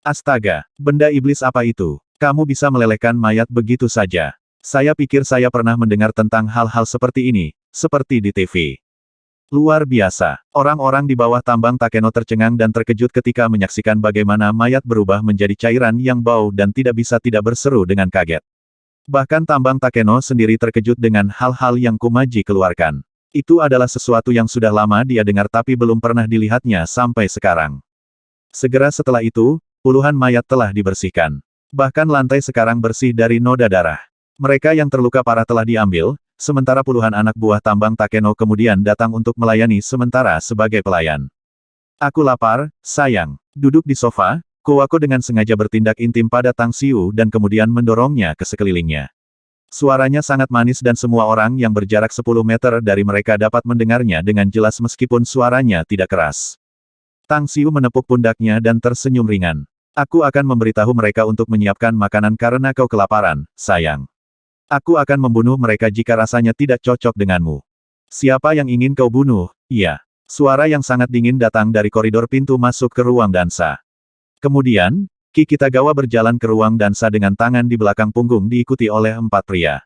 Speaker 1: Astaga, benda iblis apa itu? Kamu bisa melelehkan mayat begitu saja. Saya pikir saya pernah mendengar tentang hal-hal seperti ini, seperti di TV. Luar biasa. Orang-orang di bawah Tambang Takeno tercengang dan terkejut ketika menyaksikan bagaimana mayat berubah menjadi cairan yang bau dan tidak bisa tidak berseru dengan kaget. Bahkan Tambang Takeno sendiri terkejut dengan hal-hal yang Kumaji keluarkan. Itu adalah sesuatu yang sudah lama dia dengar tapi belum pernah dilihatnya sampai sekarang. Segera setelah itu, puluhan mayat telah dibersihkan. Bahkan lantai sekarang bersih dari noda darah. Mereka yang terluka parah telah diambil, sementara puluhan anak buah Tambang Takeno kemudian datang untuk melayani sementara sebagai pelayan. Aku lapar, sayang. Duduk di sofa, Kuwako dengan sengaja bertindak intim pada Tang Xiu dan kemudian mendorongnya ke sekelilingnya. Suaranya sangat manis dan semua orang yang berjarak 10 meter dari mereka dapat mendengarnya dengan jelas meskipun suaranya tidak keras. Tang Xiu menepuk pundaknya dan tersenyum ringan. Aku akan memberitahu mereka untuk menyiapkan makanan karena kau kelaparan, sayang. Aku akan membunuh mereka jika rasanya tidak cocok denganmu. Siapa yang ingin kau bunuh? Iya. Suara yang sangat dingin datang dari koridor pintu masuk ke ruang dansa. Kemudian, Ki Kitagawa berjalan ke ruang dansa dengan tangan di belakang punggung diikuti oleh 4 pria.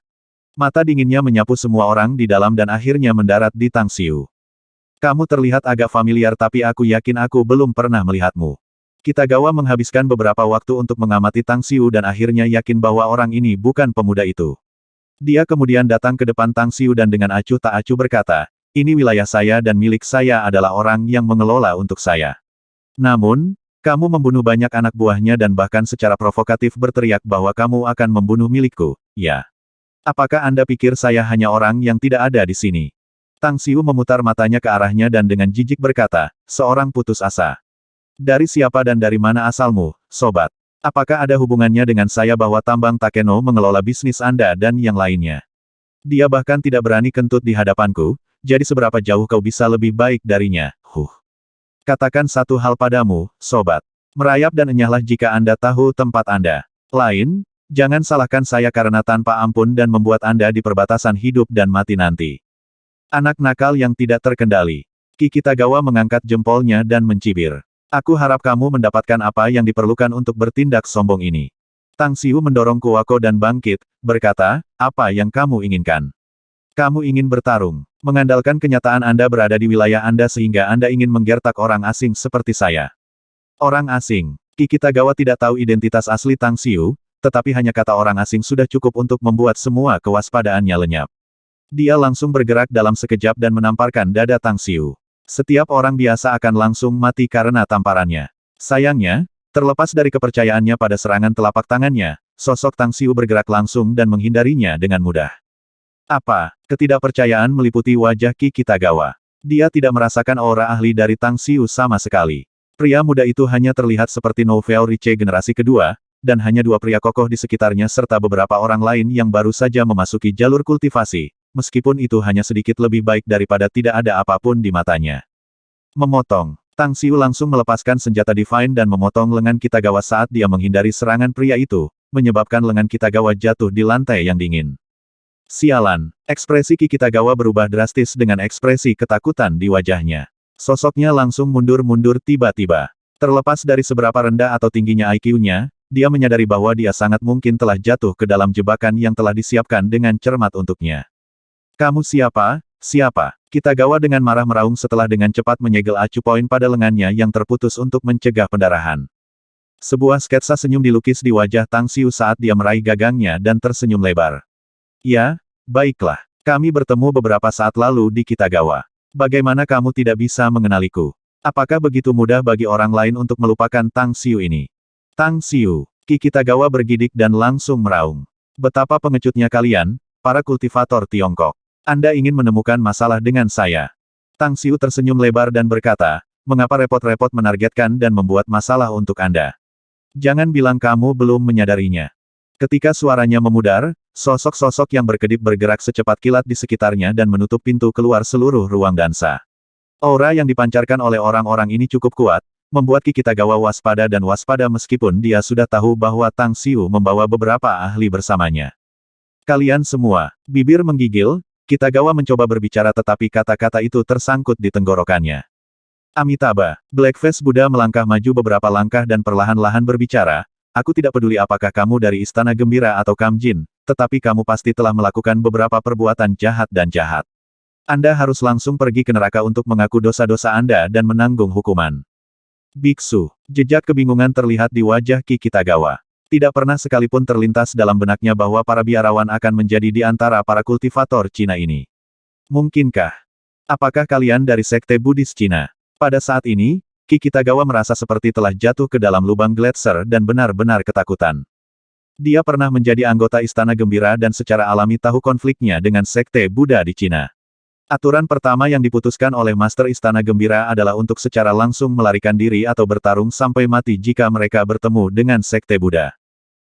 Speaker 1: Mata dinginnya menyapu semua orang di dalam dan akhirnya mendarat di Tang Xiu. Kamu terlihat agak familiar tapi aku yakin aku belum pernah melihatmu. Kitagawa menghabiskan beberapa waktu untuk mengamati Tang Xiu dan akhirnya yakin bahwa orang ini bukan pemuda itu. Dia kemudian datang ke depan Tang Xiu dan dengan acuh tak acuh berkata, ini wilayah saya dan milik saya adalah orang yang mengelola untuk saya. Namun, kamu membunuh banyak anak buahnya dan bahkan secara provokatif berteriak bahwa kamu akan membunuh milikku, ya. Apakah Anda pikir saya hanya orang yang tidak ada di sini? Tang Xiu memutar matanya ke arahnya dan dengan jijik berkata, seorang putus asa. Dari siapa dan dari mana asalmu, sobat? Apakah ada hubungannya dengan saya bahwa tambang Takeno mengelola bisnis Anda dan yang lainnya? Dia bahkan tidak berani kentut di hadapanku, jadi seberapa jauh kau bisa lebih baik darinya, Katakan satu hal padamu, sobat. Merayap dan enyahlah jika Anda tahu tempat Anda. Lain, jangan salahkan saya karena tanpa ampun dan membuat Anda di perbatasan hidup dan mati nanti. Anak nakal yang tidak terkendali. Ki Kitagawa mengangkat jempolnya dan mencibir. Aku harap kamu mendapatkan apa yang diperlukan untuk bertindak sombong ini. Tang Xiu mendorong Kuwako dan bangkit, berkata, apa yang kamu inginkan? Kamu ingin bertarung, mengandalkan kenyataan Anda berada di wilayah Anda sehingga Anda ingin menggertak orang asing seperti saya. Orang asing. Ki Kitagawa tidak tahu identitas asli Tang Xiu, tetapi hanya kata orang asing sudah cukup untuk membuat semua kewaspadaannya lenyap. Dia langsung bergerak dalam sekejap dan menamparkan dada Tang Xiu. Setiap orang biasa akan langsung mati karena tamparannya. Sayangnya, terlepas dari kepercayaannya pada serangan telapak tangannya, sosok Tang Xiu bergerak langsung dan menghindarinya dengan mudah. Apa? Ketidakpercayaan meliputi wajah Ki Kitagawa. Dia tidak merasakan aura ahli dari Tang Xiu sama sekali. Pria muda itu hanya terlihat seperti Nouvelle Riche generasi kedua, dan hanya 2 pria kokoh di sekitarnya serta beberapa orang lain yang baru saja memasuki jalur kultivasi, meskipun itu hanya sedikit lebih baik daripada tidak ada apapun di matanya. Memotong. Tang Xiu langsung melepaskan senjata Divine dan memotong lengan Kitagawa saat dia menghindari serangan pria itu, menyebabkan lengan Kitagawa jatuh di lantai yang dingin. Sialan, ekspresi Ki Kitagawa berubah drastis dengan ekspresi ketakutan di wajahnya. Sosoknya langsung mundur-mundur tiba-tiba. Terlepas dari seberapa rendah atau tingginya IQ-nya, dia menyadari bahwa dia sangat mungkin telah jatuh ke dalam jebakan yang telah disiapkan dengan cermat untuknya. Kamu siapa? Siapa? Kitagawa dengan marah meraung setelah dengan cepat menyegel acu poin pada lengannya yang terputus untuk mencegah pendarahan. Sebuah sketsa senyum dilukis di wajah Tang Xiu saat dia meraih gagangnya dan tersenyum lebar. Ya, baiklah. Kami bertemu beberapa saat lalu di Kitagawa. Bagaimana kamu tidak bisa mengenaliku? Apakah begitu mudah bagi orang lain untuk melupakan Tang Xiu ini? Tang Xiu, Ki Kitagawa bergidik dan langsung meraung. Betapa pengecutnya kalian, para kultivator Tiongkok. Anda ingin menemukan masalah dengan saya. Tang Xiu tersenyum lebar dan berkata, mengapa repot-repot menargetkan dan membuat masalah untuk Anda? Jangan bilang kamu belum menyadarinya. Ketika suaranya memudar, sosok-sosok yang berkedip bergerak secepat kilat di sekitarnya dan menutup pintu keluar seluruh ruang dansa. Aura yang dipancarkan oleh orang-orang ini cukup kuat, membuat Ki Kitagawa waspada dan waspada meskipun dia sudah tahu bahwa Tang Xiu membawa beberapa ahli bersamanya. Kalian semua, bibir menggigil, Kitagawa mencoba berbicara tetapi kata-kata itu tersangkut di tenggorokannya. Amitabha, Blackface Buddha melangkah maju beberapa langkah dan perlahan-lahan berbicara, aku tidak peduli apakah kamu dari Istana Gembira atau Kamjin, tetapi kamu pasti telah melakukan beberapa perbuatan jahat dan jahat. Anda harus langsung pergi ke neraka untuk mengaku dosa-dosa Anda dan menanggung hukuman. Biksu, jejak kebingungan terlihat di wajah Ki Kitagawa. Tidak pernah sekalipun terlintas dalam benaknya bahwa para biarawan akan menjadi di antara para kultivator Cina ini. Mungkinkah? Apakah kalian dari Sekte Buddhis Cina? Pada saat ini, Ki Kitagawa merasa seperti telah jatuh ke dalam lubang gletser dan benar-benar ketakutan. Dia pernah menjadi anggota Istana Gembira dan secara alami tahu konfliknya dengan Sekte Buddha di Cina. Aturan pertama yang diputuskan oleh Master Istana Gembira adalah untuk secara langsung melarikan diri atau bertarung sampai mati jika mereka bertemu dengan Sekte Buddha.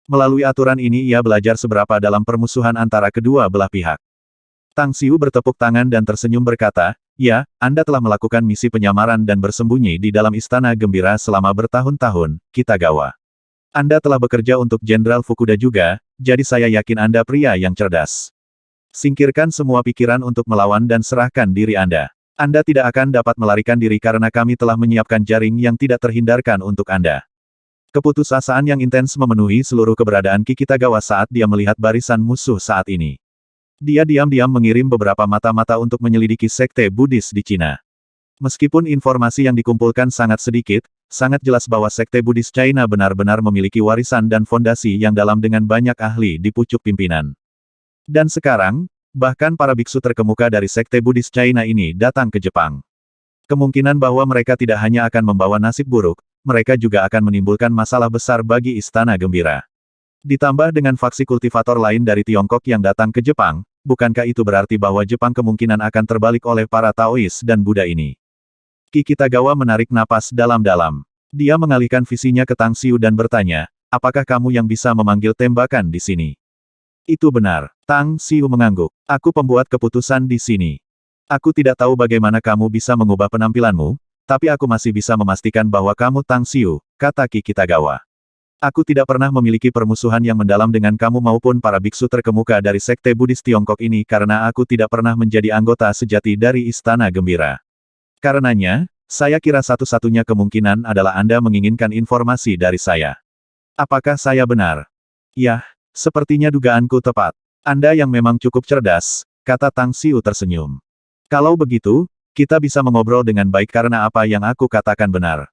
Speaker 1: Melalui aturan ini ia belajar seberapa dalam permusuhan antara kedua belah pihak. Tang Xiu bertepuk tangan dan tersenyum berkata, "Ya, Anda telah melakukan misi penyamaran dan bersembunyi di dalam Istana Gembira selama bertahun-tahun, Kitagawa. Anda telah bekerja untuk Jenderal Fukuda juga, jadi saya yakin Anda pria yang cerdas. Singkirkan semua pikiran untuk melawan dan serahkan diri Anda. Anda tidak akan dapat melarikan diri karena kami telah menyiapkan jaring yang tidak terhindarkan untuk Anda." Keputusasaan yang intens memenuhi seluruh keberadaan Kitagawa saat dia melihat barisan musuh saat ini. Dia diam-diam mengirim beberapa mata-mata untuk menyelidiki sekte Buddhis di Cina. Meskipun informasi yang dikumpulkan sangat sedikit, sangat jelas bahwa sekte Buddhis China benar-benar memiliki warisan dan fondasi yang dalam dengan banyak ahli di pucuk pimpinan. Dan sekarang, bahkan para biksu terkemuka dari sekte Buddhis China ini datang ke Jepang. Kemungkinan bahwa mereka tidak hanya akan membawa nasib buruk, mereka juga akan menimbulkan masalah besar bagi Istana Gembira. Ditambah dengan faksi kultivator lain dari Tiongkok yang datang ke Jepang, bukankah itu berarti bahwa Jepang kemungkinan akan terbalik oleh para Taois dan Buddha ini? Kitagawa menarik napas dalam-dalam. Dia mengalihkan visinya ke Tang Xiu dan bertanya, "Apakah kamu yang bisa memanggil tembakan di sini?" "Itu benar." Tang Xiu mengangguk. "Aku pembuat keputusan di sini. Aku tidak tahu bagaimana kamu bisa mengubah penampilanmu, tapi aku masih bisa memastikan bahwa kamu Tang Xiu," kata Kitagawa. "Aku tidak pernah memiliki permusuhan yang mendalam dengan kamu maupun para biksu terkemuka dari Sekte Buddhis Tiongkok ini karena aku tidak pernah menjadi anggota sejati dari Istana Gembira. Karenanya, saya kira satu-satunya kemungkinan adalah Anda menginginkan informasi dari saya. Apakah saya benar?" "Yah, sepertinya dugaanku tepat. Anda yang memang cukup cerdas," kata Tang Xiu tersenyum. "Kalau begitu, kita bisa mengobrol dengan baik karena apa yang aku katakan benar."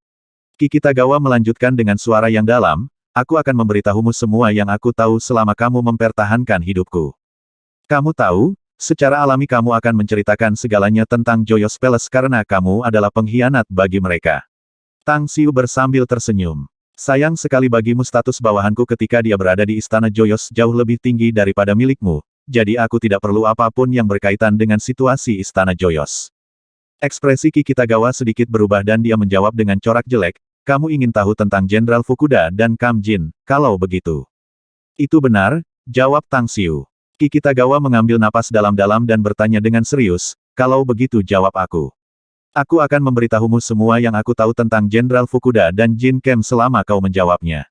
Speaker 1: Kitagawa melanjutkan dengan suara yang dalam, "Aku akan memberitahumu semua yang aku tahu selama kamu mempertahankan hidupku. Kamu tahu, secara alami kamu akan menceritakan segalanya tentang Joyous Palace karena kamu adalah pengkhianat bagi mereka." Tang Xiu bersambil tersenyum. "Sayang sekali bagimu status bawahanku ketika dia berada di Istana Joyous jauh lebih tinggi daripada milikmu, jadi aku tidak perlu apapun yang berkaitan dengan situasi Istana Joyous." Ekspresi Kitagawa sedikit berubah dan dia menjawab dengan corak jelek, "Kamu ingin tahu tentang Jenderal Fukuda dan Kam Jin, kalau begitu." "Itu benar," jawab Tang Xiu. Kitagawa mengambil napas dalam-dalam dan bertanya dengan serius, "Kalau begitu jawab aku. Aku akan memberitahumu semua yang aku tahu tentang Jenderal Fukuda dan Jin Kem selama kau menjawabnya."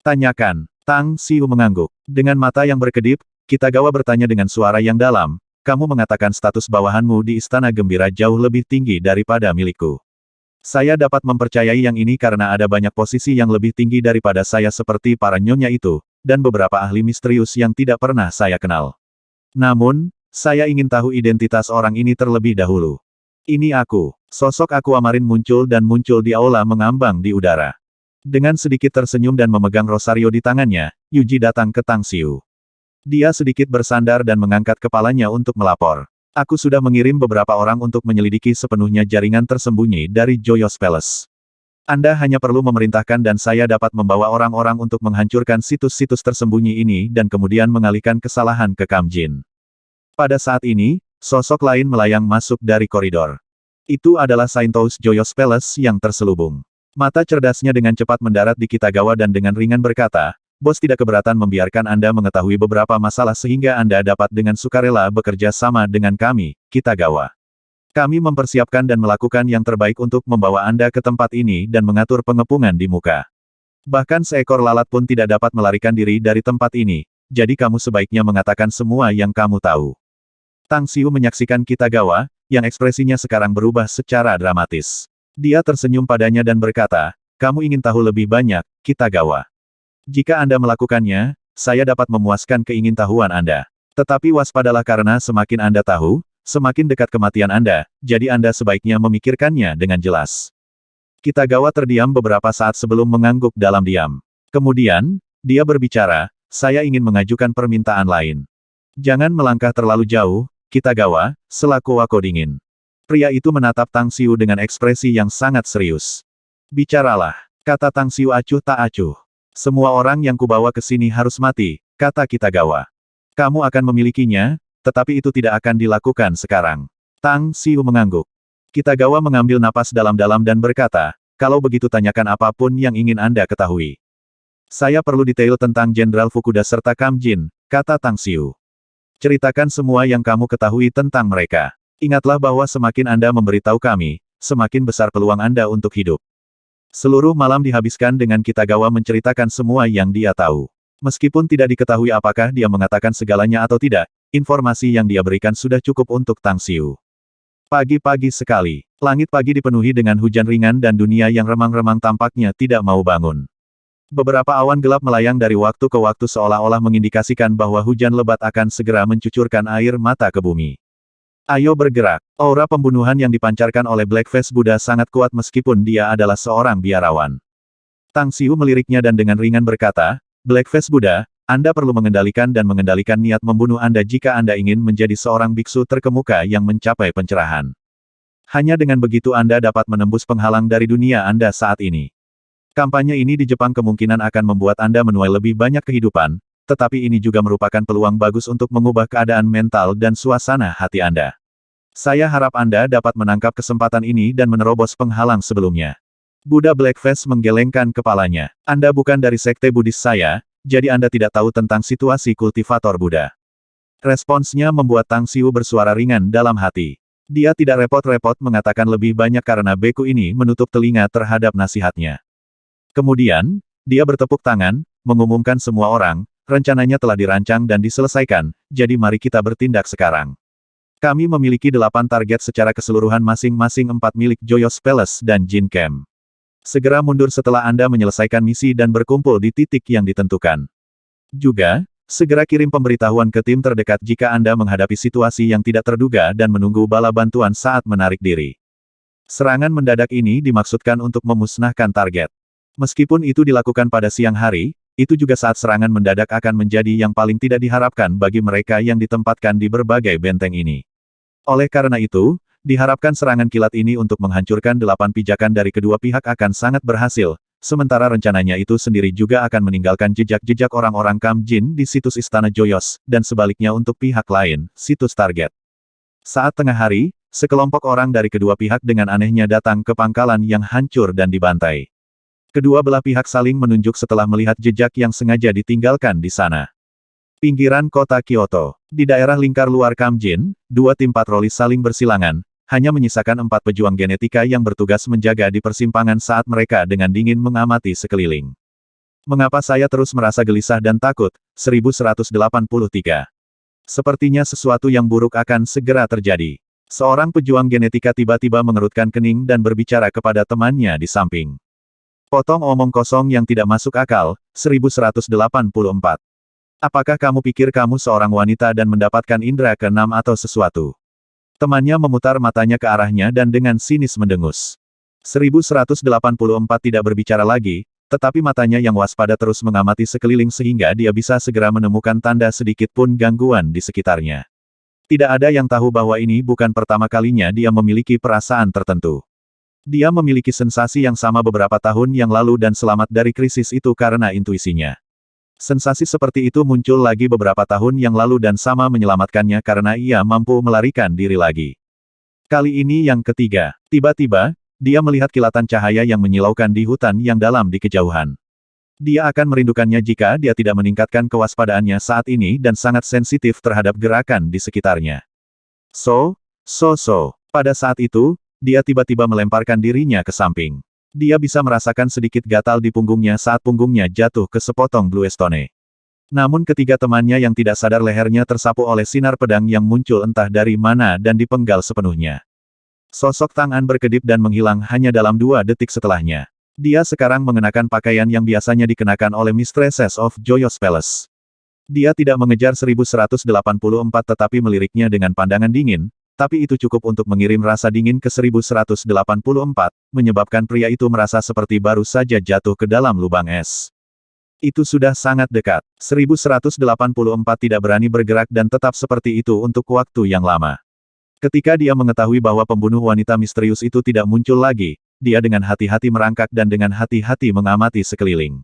Speaker 1: "Tanyakan." Tang Xiu mengangguk. Dengan mata yang berkedip, Kitagawa bertanya dengan suara yang dalam, "Kamu mengatakan status bawahanmu di Istana Gembira jauh lebih tinggi daripada milikku. Saya dapat mempercayai yang ini karena ada banyak posisi yang lebih tinggi daripada saya seperti para nyonya itu, dan beberapa ahli misterius yang tidak pernah saya kenal. Namun, saya ingin tahu identitas orang ini terlebih dahulu. Ini aku." Sosok Aquamarin muncul dan muncul di aula mengambang di udara. Dengan sedikit tersenyum dan memegang rosario di tangannya, Yuji datang ke Tang Xiu. Dia sedikit bersandar dan mengangkat kepalanya untuk melapor. "Aku sudah mengirim beberapa orang untuk menyelidiki sepenuhnya jaringan tersembunyi dari Joyous Palace. Anda hanya perlu memerintahkan dan saya dapat membawa orang-orang untuk menghancurkan situs-situs tersembunyi ini dan kemudian mengalihkan kesalahan ke Kam Jin." Pada saat ini, sosok lain melayang masuk dari koridor. Itu adalah Saintos Joyous Palace yang terselubung. Mata cerdasnya dengan cepat mendarat di Kitagawa dan dengan ringan berkata, "Bos tidak keberatan membiarkan Anda mengetahui beberapa masalah sehingga Anda dapat dengan sukarela bekerja sama dengan kami, Kitagawa. Kami mempersiapkan dan melakukan yang terbaik untuk membawa Anda ke tempat ini dan mengatur pengepungan di muka. Bahkan seekor lalat pun tidak dapat melarikan diri dari tempat ini, jadi kamu sebaiknya mengatakan semua yang kamu tahu." Tang Xiu menyaksikan Kitagawa, yang ekspresinya sekarang berubah secara dramatis. Dia tersenyum padanya dan berkata, "Kamu ingin tahu lebih banyak, Kitagawa. Jika Anda melakukannya, saya dapat memuaskan keingintahuan Anda. Tetapi waspadalah karena semakin Anda tahu, semakin dekat kematian Anda, jadi Anda sebaiknya memikirkannya dengan jelas." Kitagawa terdiam beberapa saat sebelum mengangguk dalam diam. Kemudian, dia berbicara, "Saya ingin mengajukan permintaan lain. Jangan melangkah terlalu jauh, Kitagawa, selaku wako dingin." Pria itu menatap Tang Xiu dengan ekspresi yang sangat serius. "Bicaralah," kata Tang Xiu acuh tak acuh. "Semua orang yang kubawa ke sini harus mati," kata Kitagawa. "Kamu akan memilikinya, tetapi itu tidak akan dilakukan sekarang. Tang Xiu mengangguk. Kitagawa mengambil napas dalam-dalam dan berkata, kalau begitu tanyakan apapun yang ingin Anda ketahui. Saya perlu detail tentang Jenderal Fukuda serta Kam Jin, kata Tang Xiu. Ceritakan semua yang kamu ketahui tentang mereka. Ingatlah bahwa semakin Anda memberitahu kami, semakin besar peluang Anda untuk hidup. Seluruh malam dihabiskan dengan Kitagawa menceritakan semua yang dia tahu. Meskipun tidak diketahui apakah dia mengatakan segalanya atau tidak, informasi yang dia berikan sudah cukup untuk Tang Xiu. Pagi-pagi sekali, langit pagi dipenuhi dengan hujan ringan dan dunia yang remang-remang tampaknya tidak mau bangun. Beberapa awan gelap melayang dari waktu ke waktu seolah-olah mengindikasikan bahwa hujan lebat akan segera mencucurkan air mata ke bumi. Ayo bergerak. Aura pembunuhan yang dipancarkan oleh Blackface Buddha sangat kuat meskipun dia adalah seorang biarawan. Tang Xiu meliriknya dan dengan ringan berkata, Blackface Buddha, Anda perlu mengendalikan dan mengendalikan niat membunuh Anda jika Anda ingin menjadi seorang biksu terkemuka yang mencapai pencerahan. Hanya dengan begitu Anda dapat menembus penghalang dari dunia Anda saat ini. Kampanye ini di Jepang kemungkinan akan membuat Anda menuai lebih banyak kehidupan, tetapi ini juga merupakan peluang bagus untuk mengubah keadaan mental dan suasana hati Anda. Saya harap Anda dapat menangkap kesempatan ini dan menerobos penghalang sebelumnya. Buddha Blackface menggelengkan kepalanya. Anda bukan dari sekte Buddhis saya, jadi Anda tidak tahu tentang situasi kultivator Buddha. Responsnya membuat Tang Xiu bersuara ringan dalam hati. Dia tidak repot-repot mengatakan lebih banyak karena beku ini menutup telinga terhadap nasihatnya. Kemudian, dia bertepuk tangan, mengumumkan semua orang, rencananya telah dirancang dan diselesaikan, jadi mari kita bertindak sekarang. Kami memiliki 8 target secara keseluruhan masing-masing 4 milik Joyous Palace dan Jin Camp. Segera mundur setelah Anda menyelesaikan misi dan berkumpul di titik yang ditentukan. Juga, segera kirim pemberitahuan ke tim terdekat jika Anda menghadapi situasi yang tidak terduga dan menunggu bala bantuan saat menarik diri. Serangan mendadak ini dimaksudkan untuk memusnahkan target. Meskipun itu dilakukan pada siang hari, itu juga saat serangan mendadak akan menjadi yang paling tidak diharapkan bagi mereka yang ditempatkan di berbagai benteng ini. Oleh karena itu, diharapkan serangan kilat ini untuk menghancurkan 8 pijakan dari kedua pihak akan sangat berhasil, sementara rencananya itu sendiri juga akan meninggalkan jejak-jejak orang-orang Kam Jin di situs Istana Joyous, dan sebaliknya untuk pihak lain, situs target. Saat tengah hari, sekelompok orang dari kedua pihak dengan anehnya datang ke pangkalan yang hancur dan dibantai. Kedua belah pihak saling menunjuk setelah melihat jejak yang sengaja ditinggalkan di sana. Pinggiran kota Kyoto. Di daerah lingkar luar Kam Jin, 2 tim patroli saling bersilangan, hanya menyisakan 4 pejuang genetika yang bertugas menjaga di persimpangan saat mereka dengan dingin mengamati sekeliling. Mengapa saya terus merasa gelisah dan takut? 1183. Sepertinya sesuatu yang buruk akan segera terjadi. Seorang pejuang genetika tiba-tiba mengerutkan kening dan berbicara kepada temannya di samping. Potong omong kosong yang tidak masuk akal, 1184. Apakah kamu pikir kamu seorang wanita dan mendapatkan indera keenam atau sesuatu? Temannya memutar matanya ke arahnya dan dengan sinis mendengus. 1184 tidak berbicara lagi, tetapi matanya yang waspada terus mengamati sekeliling sehingga dia bisa segera menemukan tanda sedikit pun gangguan di sekitarnya. Tidak ada yang tahu bahwa ini bukan pertama kalinya dia memiliki perasaan tertentu. Dia memiliki sensasi yang sama beberapa tahun yang lalu dan selamat dari krisis itu karena intuisinya. Sensasi seperti itu muncul lagi beberapa tahun yang lalu dan sama menyelamatkannya karena ia mampu melarikan diri lagi. Kali ini yang ketiga, tiba-tiba, dia melihat kilatan cahaya yang menyilaukan di hutan yang dalam di kejauhan. Dia akan merindukannya jika dia tidak meningkatkan kewaspadaannya saat ini dan sangat sensitif terhadap gerakan di sekitarnya. Pada saat itu, dia tiba-tiba melemparkan dirinya ke samping. Dia bisa merasakan sedikit gatal di punggungnya saat punggungnya jatuh ke sepotong bluestone. Namun ketiga temannya yang tidak sadar lehernya tersapu oleh sinar pedang yang muncul entah dari mana dan dipenggal sepenuhnya. Sosok Tang An berkedip dan menghilang hanya dalam 2 detik setelahnya. Dia sekarang mengenakan pakaian yang biasanya dikenakan oleh Mistresses of Joyous Palace. Dia tidak mengejar 1184 tetapi meliriknya dengan pandangan dingin, tapi itu cukup untuk mengirim rasa dingin ke 1184, menyebabkan pria itu merasa seperti baru saja jatuh ke dalam lubang es. Itu sudah sangat dekat. 1184 tidak berani bergerak dan tetap seperti itu untuk waktu yang lama. Ketika dia mengetahui bahwa pembunuh wanita misterius itu tidak muncul lagi, dia dengan hati-hati merangkak dan dengan hati-hati mengamati sekeliling.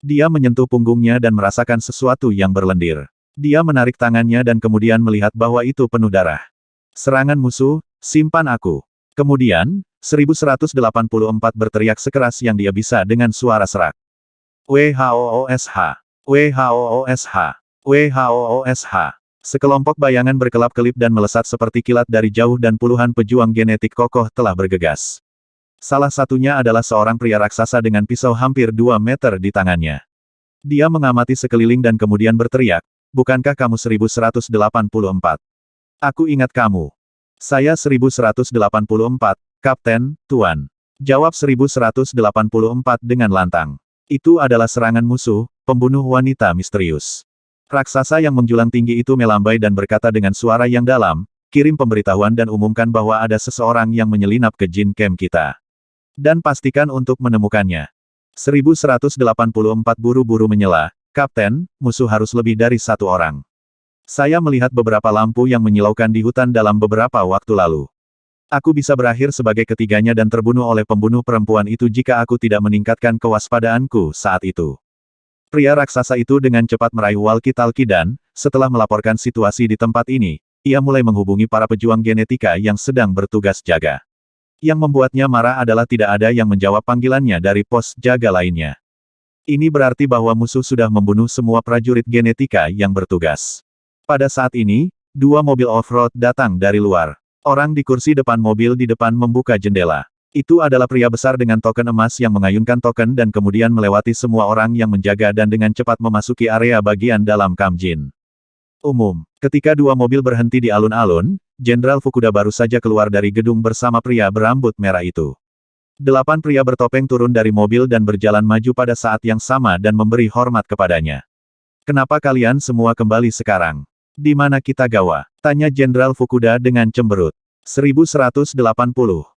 Speaker 1: Dia menyentuh punggungnya dan merasakan sesuatu yang berlendir. Dia menarik tangannya dan kemudian melihat bahwa itu penuh darah. Serangan musuh, simpan aku. Kemudian, 1184 berteriak sekeras yang dia bisa dengan suara serak. WHOOSH. WHOOSH. WHOOSH. Sekelompok bayangan berkelap-kelip dan melesat seperti kilat dari jauh dan puluhan pejuang genetik kokoh telah bergegas. Salah satunya adalah seorang pria raksasa dengan pisau hampir 2 meter di tangannya. Dia mengamati sekeliling dan kemudian berteriak, "Bukankah kamu 1184? Aku ingat kamu." "Saya 1184, Kapten, Tuan." Jawab 1184 dengan lantang. "Itu adalah serangan musuh, pembunuh wanita misterius." Raksasa yang menjulang tinggi itu melambai dan berkata dengan suara yang dalam, "Kirim pemberitahuan dan umumkan bahwa ada seseorang yang menyelinap ke Jin Camp kita. Dan pastikan untuk menemukannya." 1184 buru-buru menyela, "Kapten, musuh harus lebih dari satu orang. Saya melihat beberapa lampu yang menyilaukan di hutan dalam beberapa waktu lalu. Aku bisa berakhir sebagai ketiganya dan terbunuh oleh pembunuh perempuan itu jika aku tidak meningkatkan kewaspadaanku saat itu." Pria raksasa itu dengan cepat meraih walkie-talkie dan, setelah melaporkan situasi di tempat ini, ia mulai menghubungi para pejuang genetika yang sedang bertugas jaga. Yang membuatnya marah adalah tidak ada yang menjawab panggilannya dari pos jaga lainnya. Ini berarti bahwa musuh sudah membunuh semua prajurit genetika yang bertugas. Pada saat ini, 2 mobil off-road datang dari luar. Orang di kursi depan mobil di depan membuka jendela. Itu adalah pria besar dengan token emas yang mengayunkan token dan kemudian melewati semua orang yang menjaga dan dengan cepat memasuki area bagian dalam kamp Jin. Umum. Ketika 2 mobil berhenti di alun-alun, Jenderal Fukuda baru saja keluar dari gedung bersama pria berambut merah itu. 8 pria bertopeng turun dari mobil dan berjalan maju pada saat yang sama dan memberi hormat kepadanya. "Kenapa kalian semua kembali sekarang? Di mana Kitagawa?" tanya Jenderal Fukuda dengan cemberut. 1180.